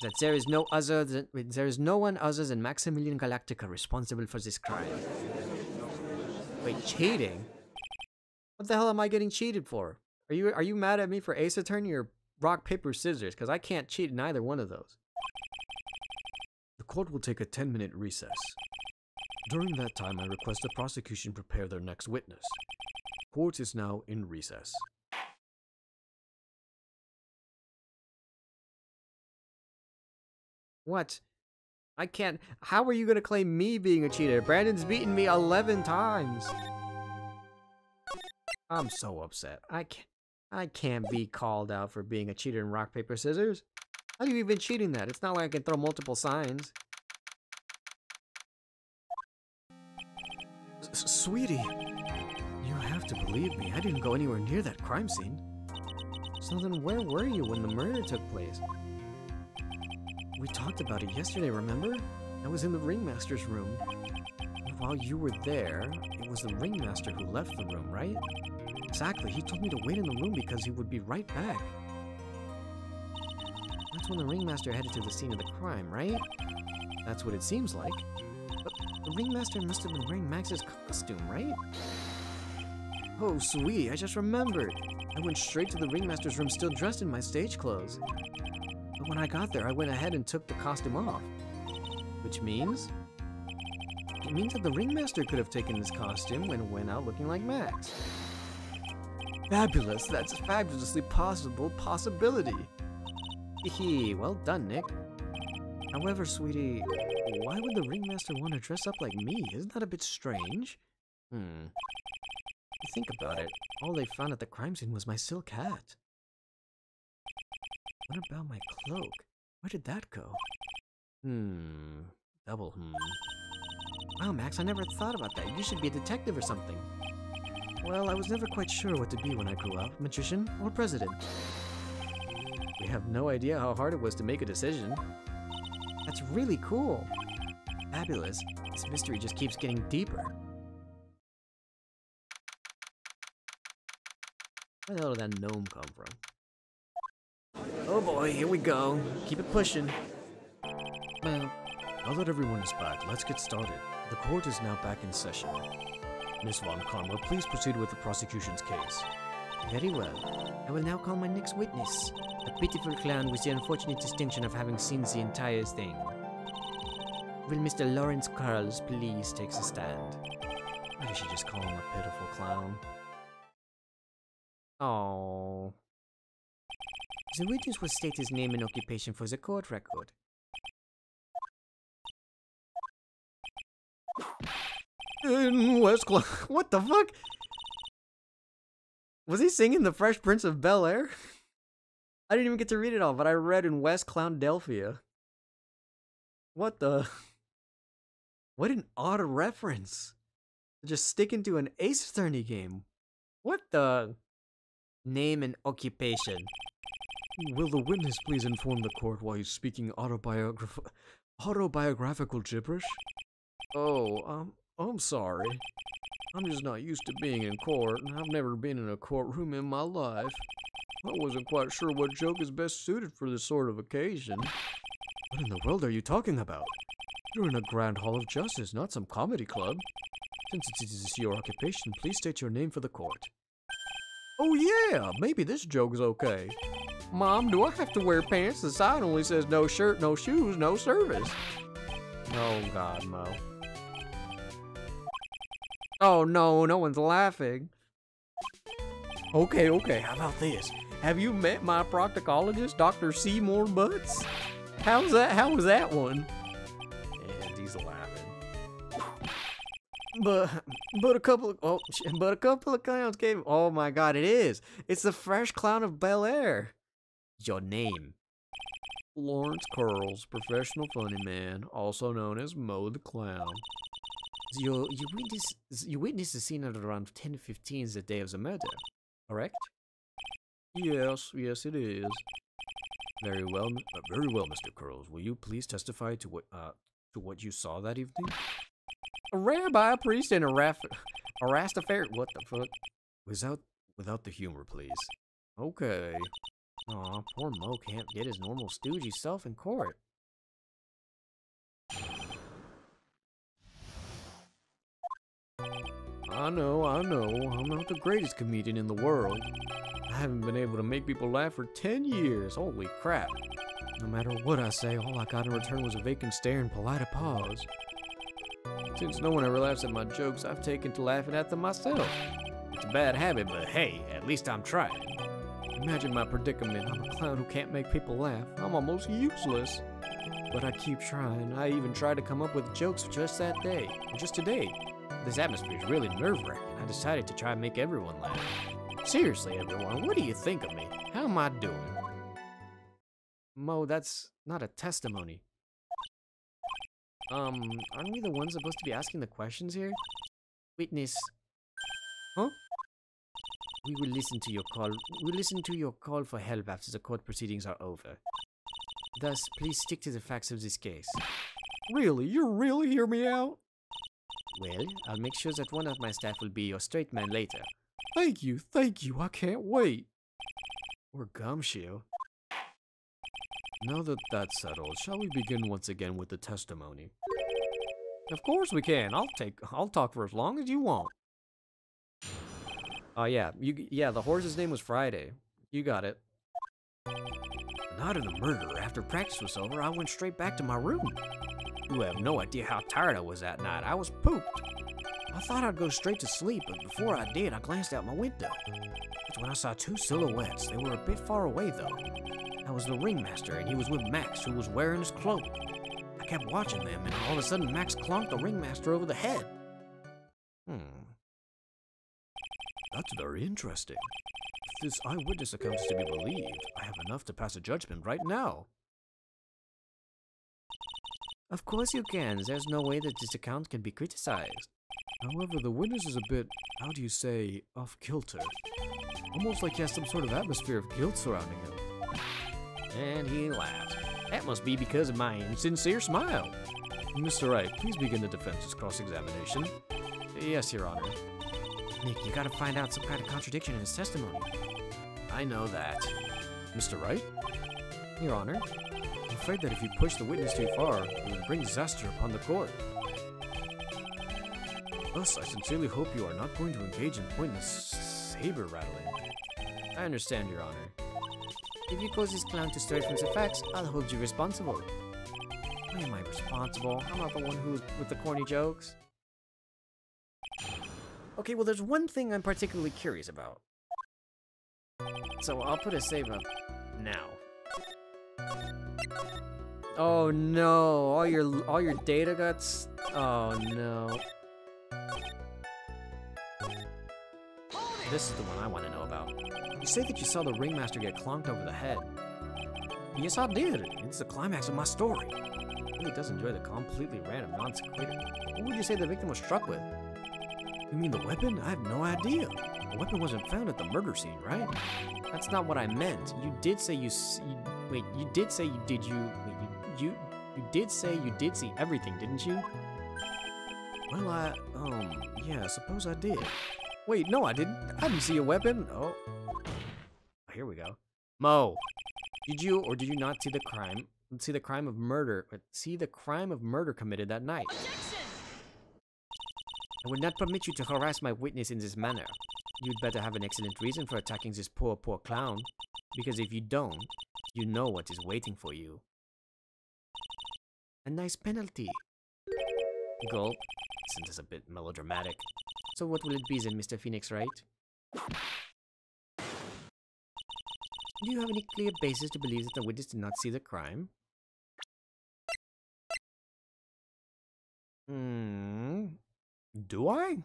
A: That there is no one other than Maximilian Galactica responsible for this crime. Wait, cheating? What the hell am I getting cheated for? Are you mad at me for Ace Attorney or rock, paper, scissors? Because I can't cheat in either one of those. The court will take a 10-minute recess. During that time, I request the prosecution prepare their next witness. Court is now in recess. What? I can't. How are you going to claim me being a cheater? Brandon's beaten me 11 times. I'm so upset. I can't be called out for being a cheater in rock, paper, scissors. How are you even cheating that? It's not like I can throw multiple signs. Sweetie, you have to believe me. I didn't go anywhere near that crime scene. So then where were you when the murder took place? We talked about it yesterday, remember? I was in the ringmaster's room. While you were there, it was the ringmaster who left the room, right? Exactly, he told me to wait in the room because he would be right back. That's when the ringmaster headed to the scene of the crime, right? That's what it seems like. But the ringmaster must have been wearing Max's costume, right? Oh, sweetie, I just remembered. I went straight to the ringmaster's room still dressed in my stage clothes. But when I got there, I went ahead and took the costume off. Which means... It means that the ringmaster could have taken this costume and went out looking like Max. Fabulous! That's a fabulously possibility! Hehe, well done, Nick. However, sweetie, why would the ringmaster want to dress up like me? Isn't that a bit strange? Think about it. All they found at the crime scene was my silk hat. What about my cloak? Where did that go? Double Wow, Max, I never thought about that. You should be a detective or something. Well, I was never quite sure what to be when I grew up, magician or president. We have no idea how hard it was to make a decision. That's really cool. Fabulous. This mystery just keeps getting deeper. Where the hell did that gnome come from? Oh boy, here we go. Keep it pushing.
C: Well, now that everyone is back, let's get started. The court is now back in session. Miss Von Karma, please proceed with the prosecution's case.
A: Very well. I will now call my next witness. A pitiful clown with the unfortunate distinction of having seen the entire thing. Will Mr. Lawrence Carls please take the stand?
C: Why did she just call him a pitiful clown?
A: Oh. The witness will state his name and occupation for the court record. What the fuck? Was he singing The Fresh Prince of Bel-Air? I didn't even get to read it all, but I read in West Clowndelphia. What the? What an odd reference. Just sticking to an Ace Attorney game. What the? Name and occupation.
C: Will the witness please inform the court why he's speaking autobiographical gibberish? Oh, I'm sorry. I'm just not used to being in court, and I've never been in a courtroom in my life. I wasn't quite sure what joke is best suited for this sort of occasion. What in the world are you talking about? You're in a grand hall of justice, not some comedy club. Since it is your occupation, please state your name for the court. Oh yeah, maybe this joke's okay. Mom, do I have to wear pants? The sign only says no shirt, no shoes, no service.
A: Oh God, Mo. Oh no, no one's laughing. Okay, how about this? Have you met my proctologist, Dr. Seymour Butts? How was that one? And he's laughing. But a couple of clowns came. Oh my God, it is. It's the Fresh Clown of Bel Air. Your name?
C: Lawrence Curls, professional funny man, also known as Mo the Clown.
A: You witnessed the scene at around 10:15 the day of the murder, correct?
C: Yes, it is. Very well, Mr. Curls. Will you please testify to what you saw that evening?
A: A rabbi, a priest, and a Rastafari. What the fuck?
C: Without the humor, please.
A: Okay. Aw, poor Mo can't get his normal stoogey self in court.
C: I know. I'm not the greatest comedian in the world. I haven't been able to make people laugh for 10 years. Holy crap. No matter what I say, all I got in return was a vacant stare and polite applause. Since no one ever laughs at my jokes, I've taken to laughing at them myself. It's a bad habit, but hey, at least I'm trying. Imagine my predicament. I'm a clown who can't make people laugh. I'm almost useless. But I keep trying. I even tried to come up with jokes just that day, just today. This atmosphere is really nerve-wracking. I decided to try and make everyone laugh. Seriously, everyone, what do you think of me? How am I doing?
A: Mo, that's not a testimony. Aren't we the ones supposed to be asking the questions here? Witness. Huh? We will listen to your call. We'll listen to your call for help after the court proceedings are over. Thus, please stick to the facts of this case.
C: Really? You really hear me out?
A: Well, I'll make sure that one of my staff will be your straight man later.
C: Thank you, I can't wait.
A: Or Gumshoe.
C: Now that that's settled, shall we begin once again with the testimony?
A: Of course we can. I'll talk for as long as you want. Oh yeah, the horse's name was Friday. You got it.
C: The night of the murder, after practice was over, I went straight back to my room.
A: You have no idea how tired I was that night. I was pooped.
C: I thought I'd go straight to sleep, but before I did, I glanced out my window. That's when I saw two silhouettes. They were a bit far away, though. That was the ringmaster, and he was with Max, who was wearing his cloak. I kept watching them, and all of a sudden, Max clonked the ringmaster over the head. That's very interesting. If this eyewitness account is to be believed, I have enough to pass a judgment right now.
A: Of course you can. There's no way that this account can be criticized.
C: However, the witness is a bit, how do you say, off-kilter. Almost like he has some sort of atmosphere of guilt surrounding him.
A: And he laughed. That must be because of my insincere smile.
C: Mr. Wright, please begin the defense's cross-examination.
A: Yes, Your Honor.
B: Nick, you gotta find out some kind of contradiction in his testimony.
A: I know that.
C: Mr. Wright?
A: Your Honor?
C: I'm afraid that if you push the witness too far, it will bring disaster upon the court. Thus, I sincerely hope you are not going to engage in pointless saber rattling.
A: I understand, Your Honor. If you cause this clown to stray from the facts, I'll hold you responsible. Why am I responsible? I'm not the one who's with the corny jokes. Okay, well, there's one thing I'm particularly curious about. So I'll put a save up now. Oh no! All your data got. Oh no!
C: This is the one I want to know about. You say that you saw the ringmaster get clonked over the head. Yes, I did. It's the climax of my story. It really does enjoy the completely random non-sequitur. What would you say the victim was struck with? You mean the weapon? I have no idea. The weapon wasn't found at the murder scene, right?
A: That's not what I meant. You did say you did say you did you did say you did see everything, didn't you?
C: Well, yeah, I suppose I did.
A: Wait, no, I didn't. I didn't see a weapon. Oh, here we go. Mo, did you or did you not see the crime? See the crime of murder? See the crime of murder committed that night. I would not permit you to harass my witness in this manner. You'd better have an excellent reason for attacking this poor clown. Because if you don't, you know what is waiting for you. A nice penalty. Gulp. Isn't this a bit melodramatic? So what will it be then, Mr. Phoenix Wright? Do you have any clear basis to believe that the witness did not see the crime?
C: Do I?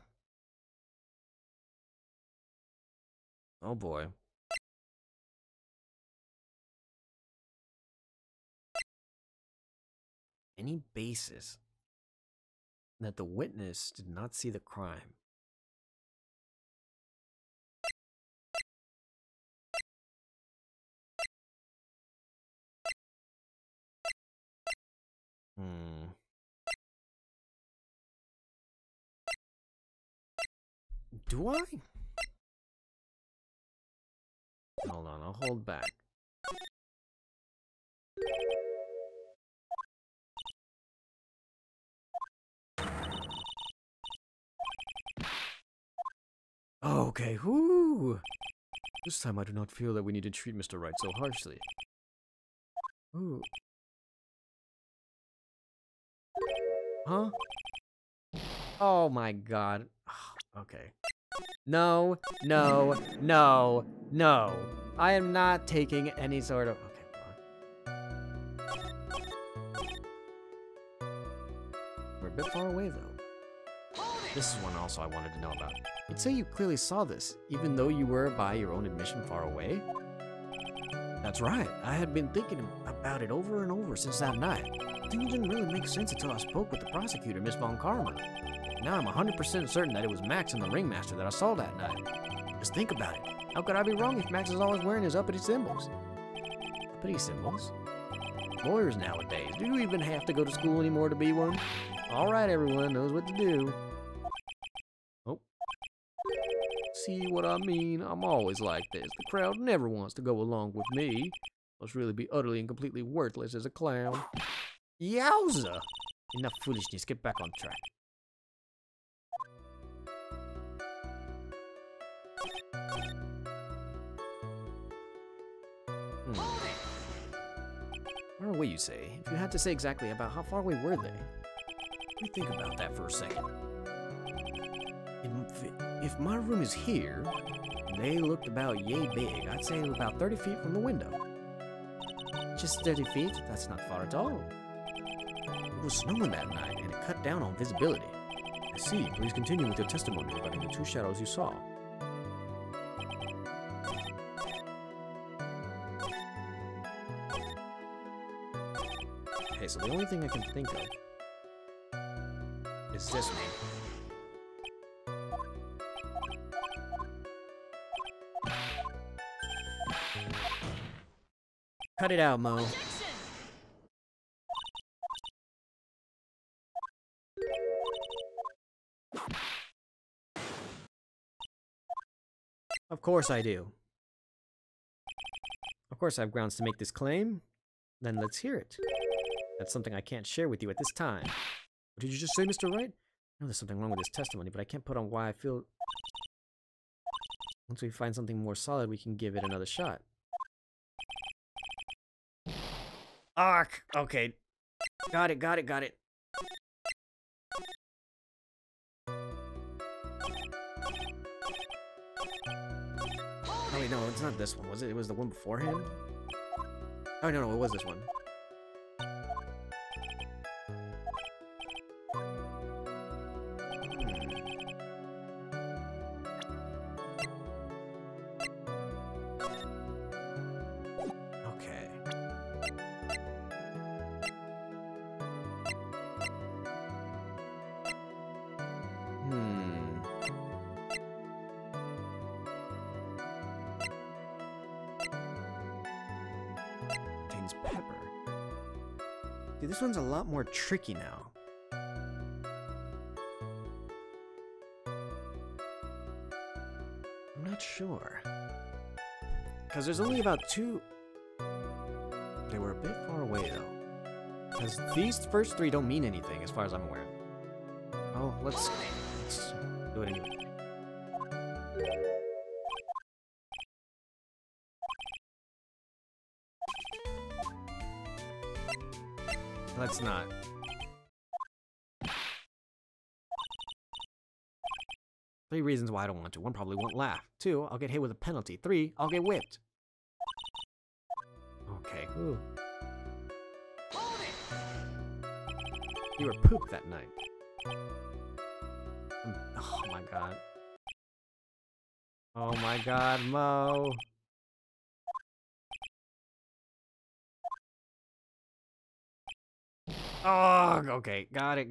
A: Oh boy. Any basis that the witness did not see the crime? Do I? Hold on, I'll hold back. Okay, whoo!
C: This time I do not feel that we need to treat Mr. Wright so harshly.
A: Ooh. Huh? Oh my god. Okay. No, no, no, no. I am not taking any sort of... Okay, we're a bit far away, though. This is one also I wanted to know about. You'd say you clearly saw this, even though you were, by your own admission, far away?
C: That's right. I had been thinking about it over and over since that night. Things didn't really make sense until I spoke with the prosecutor, Miss Von Karma. Now I'm 100% certain that it was Max and the ringmaster that I saw that night. Just think about it. How could I be wrong if Max is always wearing his uppity symbols?
A: Uppity symbols?
C: Lawyers nowadays, do you even have to go to school anymore to be one?
A: Alright, everyone knows what to do.
C: Oh. See what I mean? I'm always like this. The crowd never wants to go along with me. Must really be utterly and completely worthless as a clown.
A: Yowza! Enough foolishness, get back on track. Far away, you say? If you had to say exactly, about how far away were they?
C: Let me think about that for a second. If my room is here, and they looked about yay big, I'd say about 30 feet from the window.
A: Just 30 feet? That's not far at all.
C: It was snowing that night, and it cut down on visibility. I see. Please continue with your testimony regarding the two shadows you saw.
A: Okay, so the only thing I can think of is this one. Cut it out, Mo. Of course I do. Of course I have grounds to make this claim. Then let's hear it. That's something I can't share with you at this time.
C: What did you just say, Mr. Wright?
A: I know there's something wrong with this testimony, but I can't put on why I feel... Once we find something more solid, we can give it another shot. Ark! Okay. Got it, got it, got it. Oh wait, no, it's not this one, was it? It was the one beforehand? Oh no, it was this one. See, this one's a lot more tricky now. I'm not sure. Because there's only about 2... They were a bit far away, though. Because these first 3 don't mean anything, as far as I'm aware. Oh, let's do it anyway. Let's not. 3 reasons why I don't want to. 1, probably won't laugh. 2, I'll get hit with a penalty. 3, I'll get whipped. Okay. Ooh. You were pooped that night. Oh my god. Oh my god, Mo. Oh, okay. Got it.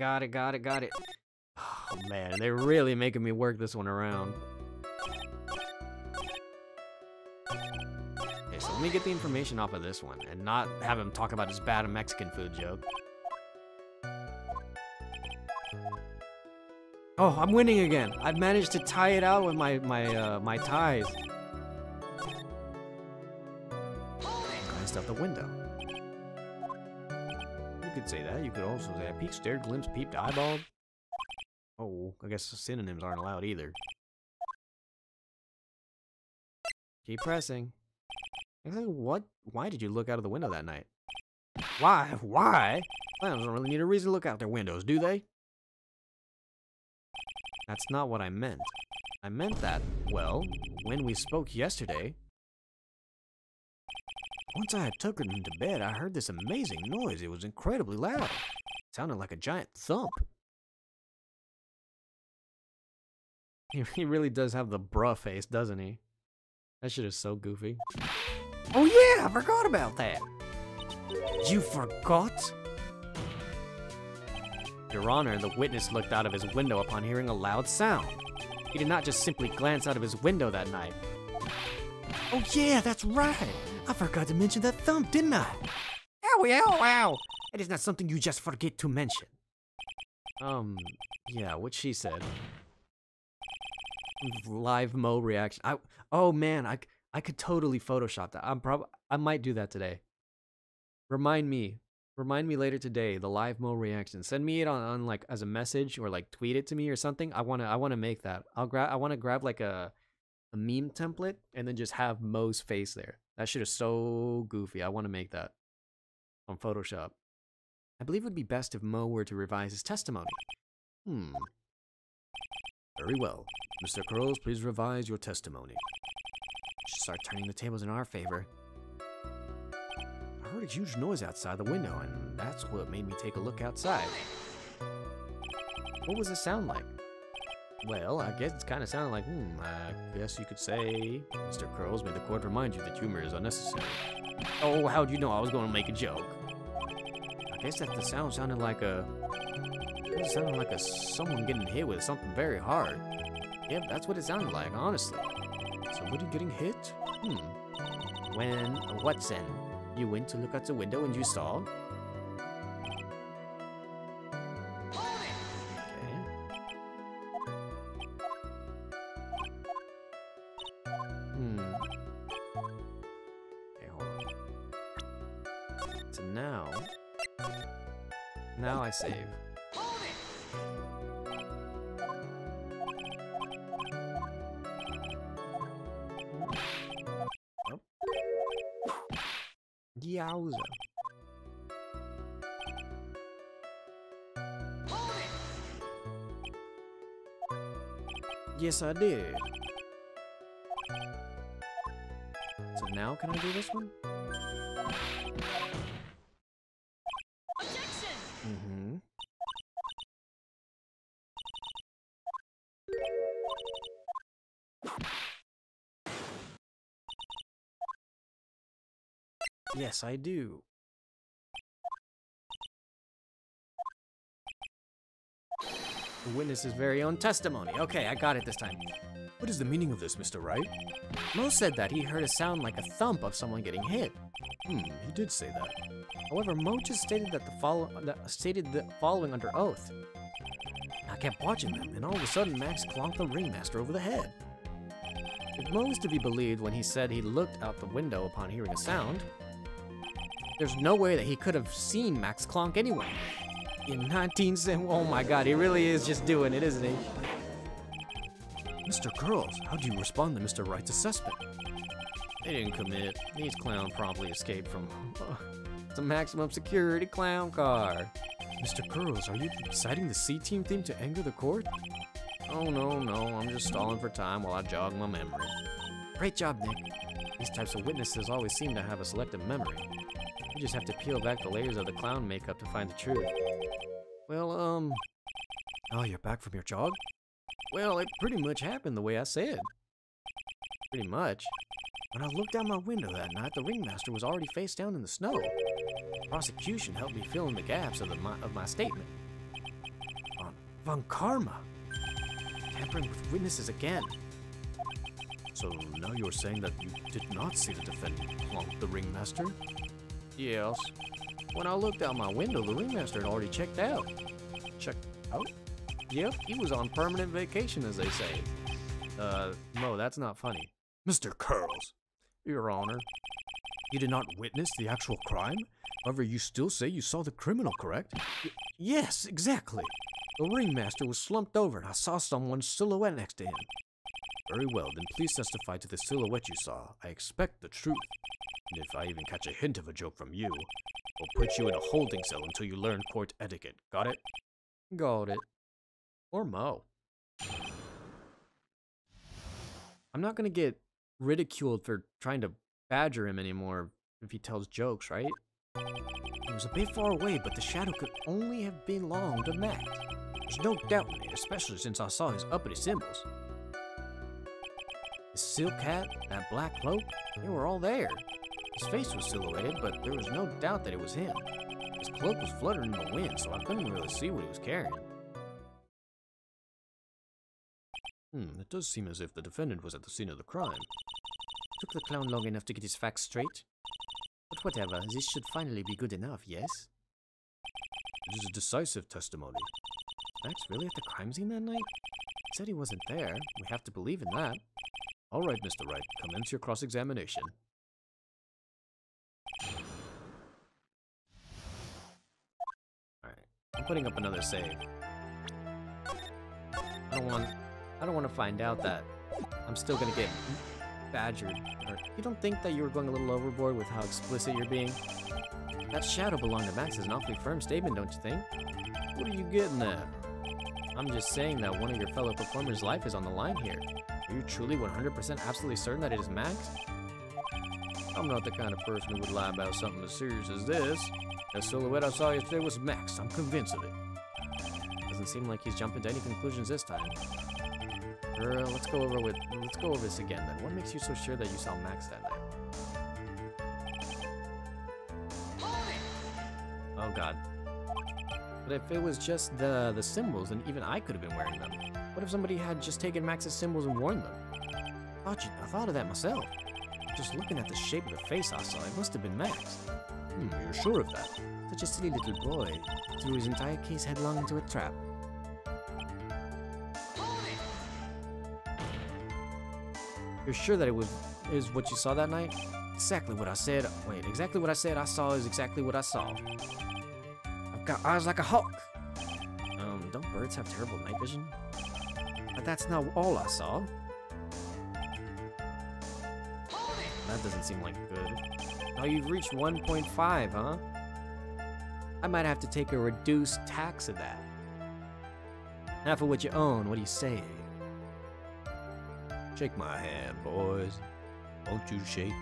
A: Oh man, they're really making me work this one around. Okay, so let me get the information off of this one and not have him talk about his bad Mexican food joke. Oh, I'm winning again. I've managed to tie it out with my ties. Glanced out the window. You could say that. You could also say I peeked, stared, glimpsed, peeped, eyeballed. Oh, I guess synonyms aren't allowed either. Keep pressing. What? Why did you look out of the window that night? Why? Why? Clowns don't really need a reason to look out their windows, do they? That's not what I meant. I meant that, well, when we spoke yesterday, once I had tuckered into bed, I heard this amazing noise. It was incredibly loud. It sounded like a giant thump. He really does have the bruh face, doesn't he? That shit is so goofy. Oh yeah, I forgot about that. You forgot? Your Honor, the witness looked out of his window upon hearing a loud sound. He did not just simply glance out of his window that night. Oh yeah, that's right. I forgot to mention that thump, didn't I? Ow, ow, ow. It is not something you just forget to mention. Yeah, what she said. Live Mo reaction. Oh man, I could totally Photoshop that. I might do that today. Remind me later today, the live Mo reaction. Send me it on like as a message or like tweet it to me or something. I wanna make that. I wanna grab like a meme template and then just have Mo's face there. That shit is so goofy. I wanna make that on Photoshop. I believe it would be best if Mo were to revise his testimony. Very well. Mr. Curls, please revise your testimony. Should start turning the tables in our favor. I heard a huge noise outside the window, and that's what made me take a look outside. What was the sound like? Well, I guess it's kind of sounded like, I guess you could say, Mr. Curls, may the court remind you that humor is unnecessary. Oh, how'd you know I was going to make a joke? I guess that the sound sounded like someone getting hit with something very hard. Yep, that's what it sounded like, honestly. Somebody getting hit? When, Watson, you went to look out the window and you saw? Okay. Okay, hold on. So now I save. Yowza. Yes, I did. So now can I do this one? Objection! Yes, I do. The witness's very own testimony. Okay, I got it this time. What is the meaning of this, Mr. Wright? Mo said that he heard a sound like a thump of someone getting hit. He did say that. However, Mo just stated that stated the following under oath. I kept watching them, and all of a sudden Max clonked the ringmaster over the head. If Mo is to be believed when he said he looked out the window upon hearing a sound, there's no way that he could have seen Max clonk anyway. In 1970, oh my god, he really is just doing it, isn't he?
C: Mr. Curls, how do you respond to Mr. Wright's assessment?
A: They didn't commit. These clowns promptly escaped from the maximum security clown car.
C: Mr. Curls, are you reciting the C-Team theme to anger the court?
A: Oh no, I'm just stalling for time while I jog my memory. Great job, Nick. These types of witnesses always seem to have a selective memory. You just have to peel back the layers of the clown makeup to find the truth. Well,
C: Oh, you're back from your jog?
A: well, it pretty much happened the way I said. Pretty much. When I looked out my window that night, the ringmaster was already face down in the snow. The prosecution helped me fill in the gaps of my statement. Von Karma. Tampering with witnesses again.
C: So now you're saying that you did not see the defendant clonk the ringmaster?
A: Yes. When I looked out my window, the ringmaster had already checked out.
C: Checked out?
A: Yep, he was on permanent vacation, as they say. Mo, that's not funny.
C: Mr. Curls,
A: Your Honor.
C: you did not witness the actual crime? However, you still say you saw the criminal, correct?
A: Yes, exactly. The ringmaster was slumped over and I saw someone's silhouette next to him.
C: Very well, then please testify to the silhouette you saw. I expect the truth. And if I even catch a hint of a joke from you, I'll put you in a holding cell until you learn court etiquette. Got it?
A: Got it. Or Mo. I'm not gonna get ridiculed for trying to badger him anymore if he tells jokes, right? It was a bit far away, but the shadow could only have belonged to Max. There's no doubt in it, especially since I saw his uppity symbols. The silk hat, that black cloak, they were all there. His face was silhouetted, but there was no doubt that it was him. His cloak was fluttering in the wind, so I couldn't really see what he was carrying.
C: It does seem as if the defendant was at the scene of the crime.
B: Took the clown long enough to get his facts straight. But whatever, this should finally be good enough, yes?
C: It is a decisive testimony.
A: Max really at the crime scene that night? He said he wasn't there. We have to believe in that.
C: All right, Mr. Wright, commence your cross-examination.
A: Alright, I'm putting up another save. I don't want to find out that I'm still gonna get badgered. Or, you don't think that you were going a little overboard with how explicit you're being? That shadow belonged to Max is an awfully firm statement, don't you think? What are you getting at? I'm just saying that one of your fellow performers' life is on the line here. Are you truly 100% absolutely certain that it is Max? I'm not the kind of person who would lie about something as serious as this. That silhouette I saw yesterday was Max. I'm convinced of it. Doesn't seem like he's jumping to any conclusions this time. Let's go over this again then. What makes you so sure that you saw Max that night? Oh god. But if it was just the symbols, then even I could have been wearing them. What if somebody had just taken Max's symbols and worn them? I thought of that myself. Just looking at the shape of the face I saw, it must have been Max.
C: You're sure of that?
B: Such a silly little boy threw his entire case headlong into a trap.
A: You're sure that is what you saw that night? Exactly what I said. Wait, exactly what I said I saw is exactly what I saw. I've got eyes like a hawk. Don't birds have terrible night vision? But that's not all I saw. That doesn't seem like good. Oh, you've reached 1.5, huh? I might have to take a reduced tax of that. Half of what you own, what do you say?
C: Shake my hand, boys. Won't you shake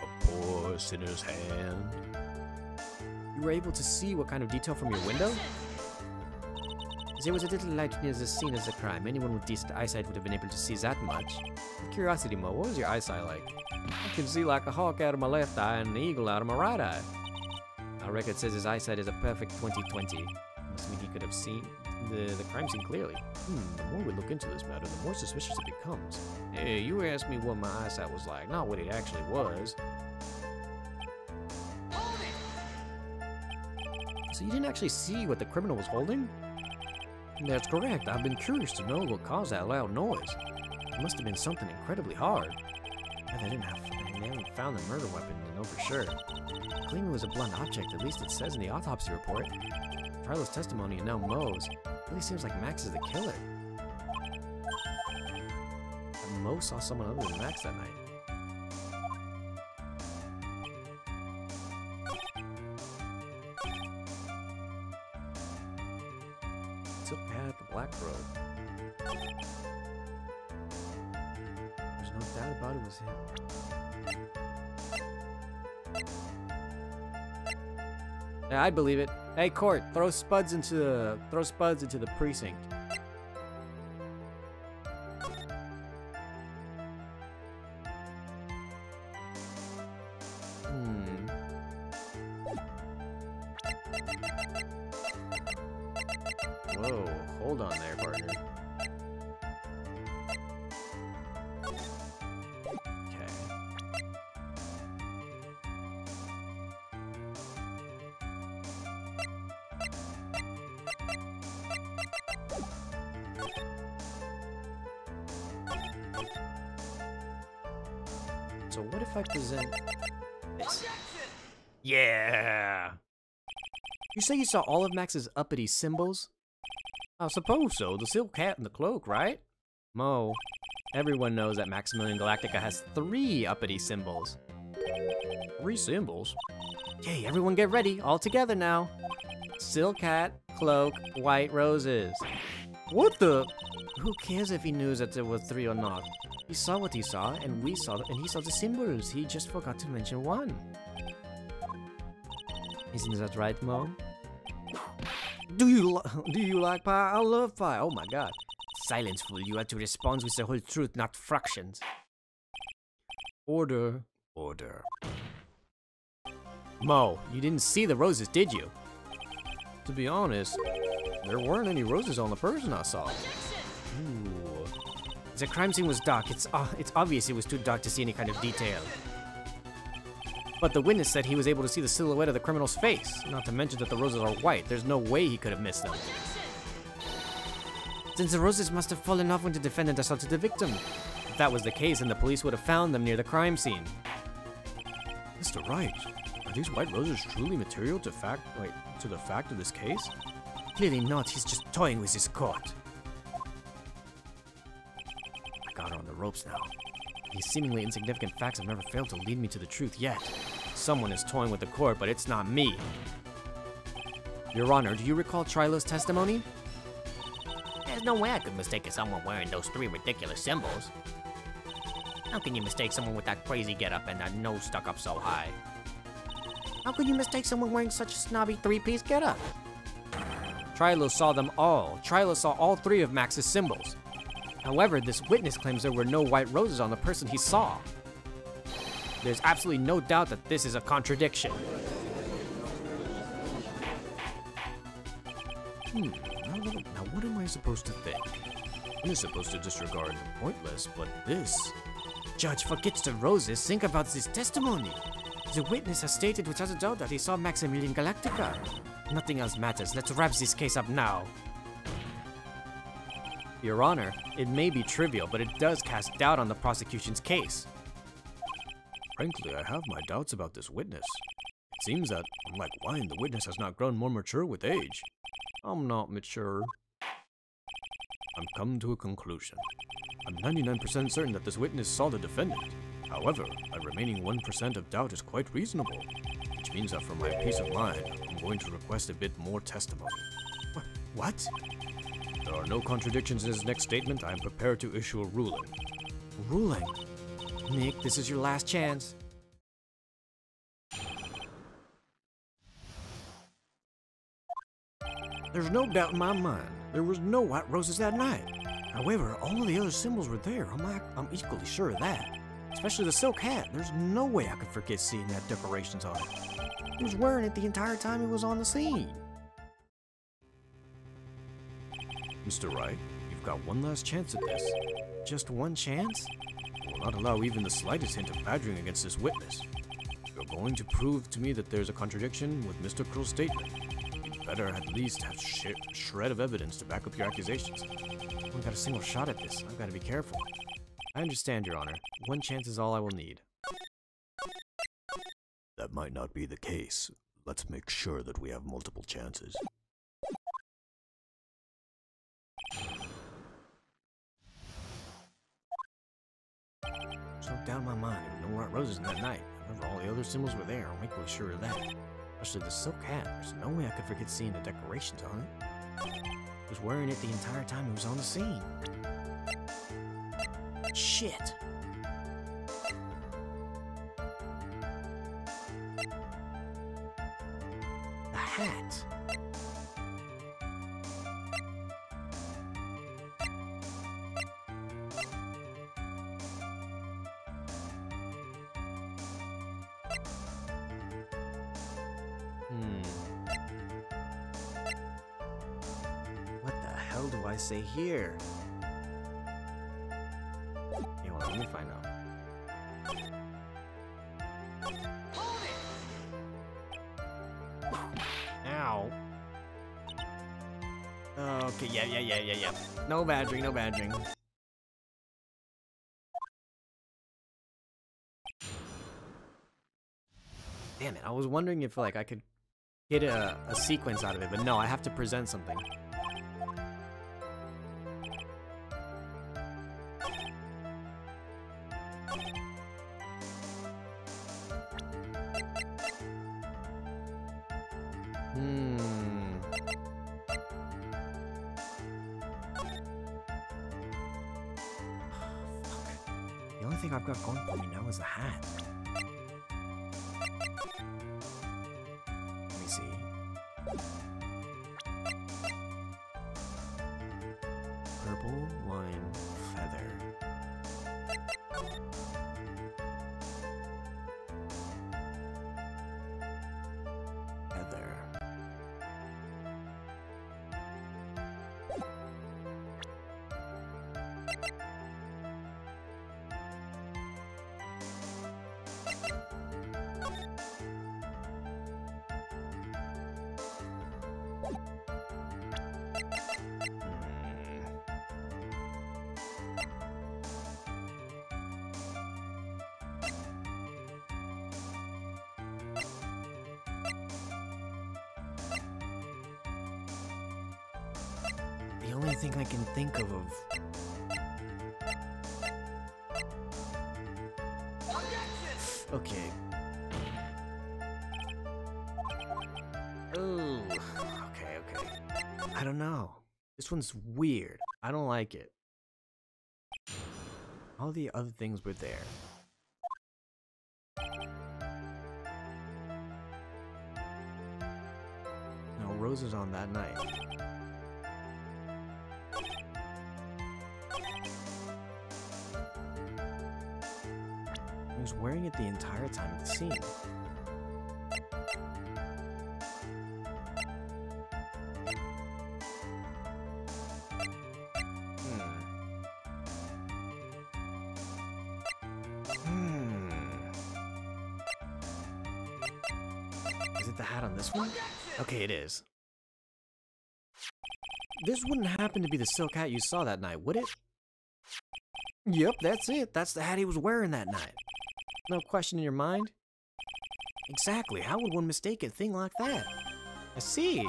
C: a poor sinner's hand?
A: You were able to see what kind of detail from your window?
B: There was a little light near the scene of the crime. Anyone with decent eyesight would have been able to see that much.
A: Curiosity, Mo, what was your eyesight like? I can see like a hawk out of my left eye and an eagle out of my right eye. Our record says his eyesight is a perfect 20/20. Must mean he could have seen the crime scene clearly.
C: The more we look into this matter, the more suspicious it becomes.
A: Hey, you asked me what my eyesight was like, not what it actually was. So you didn't actually see what the criminal was holding?
C: That's correct. I've been curious to know what caused that loud noise. It must have been something incredibly hard.
A: Yeah, they haven't found the murder weapon to know for sure. Claiming it was a blunt object, at least it says in the autopsy report. Trilo's testimony and now Moe's. Really seems like Max is the killer. But Moe saw someone other than Max that night. Silk Cat at the Black Road. There's no doubt about it was him. Yeah, I believe it. Hey, Court, throw Spuds into the precinct. Whoa, hold on there, partner. Okay. So what if I present this? Yeah! You say you saw all of Max's uppity symbols?
C: I suppose so. The silk hat and the cloak, right?
A: Moe, everyone knows that Maximilian Galactica has 3 uppity symbols.
C: 3 symbols?
A: Okay, everyone get ready. All together now. Silk hat, cloak, white roses.
C: What the?
A: Who cares if he knew that there were 3 or not? He saw what he saw, and we saw, and he saw the symbols. He just forgot to mention 1. Isn't that right, Moe? Do you like pie? I love pie. Oh my god.
B: Silence, fool. You had to respond with the whole truth, not fractions.
A: Order. Order. Moe, you didn't see the roses, did you?
C: To be honest, there weren't any roses on the person I saw.
A: Ooh. The crime scene was dark. It's obvious it was too dark to see any kind of detail. But the witness said he was able to see the silhouette of the criminal's face. Not to mention that the roses are white. There's no way he could have missed them. Since the roses must have fallen off when the defendant assaulted the victim. If that was the case, then the police would have found them near the crime scene.
C: Mr. Wright, are these white roses truly material to the fact of this case?
A: Clearly not. He's just toying with his court.
C: I got her on the ropes now.
A: These seemingly insignificant facts have never failed to lead me to the truth yet. Someone is toying with the court, but it's not me. Your Honor, do you recall Trilo's testimony?
B: There's no way I could mistake someone wearing those 3 ridiculous symbols. How can you mistake someone with that crazy getup and that nose stuck up so high?
A: How could you mistake someone wearing such a snobby 3-piece getup? Trilo saw them all. Trilo saw all 3 of Max's symbols. However, this witness claims there were no white roses on the person he saw. There's absolutely no doubt that this is a contradiction.
C: Now what am I supposed to think? I'm supposed to disregard the pointless, but this...
A: Judge, forgets the roses. Think about this testimony. The witness has stated without a doubt that he saw Maximilian Galactica. Nothing else matters. Let's wrap this case up now. Your Honor, it may be trivial, but it does cast doubt on the prosecution's case.
C: Frankly, I have my doubts about this witness. It seems that, unlike wine, the witness has not grown more mature with age. I'm not mature. I'm come to a conclusion. I'm 99% certain that this witness saw the defendant. However, a remaining 1% of doubt is quite reasonable, which means that for my peace of mind, I'm going to request a bit more testimony.
A: What?
C: There are no contradictions in his next statement. I am prepared to issue a ruling.
A: Ruling? Nick, this is your last chance. There's no doubt in my mind. There was no white roses that night. However, all of the other symbols were there. I'm equally sure of that. Especially the silk hat. There's no way I could forget seeing that decorations on it. He was wearing it the entire time he was on the scene.
C: Mr. Wright, you've got one last chance at this.
A: Just one chance?
C: I will not allow even the slightest hint of badgering against this witness. You're going to prove to me that there's a contradiction with Mr. Krill's statement. It better at least have shred of evidence to back up your accusations.
A: I only got a single shot at this. I've got to be careful. I understand, Your Honor. One chance is all I will need.
C: That might not be the case. Let's make sure that we have multiple chances.
A: So down my mind, there were no white roses in that night. However, all the other symbols were there. I'm equally sure of that. Especially the silk hat. There's no way I could forget seeing the decorations on it. He was wearing it the entire time he was on the scene. Shit! The hat. What the hell do I say here? Okay, well, let me find out. Ow. Okay, yeah. No badgering, no badgering. Damn it, I was wondering if, like, I could get a sequence out of it, but no, I have to present something. Fuck. The only thing I've got going for me now is the hat. Let me see. Purple wine feather. Feather. The only thing I can think of okay. Ooh. Okay. I don't know. This one's weird. I don't like it. All the other things were there. No roses on that night. He was wearing it the entire time of the scene. Is it the hat on this one? Okay, it is. This wouldn't happen to be the silk hat you saw that night, would it? Yep, that's it. That's the hat he was wearing that night. No question in your mind? Exactly. How would one mistake a thing like that? I see.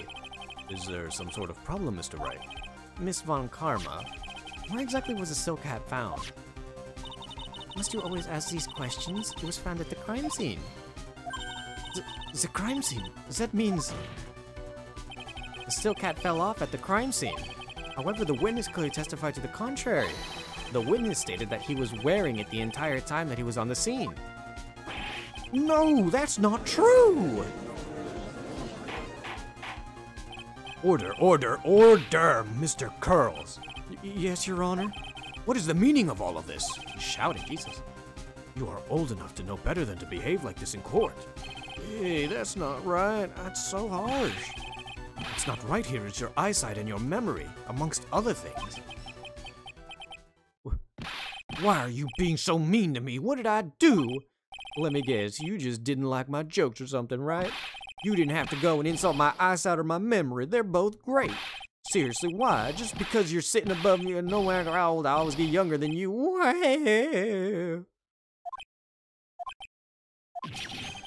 C: Is there some sort of problem, Mr. Wright?
A: Miss Von Karma, where exactly was the silk hat found? Must you always ask these questions? It was found at the crime scene. The crime scene? That means the silk hat fell off at the crime scene. However, the witness clearly testified to the contrary. The witness stated that he was wearing it the entire time that he was on the scene. No, that's not true!
C: Order, Mr. Curls.
A: Yes, Your Honor?
C: What is the meaning of all of this?
A: He's shouting, Jesus.
C: You are old enough to know better than to behave like this in court.
A: Hey, that's not right. That's so harsh.
C: What's not right here is your eyesight and your memory, amongst other things.
A: Why are you being so mean to me? What did I do? Let me guess, you just didn't like my jokes or something, right? You didn't have to go and insult my eyesight or my memory. They're both great. Seriously, why? Just because you're sitting above me and no matter how old I always get younger than you. Well.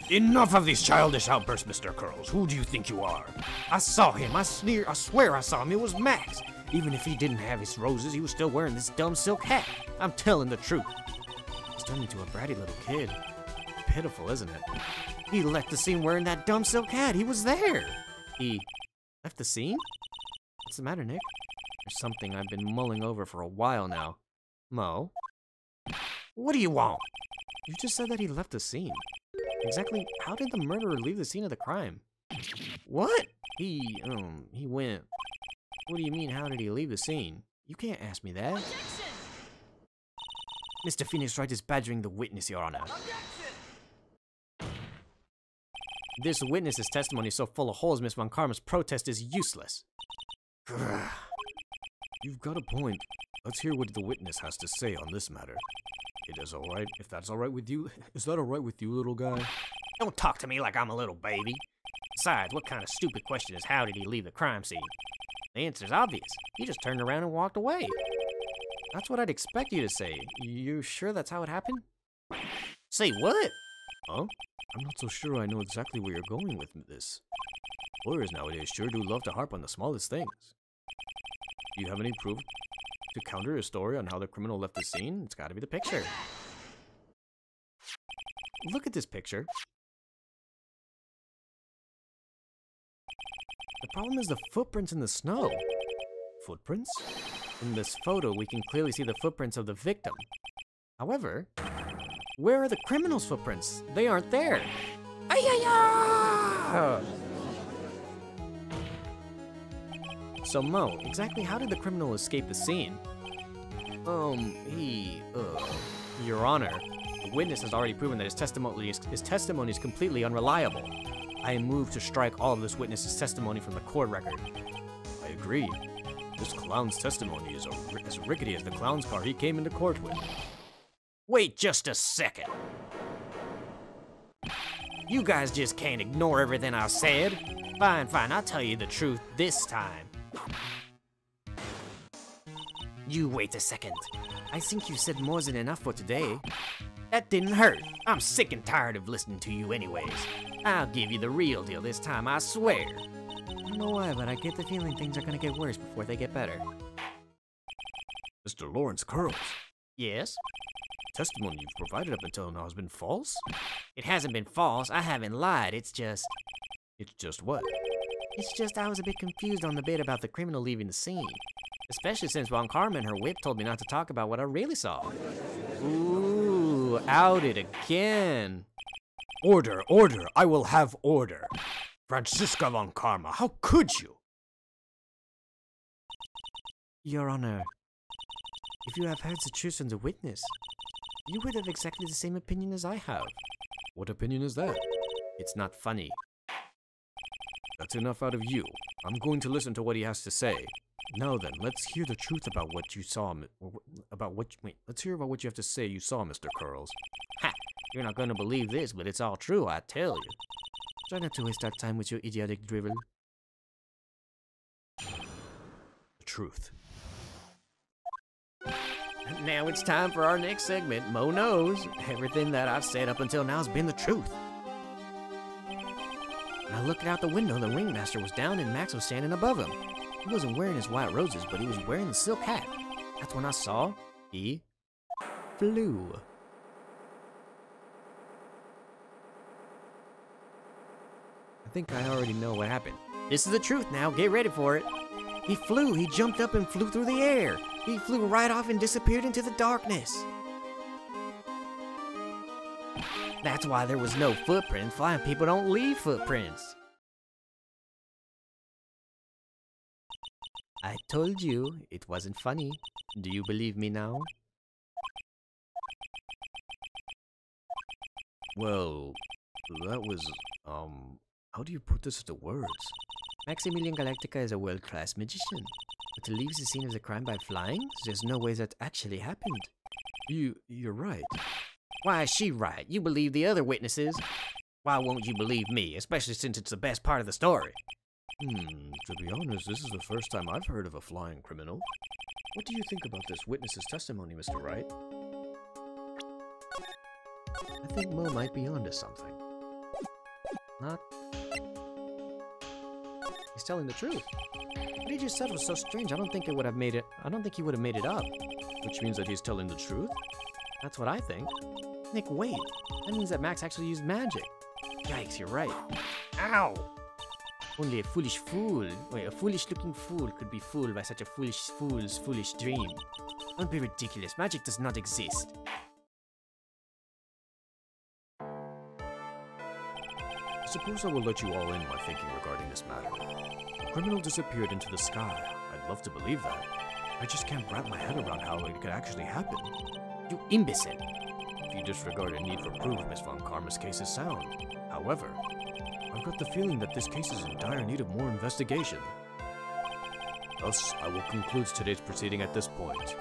C: Enough of these childish outbursts, Mr. Curls. Who do you think you are?
A: I saw him. I swear I saw him. It was Max. Even if he didn't have his roses, he was still wearing this dumb silk hat. I'm telling the truth. He's turned into a bratty little kid. Pitiful, isn't it? He left the scene wearing that dumb silk hat. He was there. He left the scene? What's the matter, Nick? There's something I've been mulling over for a while now. Mo? What do you want? You just said that he left the scene. Exactly how did the murderer leave the scene of the crime? What? He went... What do you mean, how did he leave the scene? You can't ask me that. Objection! Mr. Phoenix Wright is badgering the witness, Your Honor. Objection! This witness's testimony is so full of holes, Miss Von Karma's protest is useless.
C: You've got a point. Let's hear what the witness has to say on this matter. It is alright, if that's alright with you. Is that alright with you, little guy?
A: Don't talk to me like I'm a little baby. Besides, what kind of stupid question is how did he leave the crime scene? The answer's obvious. He just turned around and walked away. That's what I'd expect you to say. You sure that's how it happened? Say what?
C: Huh? I'm not so sure I know exactly where you're going with this. Lawyers nowadays sure do love to harp on the smallest things. Do you have any proof to counter your story on how the criminal left the scene?
A: It's gotta be the picture. Look at this picture. The problem is the footprints in the snow.
C: Footprints?
A: In this photo, we can clearly see the footprints of the victim. However, where are the criminal's footprints? They aren't there. Ay-ya-ya! So Mo, exactly how did the criminal escape the scene? Your Honor, the witness has already proven that his testimony is completely unreliable. I move to strike all of this witness's testimony from the court record.
C: I agree. This clown's testimony is as rickety as the clown's car he came into court with.
A: Wait just a second. You guys just can't ignore everything I said. Fine, I'll tell you the truth this time. You wait a second. I think you said more than enough for today. That didn't hurt. I'm sick and tired of listening to you anyways. I'll give you the real deal this time, I swear. I don't know why, but I get the feeling things are gonna get worse before they get better.
C: Mr. Lawrence Curls.
A: Yes?
C: The testimony you've provided up until now has been false?
A: It hasn't been false. I haven't lied. It's just...
C: It's just what?
A: It's just I was a bit confused on the bit about the criminal leaving the scene. Especially since Von Karma and her whip told me not to talk about what I really saw. Ooh, outed again.
C: Order, order, I will have order. Franziska Von Karma, how could you?
A: Your Honor, if you have heard the truth from the witness, you would have exactly the same opinion as I have.
C: What opinion is that?
A: It's not funny.
C: That's enough out of you. I'm going to listen to what he has to say. Now then, let's hear the truth about what you saw, let's hear about what you have to say you saw, Mr. Curls.
A: Ha! You're not gonna believe this, but it's all true, I tell you. Try not to waste our time with your idiotic drivel.
C: The truth.
A: Now it's time for our next segment, Mo Knows. Everything that I've said up until now has been the truth. When I looked out the window, the ringmaster was down and Max was standing above him. He wasn't wearing his white roses, but he was wearing the silk hat. That's when I saw he flew. I think I already know what happened. This is the truth now, get ready for it. He flew, he jumped up and flew through the air. He flew right off and disappeared into the darkness. That's why there was no footprint. Flying people don't leave footprints. I told you it wasn't funny. Do you believe me now?
C: Well, that was, how do you put this into words?
A: Maximilian Galactica is a world-class magician. But to leave the scene of the crime by flying? There's no way that actually happened.
C: You're right.
A: Why is she right? You believe the other witnesses?
B: Why won't you believe me, especially since it's the best part of the story?
C: To be honest, this is the first time I've heard of a flying criminal. What do you think about this witness's testimony, Mr. Wright?
A: I think Mo might be onto something. Not... He's telling the truth. What he just said was so strange, I don't think he would have made it up.
C: Which means that he's telling the truth?
A: That's what I think. Nick, wait. That means that Max actually used magic. Yikes, you're right.
B: Ow! Only a foolish looking fool could be fooled by such a fool's foolish dream. Don't be ridiculous. Magic does not exist.
C: I suppose I will let you all in my thinking regarding this matter. A criminal disappeared into the sky. I'd love to believe that. I just can't wrap my head around how it could actually happen.
B: You imbecile.
C: If you disregard a need for proof, Miss Von Karma's case is sound. However, I've got the feeling that this case is in dire need of more investigation. Thus, I will conclude today's proceeding at this point.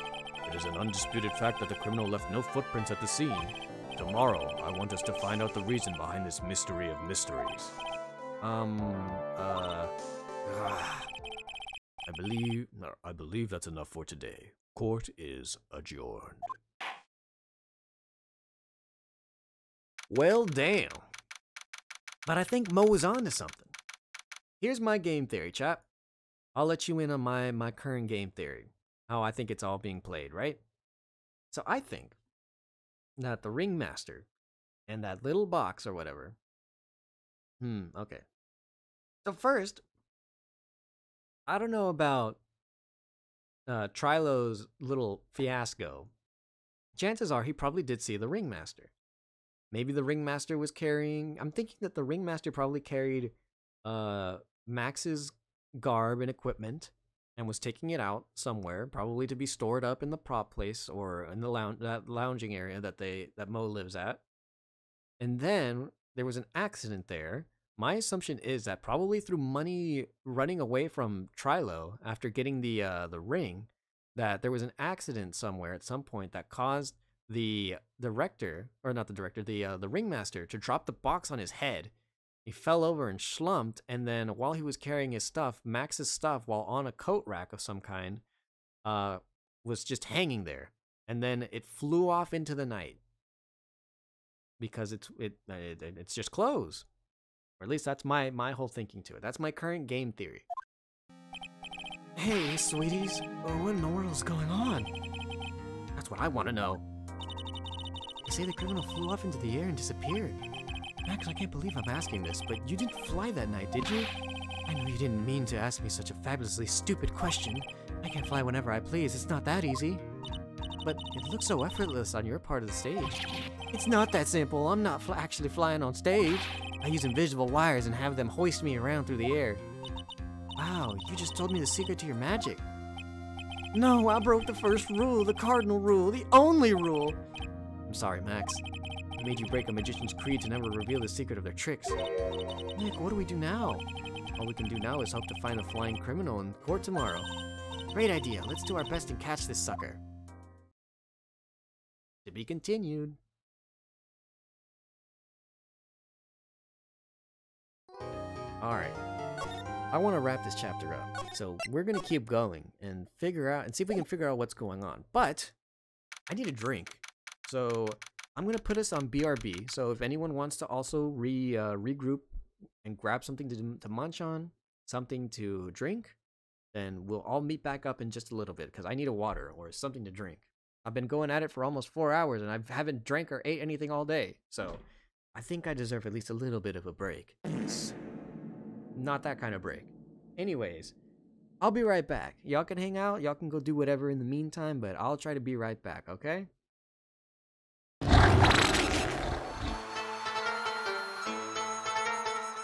C: It is an undisputed fact that the criminal left no footprints at the scene. Tomorrow, I want us to find out the reason behind this mystery of mysteries. I believe that's enough for today. Court is adjourned.
A: Well, damn. But I think Mo was onto something. Here's my game theory, chap. I'll let you in on my current game theory. How I think it's all being played, right? So I think that the ringmaster and that little box or whatever. Okay. So first, I don't know about Trilo's little fiasco. Chances are he probably did see the ringmaster. Maybe the ringmaster was carrying... I'm thinking that the ringmaster probably carried Max's garb and equipment and was taking it out somewhere, probably to be stored up in the prop place or in the that lounging area that Mo lives at. And then there was an accident there. My assumption is that probably through money running away from Trilo after getting the ring, that there was an accident somewhere at some point that caused the ringmaster to drop the box on his head. He fell over and slumped, and then while he was carrying his stuff, Max's stuff, while on a coat rack of some kind, was just hanging there. And then it flew off into the night because it's just clothes. Or at least that's my whole thinking to it. That's my current game theory. Hey, sweeties, what in the world is going on?
B: That's what I want to know.
A: They say the criminal flew off into the air and disappeared. Max, I can't believe I'm asking this, but you didn't fly that night, did you? I know you didn't mean to ask me such a fabulously stupid question. I can fly whenever I please, it's not that easy. But it looks so effortless on your part of the stage. It's not that simple, I'm not actually flying on stage. I use invisible wires and have them hoist me around through the air. Wow, you just told me the secret to your magic. No, I broke the first rule, the cardinal rule, the only rule. I'm sorry, Max. I made you break a magician's creed to never reveal the secret of their tricks. Nick, what do we do now? All we can do now is hope to find the flying criminal in court tomorrow. Great idea. Let's do our best and catch this sucker. To be continued. Alright. I want to wrap this chapter up. So we're going to keep going and figure out and see if we can figure out what's going on. But I need a drink. So I'm going to put us on BRB. So if anyone wants to also regroup and grab something to munch on, something to drink, then we'll all meet back up in just a little bit because I need a water or something to drink. I've been going at it for almost 4 hours and I haven't drank or ate anything all day. So I think I deserve at least a little bit of a break. It's not that kind of break. Anyways, I'll be right back. Y'all can hang out. Y'all can go do whatever in the meantime, but I'll try to be right back, okay?